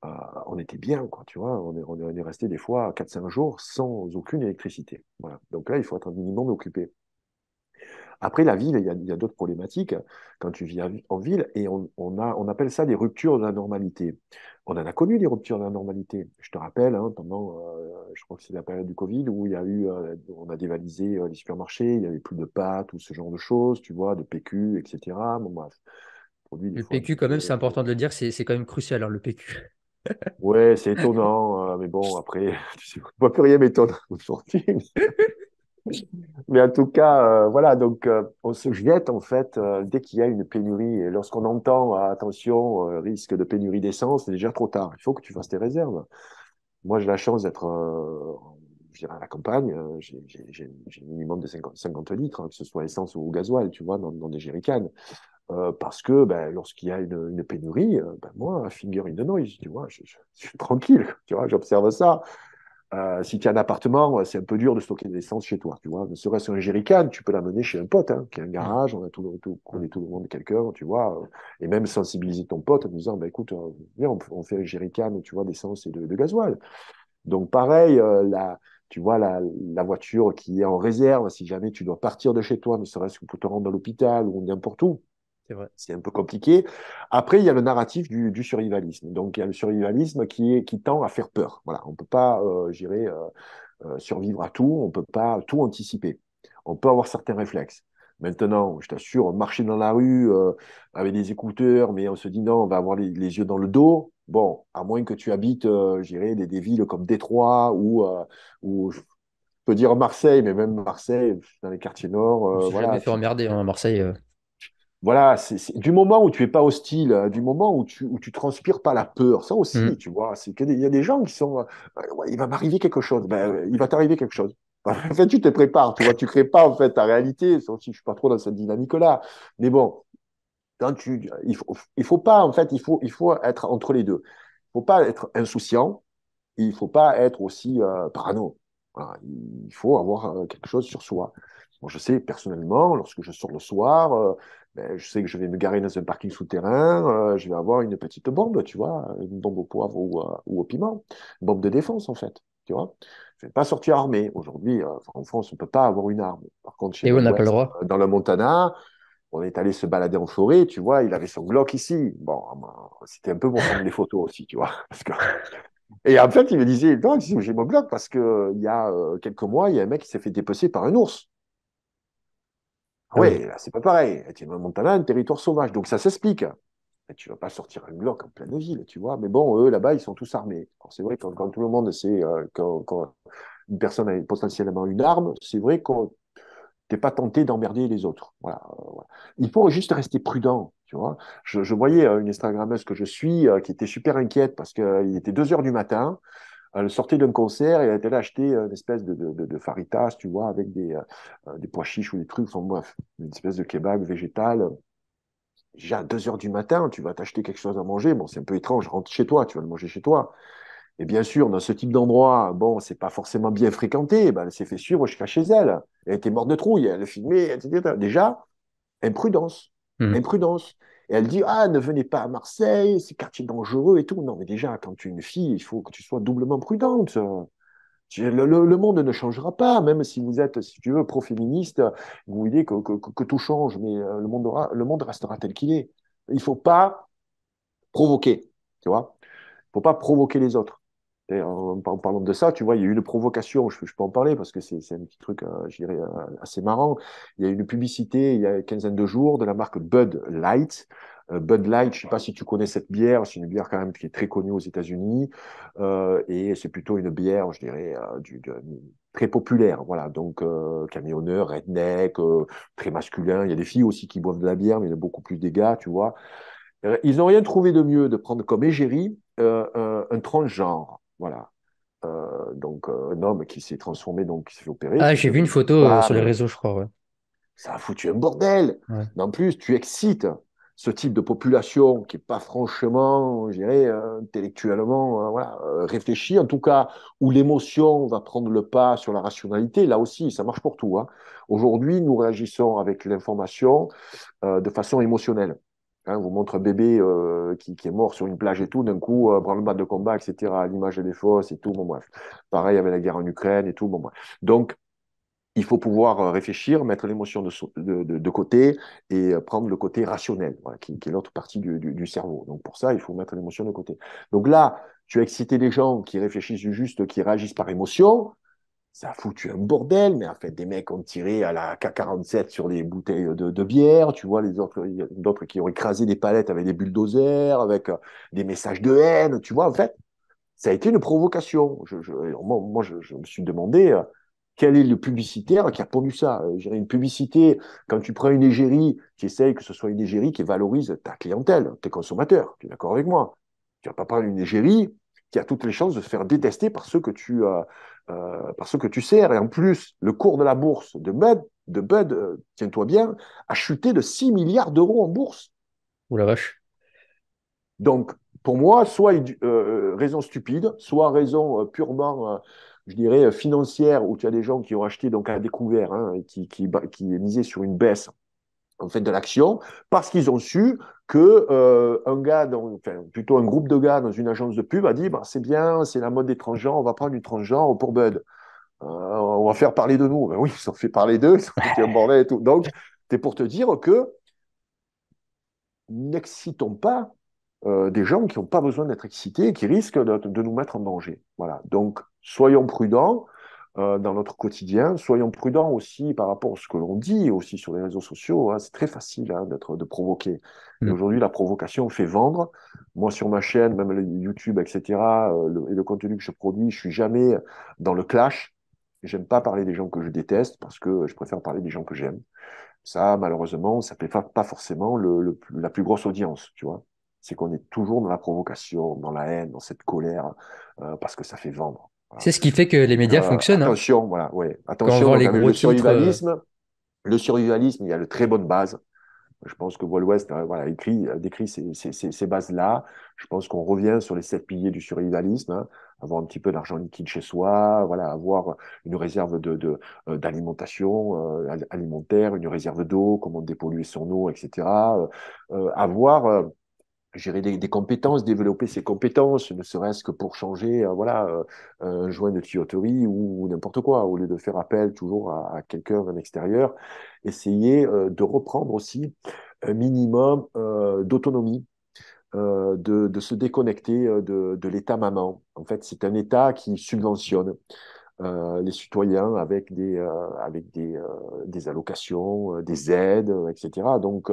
Euh, on était bien, quoi, tu vois. On est resté des fois 4 5 jours sans aucune électricité. Voilà. Donc là, il faut être un minimum occupé. Après, la ville, il y a d'autres problématiques quand tu vis en ville et on appelle ça des ruptures de la normalité. On en a connu des ruptures de la normalité. Je te rappelle, hein, pendant, je crois que c'est la période du Covid où il y a eu, on a dévalisé les supermarchés, il n'y avait plus de pâtes ou ce genre de choses, tu vois, de PQ, etc. Bon, bref, produits des Le fois un PQ, petit quand peu. même, c'est important de le dire, c'est quand même crucial, hein, le PQ. Ouais, c'est étonnant, mais bon, après, tu sais, moi, plus rien m'étonne aujourd'hui. Mais en tout cas, voilà, donc on se jette en fait dès qu'il y a une pénurie. Et lorsqu'on entend, attention, risque de pénurie d'essence, c'est déjà trop tard. Il faut que tu fasses tes réserves. Moi, j'ai la chance d'être je dirais à la campagne. J'ai un minimum de 50 litres, hein, que ce soit essence ou gasoil, tu vois, dans des jerrycans. Parce que ben, lorsqu'il y a une pénurie, ben, moi, finger in the noise, tu vois, je suis tranquille, tu vois, j'observe ça. Si tu as un appartement, c'est un peu dur de stocker de l'essence chez toi, tu vois. Ne serait-ce qu'un jerrycan, tu peux l'amener chez un pote, hein, qui a un Mm. garage, connaît tout le monde, quelqu'un, tu vois. Et même sensibiliser ton pote en disant, bah, écoute, viens, on fait un jerrycan, tu vois, d'essence et de gasoil. Donc, pareil, tu vois, la voiture qui est en réserve, si jamais tu dois partir de chez toi, ne serait-ce que pour te rendre à l'hôpital ou n'importe où, C'est vrai. c'est un peu compliqué. Après, il y a le narratif du survivalisme. Donc, il y a le survivalisme qui tend à faire peur. Voilà, on ne peut pas, survivre à tout, on ne peut pas tout anticiper. On peut avoir certains réflexes. Maintenant, je t'assure, marcher dans la rue avec des écouteurs, mais on se dit non, on va avoir les yeux dans le dos. Bon, à moins que tu habites, je dirais, des villes comme Détroit ou je peux dire Marseille, mais même Marseille, dans les quartiers nord, Je me suis jamais voilà, fait emmerder hein, à Marseille. voilà, du moment où tu es pas hostile, du moment où tu transpires pas la peur, ça aussi, Hmm. tu vois, il y a des gens qui sont, ouais, il va m'arriver quelque chose, ben, il va t'arriver quelque chose. En fait, tu te prépares, tu vois, tu crées pas en fait ta réalité, sauf si je suis pas trop dans cette dynamique-là. Mais bon, il faut pas, en fait, il faut être entre les deux. Il faut pas être insouciant, il faut pas être aussi parano. Voilà, il faut avoir quelque chose sur soi. Moi, je sais personnellement, lorsque je sors le soir, ben, je sais que je vais me garer dans un parking souterrain, je vais avoir une petite bombe, tu vois, une bombe au poivre ou au piment, une bombe de défense en fait, tu vois. Je ne vais pas sortir armé. Aujourd'hui, en France, on ne peut pas avoir une arme. Par contre, chez Et où on n'a pas le West, droit. dans le Montana, on est allé se balader en forêt, tu vois, il avait son Glock ici. Bon, c'était un peu pour prendre des photos aussi, tu vois. Parce que... Et en fait, il me disait, non, j'ai mon Glock parce qu'il y a quelques mois, il y a un mec qui s'est fait dépecer par un ours. Ah Ah oui. ouais, là, c'est pas pareil. Tu es dans le Montana, un territoire sauvage. Donc ça s'explique. Et tu vas pas sortir un Glock en pleine ville, tu vois. Mais bon, eux, là-bas, ils sont tous armés. Alors, c'est vrai que quand tout le monde sait quand une personne a potentiellement une arme, c'est vrai qu'on t'es pas tenté d'emmerder les autres. Voilà, voilà. Il faut juste rester prudent, tu vois. Je voyais une Instagrammeuse que je suis qui était super inquiète parce qu'il était 2 heures du matin. Elle sortait d'un concert et elle était allée acheter une espèce de faritas, tu vois, avec des pois chiches ou des trucs, enfin bref, une espèce de kebab végétal. Déjà à 2 heures du matin, tu vas t'acheter quelque chose à manger. Bon, c'est un peu étrange, rentre chez toi, tu vas le manger chez toi. Et bien sûr, dans ce type d'endroit, bon, c'est pas forcément bien fréquenté. Ben, elle s'est fait suivre jusqu'à chez elle. Elle était morte de trouille, elle filmait, etc. Déjà, imprudence. Hmm. Imprudence. Et elle dit, ah, ne venez pas à Marseille, c'est quartier dangereux et tout. Non, mais déjà, quand tu es une fille, il faut que tu sois doublement prudente. Le monde ne changera pas, même si vous êtes, si tu veux, pro-féministe, vous voulez que tout change, mais le monde restera tel qu'il est. Il ne faut pas provoquer, tu vois. Il ne faut pas provoquer les autres. Et en parlant de ça, tu vois, il y a eu une provocation, je peux en parler parce que c'est un petit truc, je dirais, assez marrant. Il y a eu une publicité il y a une quinzaine de jours de la marque Bud Light. Bud Light, je ne sais pas si tu connais cette bière, c'est une bière quand même qui est très connue aux États-Unis et c'est plutôt une bière, je dirais, très populaire. Voilà, donc camionneur, redneck, très masculin. Il y a des filles aussi qui boivent de la bière, mais il y a beaucoup plus des gars, tu vois. Ils n'ont rien trouvé de mieux de prendre comme égérie un transgenre. Voilà. Donc, un homme qui s'est transformé, donc qui s'est fait opérer, Ah, qui est j'ai vu une devenu une photo sur les femme. réseaux, je crois. Ouais. Ça a foutu un bordel. Ouais. Mais en plus, tu excites ce type de population qui n'est pas franchement, je dirais, intellectuellement voilà, réfléchie, en tout cas, où l'émotion va prendre le pas sur la rationalité. Là aussi, ça marche pour tout, hein. Aujourd'hui, nous réagissons avec l'information de façon émotionnelle. Hein, on vous montre un bébé qui est mort sur une plage et tout, d'un coup, branle-bas de combat, etc., à l'image des fosses et tout, bon bref. Pareil avec la guerre en Ukraine et tout, bon bref. Donc, il faut pouvoir réfléchir, mettre l'émotion de côté et prendre le côté rationnel, voilà, qui est l'autre partie du cerveau. Donc, pour ça, il faut mettre l'émotion de côté. Donc là, tu as excité des gens qui réfléchissent juste, qui réagissent par émotion, ça a foutu un bordel, mais en fait, des mecs ont tiré à la K-47 sur des bouteilles de bière, tu vois, les autres, il y a d'autres qui ont écrasé des palettes avec des bulldozers, avec des messages de haine, tu vois, en fait, ça a été une provocation. Je me suis demandé quel est le publicitaire qui a pondu ça. Une publicité, quand tu prends une égérie, tu essayes que ce soit une égérie qui valorise ta clientèle, tes consommateurs, tu es d'accord avec moi? Tu vas pas prendre une égérie qui a toutes les chances de se faire détester par ceux que tu sers. Et en plus, le cours de la bourse de Bud, tiens-toi bien, a chuté de 6 milliards d'euros en bourse. Ou la vache. Donc, pour moi, soit raison stupide, soit raison purement, je dirais, financière, où tu as des gens qui ont acheté donc à découvert, hein, et qui misaient sur une baisse en fait, de l'action, parce qu'ils ont su que un gars, enfin, plutôt un groupe de gars dans une agence de pub a dit, bah, c'est bien, c'est la mode des transgenres, on va prendre du transgenre pour Bud. On va faire parler de nous. Ben oui, ils ont fait parler d'eux, ils ont foutu un bordel et tout. Donc, c'est pour te dire que n'excitons pas des gens qui n'ont pas besoin d'être excités et qui risquent de nous mettre en danger. Voilà. Donc, soyons prudents. dans notre quotidien. Soyons prudents aussi par rapport à ce que l'on dit aussi sur les réseaux sociaux, hein. C'est très facile, hein, de provoquer. Et Mm. aujourd'hui, la provocation fait vendre. Moi, sur ma chaîne, même le YouTube, etc., et le contenu que je produis, je suis jamais dans le clash. J'aime pas parler des gens que je déteste parce que je préfère parler des gens que j'aime. Ça, malheureusement, ça ne fait pas forcément la plus grosse audience, tu vois. C'est qu'on est toujours dans la provocation, dans la haine, dans cette colère, parce que ça fait vendre. Voilà. C'est ce qui fait que les Donc, médias fonctionnent, hein. attention, voilà, ouais, Quand on attention vend donc les avec gros titres. le survivalisme, il y a de très bonnes bases. Je pense que Wall West voilà, décrit ces bases-là. Je pense qu'on revient sur les 7 piliers du survivalisme, hein. Avoir un petit peu d'argent liquide chez soi, voilà, avoir une réserve d'alimentation alimentaire, une réserve d'eau, comment dépolluer son eau, etc. Avoir gérer des compétences, développer ses compétences, ne serait-ce que pour changer voilà, un joint de tuyauterie ou n'importe quoi, au lieu de faire appel toujours à quelqu'un d'un extérieur, essayer de reprendre aussi un minimum d'autonomie, de se déconnecter de l'État maman. En fait, c'est un État qui subventionne les citoyens avec des allocations, des aides, etc. Donc,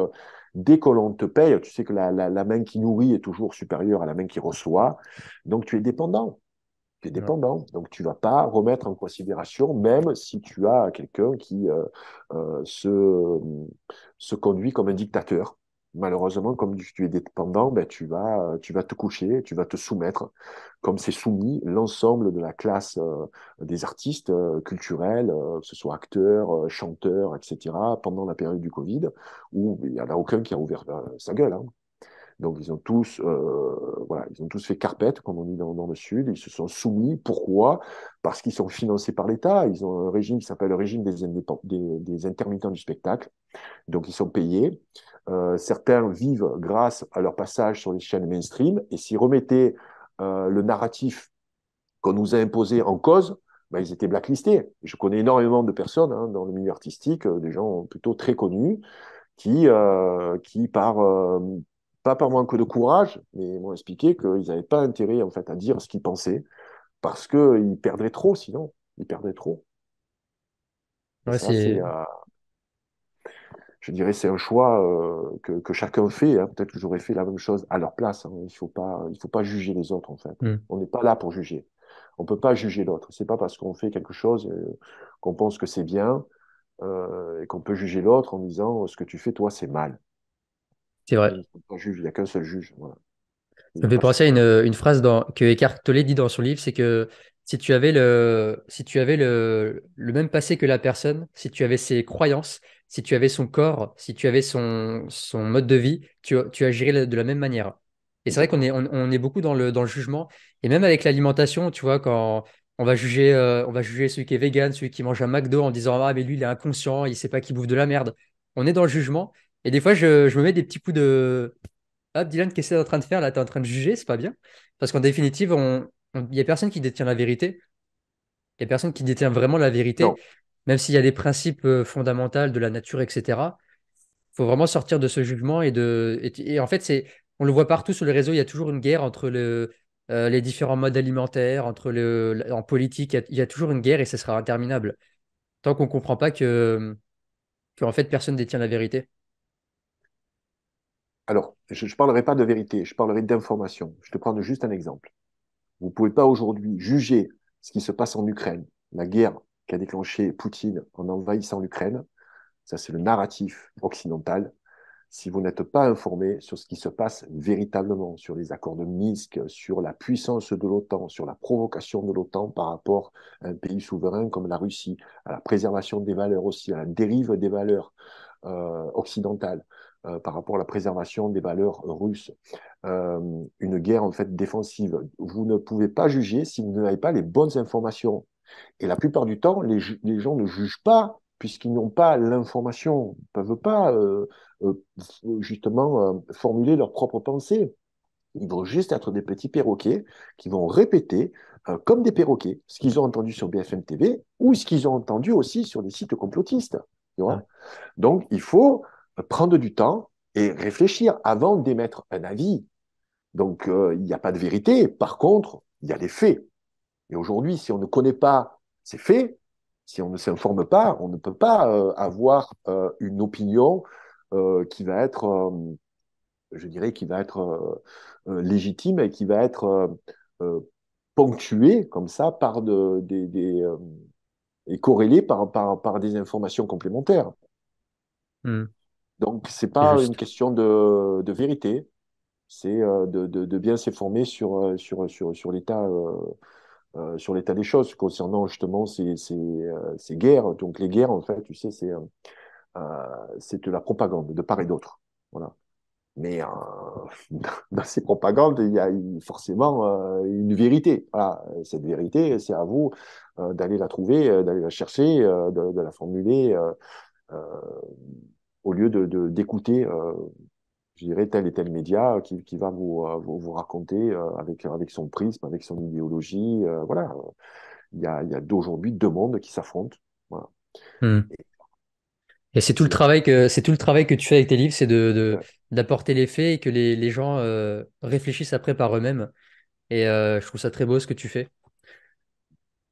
dès que l'on te paye, tu sais que la main qui nourrit est toujours supérieure à la main qui reçoit. Donc, tu es dépendant. Tu es Ouais. dépendant. Donc, tu ne vas pas remettre en considération, même si tu as quelqu'un qui euh, se, se conduit comme un dictateur. Malheureusement, comme tu es dépendant, ben, tu vas te coucher, tu vas te soumettre, comme c'est soumis l'ensemble de la classe des artistes culturels, que ce soit acteurs, chanteurs, etc., pendant la période du Covid, où il n'y en a aucun qui a ouvert sa gueule, hein. Donc, voilà, ils ont tous fait carpette, comme on dit dans le Sud. Ils se sont soumis. Pourquoi? Parce qu'ils sont financés par l'État. Ils ont un régime qui s'appelle le régime des intermittents du spectacle. Donc, ils sont payés. Certains vivent grâce à leur passage sur les chaînes mainstream. Et s'ils remettaient le narratif qu'on nous a imposé en cause, ben, ils étaient blacklistés. Je connais énormément de personnes hein, dans le milieu artistique, des gens plutôt très connus, qui pas par manque de courage, mais m'ont expliqué qu'ils n'avaient pas intérêt en fait à dire ce qu'ils pensaient parce qu'ils perdraient trop sinon. Ils perdraient trop. Et Ouais, ça, c'est. je dirais, c'est un choix que chacun fait, hein. Peut-être que j'aurais fait la même chose à leur place, hein. Il faut pas juger les autres en fait. Mm. On n'est pas là pour juger. On peut pas juger l'autre. C'est pas parce qu'on fait quelque chose qu'on pense que c'est bien et qu'on peut juger l'autre en disant ce que tu fais toi c'est mal. C'est vrai. Il n'y a pas de juge, il y a qu'un seul juge. Voilà. Il Ça n'y me a fait pas penser à chacun. une phrase que Eckhart Tolle dit dans son livre, c'est que si tu avais le même passé que la personne, si tu avais ses croyances, si tu avais son corps, si tu avais son mode de vie, tu agirais de la même manière. Et c'est vrai qu'on Exactement. est, on est beaucoup dans le jugement. Et même avec l'alimentation, tu vois, quand on va juger celui qui est vegan, celui qui mange un McDo en disant, ah, mais lui, il est inconscient, il sait pas qu'il bouffe de la merde. On est dans le jugement. Et des fois, je me mets des petits coups de hop, Dylan, qu'est-ce que tu es en train de faire là? Tu es en train de juger, c'est pas bien. Parce qu'en définitive, il n'y a personne qui détient la vérité. Il n'y a personne qui détient vraiment la vérité, Non. même s'il y a des principes fondamentaux de la nature, etc. Il faut vraiment sortir de ce jugement et en fait, on le voit partout sur les réseaux, il y a toujours une guerre entre les différents modes alimentaires, en politique, il y a toujours une guerre et ce sera interminable. Tant qu'on ne comprend pas que en fait, personne détient la vérité. Alors, je ne parlerai pas de vérité, je parlerai d'information. Je te prends juste un exemple. Vous ne pouvez pas aujourd'hui juger ce qui se passe en Ukraine, la guerre qu'a déclenché Poutine en envahissant l'Ukraine. Ça, c'est le narratif occidental. Si vous n'êtes pas informé sur ce qui se passe véritablement, sur les accords de Minsk, sur la puissance de l'OTAN, sur la provocation de l'OTAN par rapport à un pays souverain comme la Russie, à la préservation des valeurs aussi, à la dérive des valeurs occidentales, par rapport à la préservation des valeurs russes, une guerre en fait défensive. Vous ne pouvez pas juger si vous n'avez pas les bonnes informations. Et la plupart du temps, les gens ne jugent pas puisqu'ils n'ont pas l'information, ils ne peuvent pas euh, justement formuler leurs propres pensées. Ils vont juste être des petits perroquets qui vont répéter, comme des perroquets, ce qu'ils ont entendu sur BFM TV ou ce qu'ils ont entendu aussi sur des sites complotistes. Tu Ouais. vois. Donc, il faut prendre du temps et réfléchir avant d'émettre un avis. Donc, il n'y a pas de vérité. Par contre, il y a des faits. Et aujourd'hui, si on ne connaît pas c'est fait. Si on ne s'informe pas, on ne peut pas avoir une opinion qui va être, je dirais, qui va être légitime et qui va être euh, ponctuée comme ça par et corrélée par des informations complémentaires. Hmm. Donc, c'est C'est pas une juste. question de vérité, c'est de bien s'informer sur l'état des choses concernant justement ces guerres. Donc, les guerres, en fait, tu sais, c'est de la propagande de part et d'autre. Voilà. Mais dans ces propagandes, il y a forcément une vérité. Voilà. Cette vérité, c'est à vous d'aller la trouver, d'aller la chercher, de la formuler euh, au lieu d'écouter, je dirais, tel et tel média qui va vous raconter avec son prisme, avec son idéologie. Voilà. Il y a d'aujourd'hui deux mondes qui s'affrontent. Voilà. Hmm. Et Et c'est tout le c'est, travail que c'est tout le travail que tu fais avec tes livres, c'est ouais. d'apporter les faits et que les gens réfléchissent après par eux-mêmes. Et je trouve ça très beau ce que tu fais.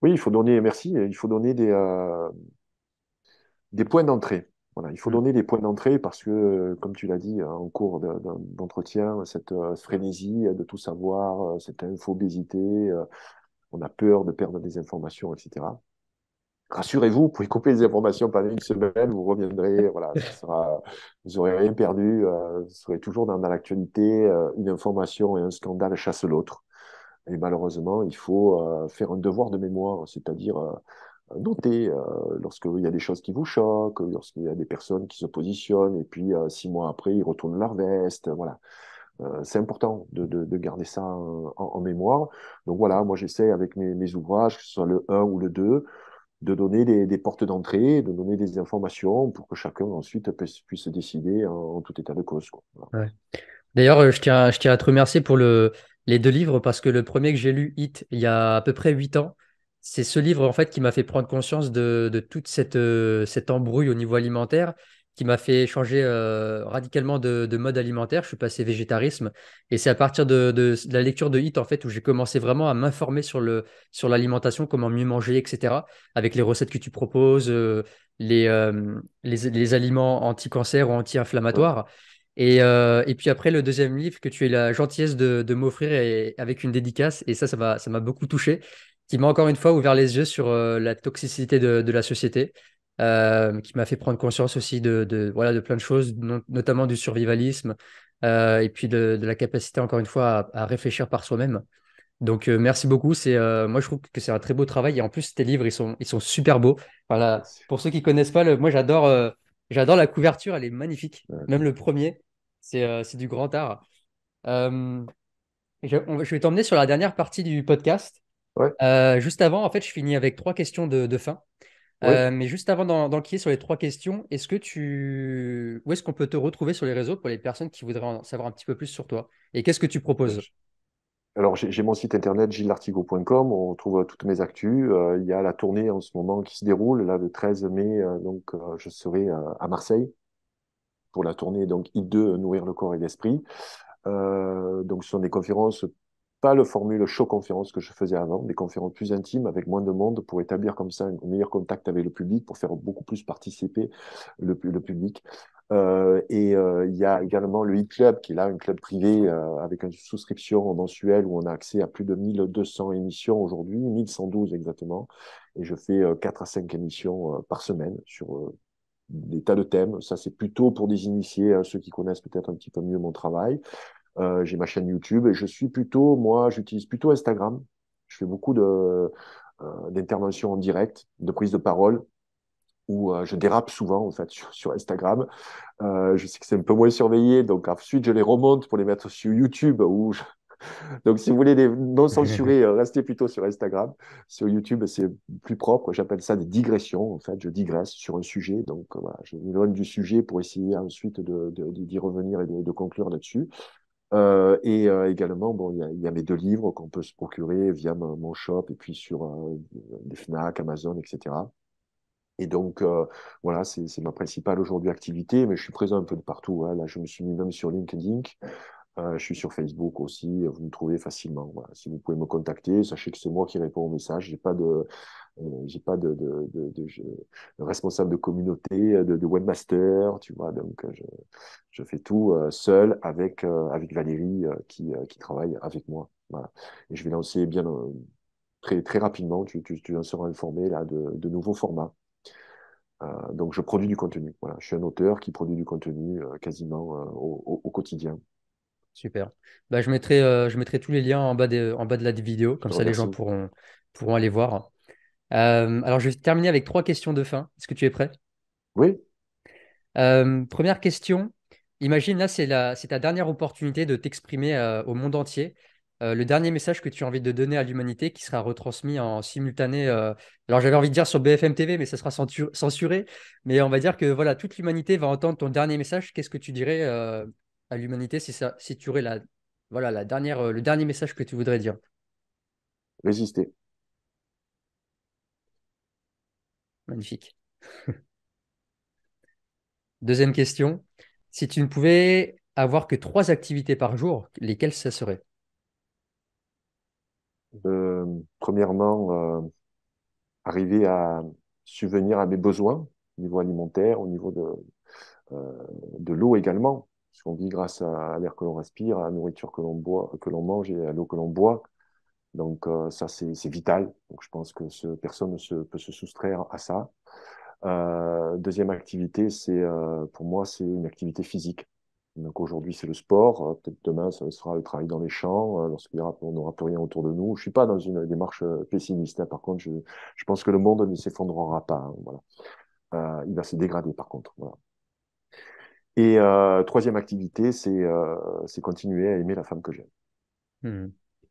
Oui, il faut donner, merci, il faut donner des points d'entrée. Voilà, il faut Hmm. donner des points d'entrée parce que, comme tu l'as dit en cours d'entretien, cette frénésie de tout savoir, cette infobésité, on a peur de perdre des informations, etc. Rassurez-vous, vous pouvez couper les informations pendant une semaine, vous reviendrez, voilà, vous n'aurez rien perdu, vous serez toujours dans l'actualité, une information et un scandale chassent l'autre. Et malheureusement, il faut faire un devoir de mémoire, c'est-à-dire noter lorsqu'il y a des choses qui vous choquent, lorsqu'il y a des personnes qui se positionnent, et puis 6 mois après, ils retournent leur veste. Voilà. C'est important de garder ça en mémoire. Donc voilà, moi j'essaie avec mes ouvrages, que ce soit le un ou le 2 de donner des portes d'entrée, de donner des informations pour que chacun ensuite puisse décider en tout état de cause, quoi. Voilà. Ouais. D'ailleurs, je tiens à te remercier pour les deux livres parce que le premier que j'ai lu, Hit, il y a à peu près 8 ans, c'est ce livre en fait qui m'a fait prendre conscience de toute cette embrouille au niveau alimentaire, qui m'a fait changer radicalement de mode alimentaire. Je suis passé végétarisme et c'est à partir de la lecture de Hit en fait où j'ai commencé vraiment à m'informer sur l'alimentation, comment mieux manger, etc. Avec les recettes que tu proposes, les aliments anti-cancer ou Ouais. anti-inflammatoires. Et puis après, le deuxième livre que tu as eu la gentillesse de m'offrir avec une dédicace, et ça m'a beaucoup touché, qui m'a encore une fois ouvert les yeux sur la toxicité de la société, qui m'a fait prendre conscience aussi voilà, de plein de choses, notamment du survivalisme, et puis de la capacité, encore une fois, à réfléchir par soi-même. Donc, merci beaucoup. Moi, je trouve que c'est un très beau travail. Et en plus, tes livres, ils sont super beaux. Voilà. Merci. Pour ceux qui connaissent pas, moi, j'adore la couverture. Elle est magnifique. Même D'accord. le premier, c'est du grand art. Euh, je vais t'emmener sur la dernière partie du podcast. Ouais, Juste avant, en fait, je finis avec trois questions de fin. ouais. Mais juste avant d'enquiller sur les trois questions, où est-ce qu'on peut te retrouver sur les réseaux pour les personnes qui voudraient en savoir un petit peu plus sur toi? Et qu'est-ce que tu proposes? Alors, j'ai mon site internet gillartigo.com, on trouve toutes mes actus. Il y a la tournée en ce moment qui se déroule, là, le 13 mai, donc je serai à Marseille pour la tournée donc I2, Nourrir le corps et l'esprit. Donc, ce sont des conférences, pas le formule show conférence que je faisais avant, des conférences plus intimes avec moins de monde pour établir comme ça un meilleur contact avec le public, pour faire beaucoup plus participer le public. Il y a également le e-club, qui est là, un club privé avec une souscription mensuelle où on a accès à plus de 1200 émissions aujourd'hui, 1112 exactement. Et je fais 4 à 5 émissions par semaine sur des tas de thèmes. Ça, c'est plutôt pour des initiés, ceux qui connaissent peut-être un petit peu mieux mon travail. J'ai ma chaîne YouTube et je suis plutôt, moi, j'utilise plutôt Instagram. Je fais beaucoup d'interventions en direct, de prise de parole, où je dérape souvent, en fait, sur Instagram. Je sais que c'est un peu moins surveillé, donc ensuite, je les remonte pour les mettre sur YouTube. Donc, si vous voulez des non censurés, restez plutôt sur Instagram. Sur YouTube, c'est plus propre. J'appelle ça des digressions. En fait, je digresse sur un sujet. Donc, voilà, je me donne du sujet pour essayer ensuite d'y revenir et de conclure là-dessus. Également, bon, il y a mes deux livres qu'on peut se procurer via mon shop et puis sur des Fnac, Amazon, etc. Et donc, voilà, c'est ma principale aujourd'hui activité, mais je suis présent un peu de partout, hein. Là, je me suis mis même sur LinkedIn. Je suis sur Facebook aussi, vous me trouvez facilement. Voilà. Si vous pouvez me contacter, sachez que c'est moi qui réponds aux messages. J'ai pas de responsable de communauté, de webmaster, tu vois. Donc, je fais tout seul avec Valérie qui travaille avec moi. Voilà. Et je vais lancer bien très, très rapidement, tu en seras informé là, de nouveaux formats. Donc, je produis du contenu. Voilà. Je suis un auteur qui produit du contenu quasiment au quotidien. Super. Bah, je mettrai tous les liens en bas de la vidéo, Je comme te ça les gens remercie. pourront aller voir. Alors, je vais terminer avec trois questions de fin. Est-ce que tu es prêt? Oui, Première question. Imagine, là, c'est ta dernière opportunité de t'exprimer au monde entier. Le dernier message que tu as envie de donner à l'humanité qui sera retransmis en simultané. Alors, j'avais envie de dire sur BFM TV, mais ça sera censuré. Mais on va dire que voilà, toute l'humanité va entendre ton dernier message. Qu'est-ce que tu dirais à l'humanité si tu aurais voilà, le dernier message que tu voudrais dire? résister. Magnifique. Deuxième question. Si tu ne pouvais avoir que trois activités par jour, lesquelles ça serait? Premièrement, arriver à subvenir à mes besoins au niveau alimentaire, au niveau de l'eau également, parce qu'on vit grâce à l'air que l'on respire, à la nourriture que l'on boit, que l'on mange et à l'eau que l'on boit. Donc ça, c'est vital. Donc je pense que personne peut se soustraire à ça. Deuxième activité, pour moi, c'est une activité physique. Donc aujourd'hui, c'est le sport. Peut-être demain, ça sera le travail dans les champs, on n'aura plus rien autour de nous. Je suis pas dans une démarche pessimiste, hein. Par contre, je pense que le monde ne s'effondrera pas, hein. Voilà. Il va se dégrader, par contre. Voilà. Et troisième activité, c'est continuer à aimer la femme que j'aime. Hmm,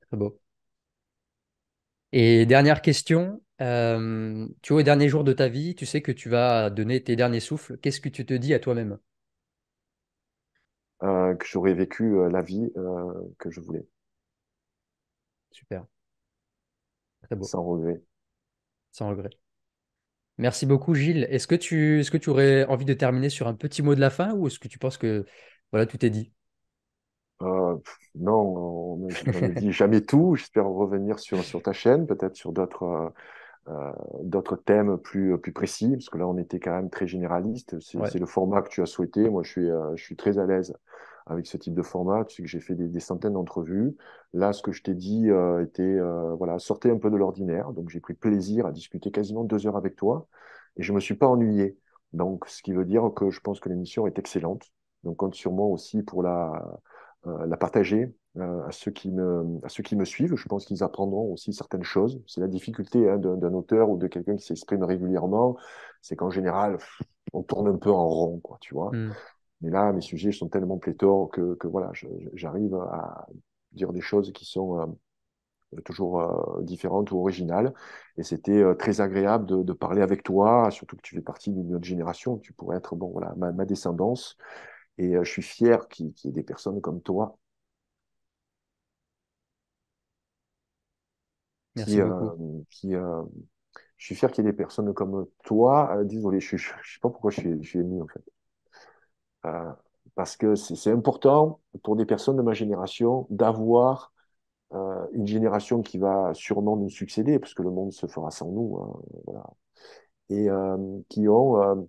très beau. Et dernière question, tu vois, au dernier jour de ta vie, tu sais que tu vas donner tes derniers souffles. Qu'est-ce que tu te dis à toi-même? Que j'aurais vécu la vie que je voulais, Super, très beau, sans regret. sans regret. Merci beaucoup, Gilles. Est-ce que tu aurais envie de terminer sur un petit mot de la fin ou est-ce que tu penses que voilà, tout est dit? Non, on ne dit jamais tout. J'espère revenir sur ta chaîne, peut-être sur d'autres thèmes plus précis, parce que là, on était quand même très généraliste. Ouais. C'est le format que tu as souhaité. Moi, je suis très à l'aise avec ce type de format. Tu sais que j'ai fait des centaines d'entrevues. Là, ce que je t'ai dit était, voilà, sortez un peu de l'ordinaire. Donc, j'ai pris plaisir à discuter quasiment 2 heures avec toi et je me suis pas ennuyé. Donc, ce qui veut dire que je pense que l'émission est excellente. Donc, compte sur moi aussi pour la partager à ceux qui me suivent. Je pense qu'ils apprendront aussi certaines choses. C'est la difficulté, hein, d'un auteur ou de quelqu'un qui s'exprime régulièrement, c'est qu'en général, on tourne un peu en rond, quoi, tu vois. Hmm. Mais là, mes sujets sont tellement pléthores que voilà, j'arrive à dire des choses qui sont toujours différentes ou originales. Et c'était très agréable de parler avec toi, surtout que tu fais partie d'une autre génération. Tu pourrais être, bon, voilà, ma descendance. Et je suis fier qu'il y ait des personnes comme toi Merci qui, beaucoup. qui je suis fier qu'il y ait des personnes comme toi. Désolé, je sais pas pourquoi je suis ému en fait. Euh, Parce que c'est important pour des personnes de ma génération d'avoir une génération qui va sûrement nous succéder, parce que le monde se fera sans nous, hein, voilà. Et qui ont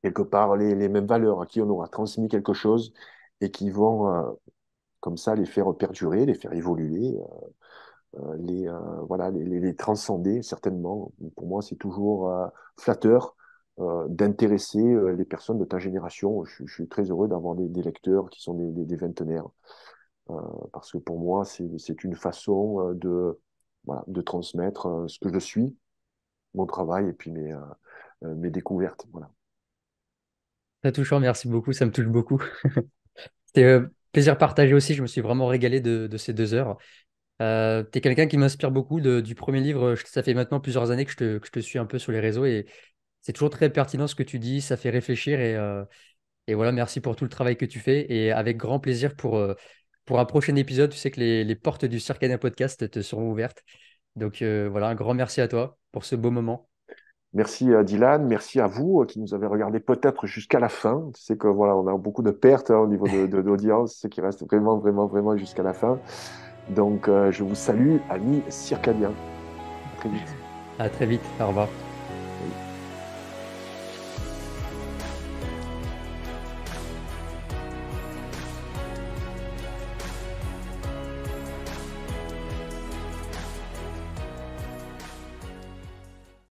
quelque part les mêmes valeurs, à qui on aura transmis quelque chose et qui vont comme ça les faire perdurer, les faire évoluer. Voilà, les transcender, certainement. Pour moi, c'est toujours flatteur d'intéresser les personnes de ta génération. Je suis très heureux d'avoir des lecteurs qui sont des vingtenaires, euh, parce que pour moi, c'est une façon voilà, de transmettre ce que je suis, mon travail et puis mes découvertes. Voilà. Très touchant, merci beaucoup, ça me touche beaucoup. C'était plaisir partagé aussi, je me suis vraiment régalé de ces 2 heures. Tu es quelqu'un qui m'inspire beaucoup du premier livre. Ça fait maintenant plusieurs années que je te suis un peu sur les réseaux et c'est toujours très pertinent ce que tu dis, ça fait réfléchir et voilà, merci pour tout le travail que tu fais et avec grand plaisir pour un prochain épisode. Tu sais que les portes du Circadien Podcast te seront ouvertes. Donc voilà, un grand merci à toi pour ce beau moment. Merci Dylan, merci à vous qui nous avez regardé peut-être jusqu'à la fin. Tu sais que voilà, on a beaucoup de pertes au niveau d'audience, ceux qui restent vraiment, vraiment, vraiment jusqu'à la fin. Donc je vous salue, amis circadiens. À très vite. À très vite, au revoir.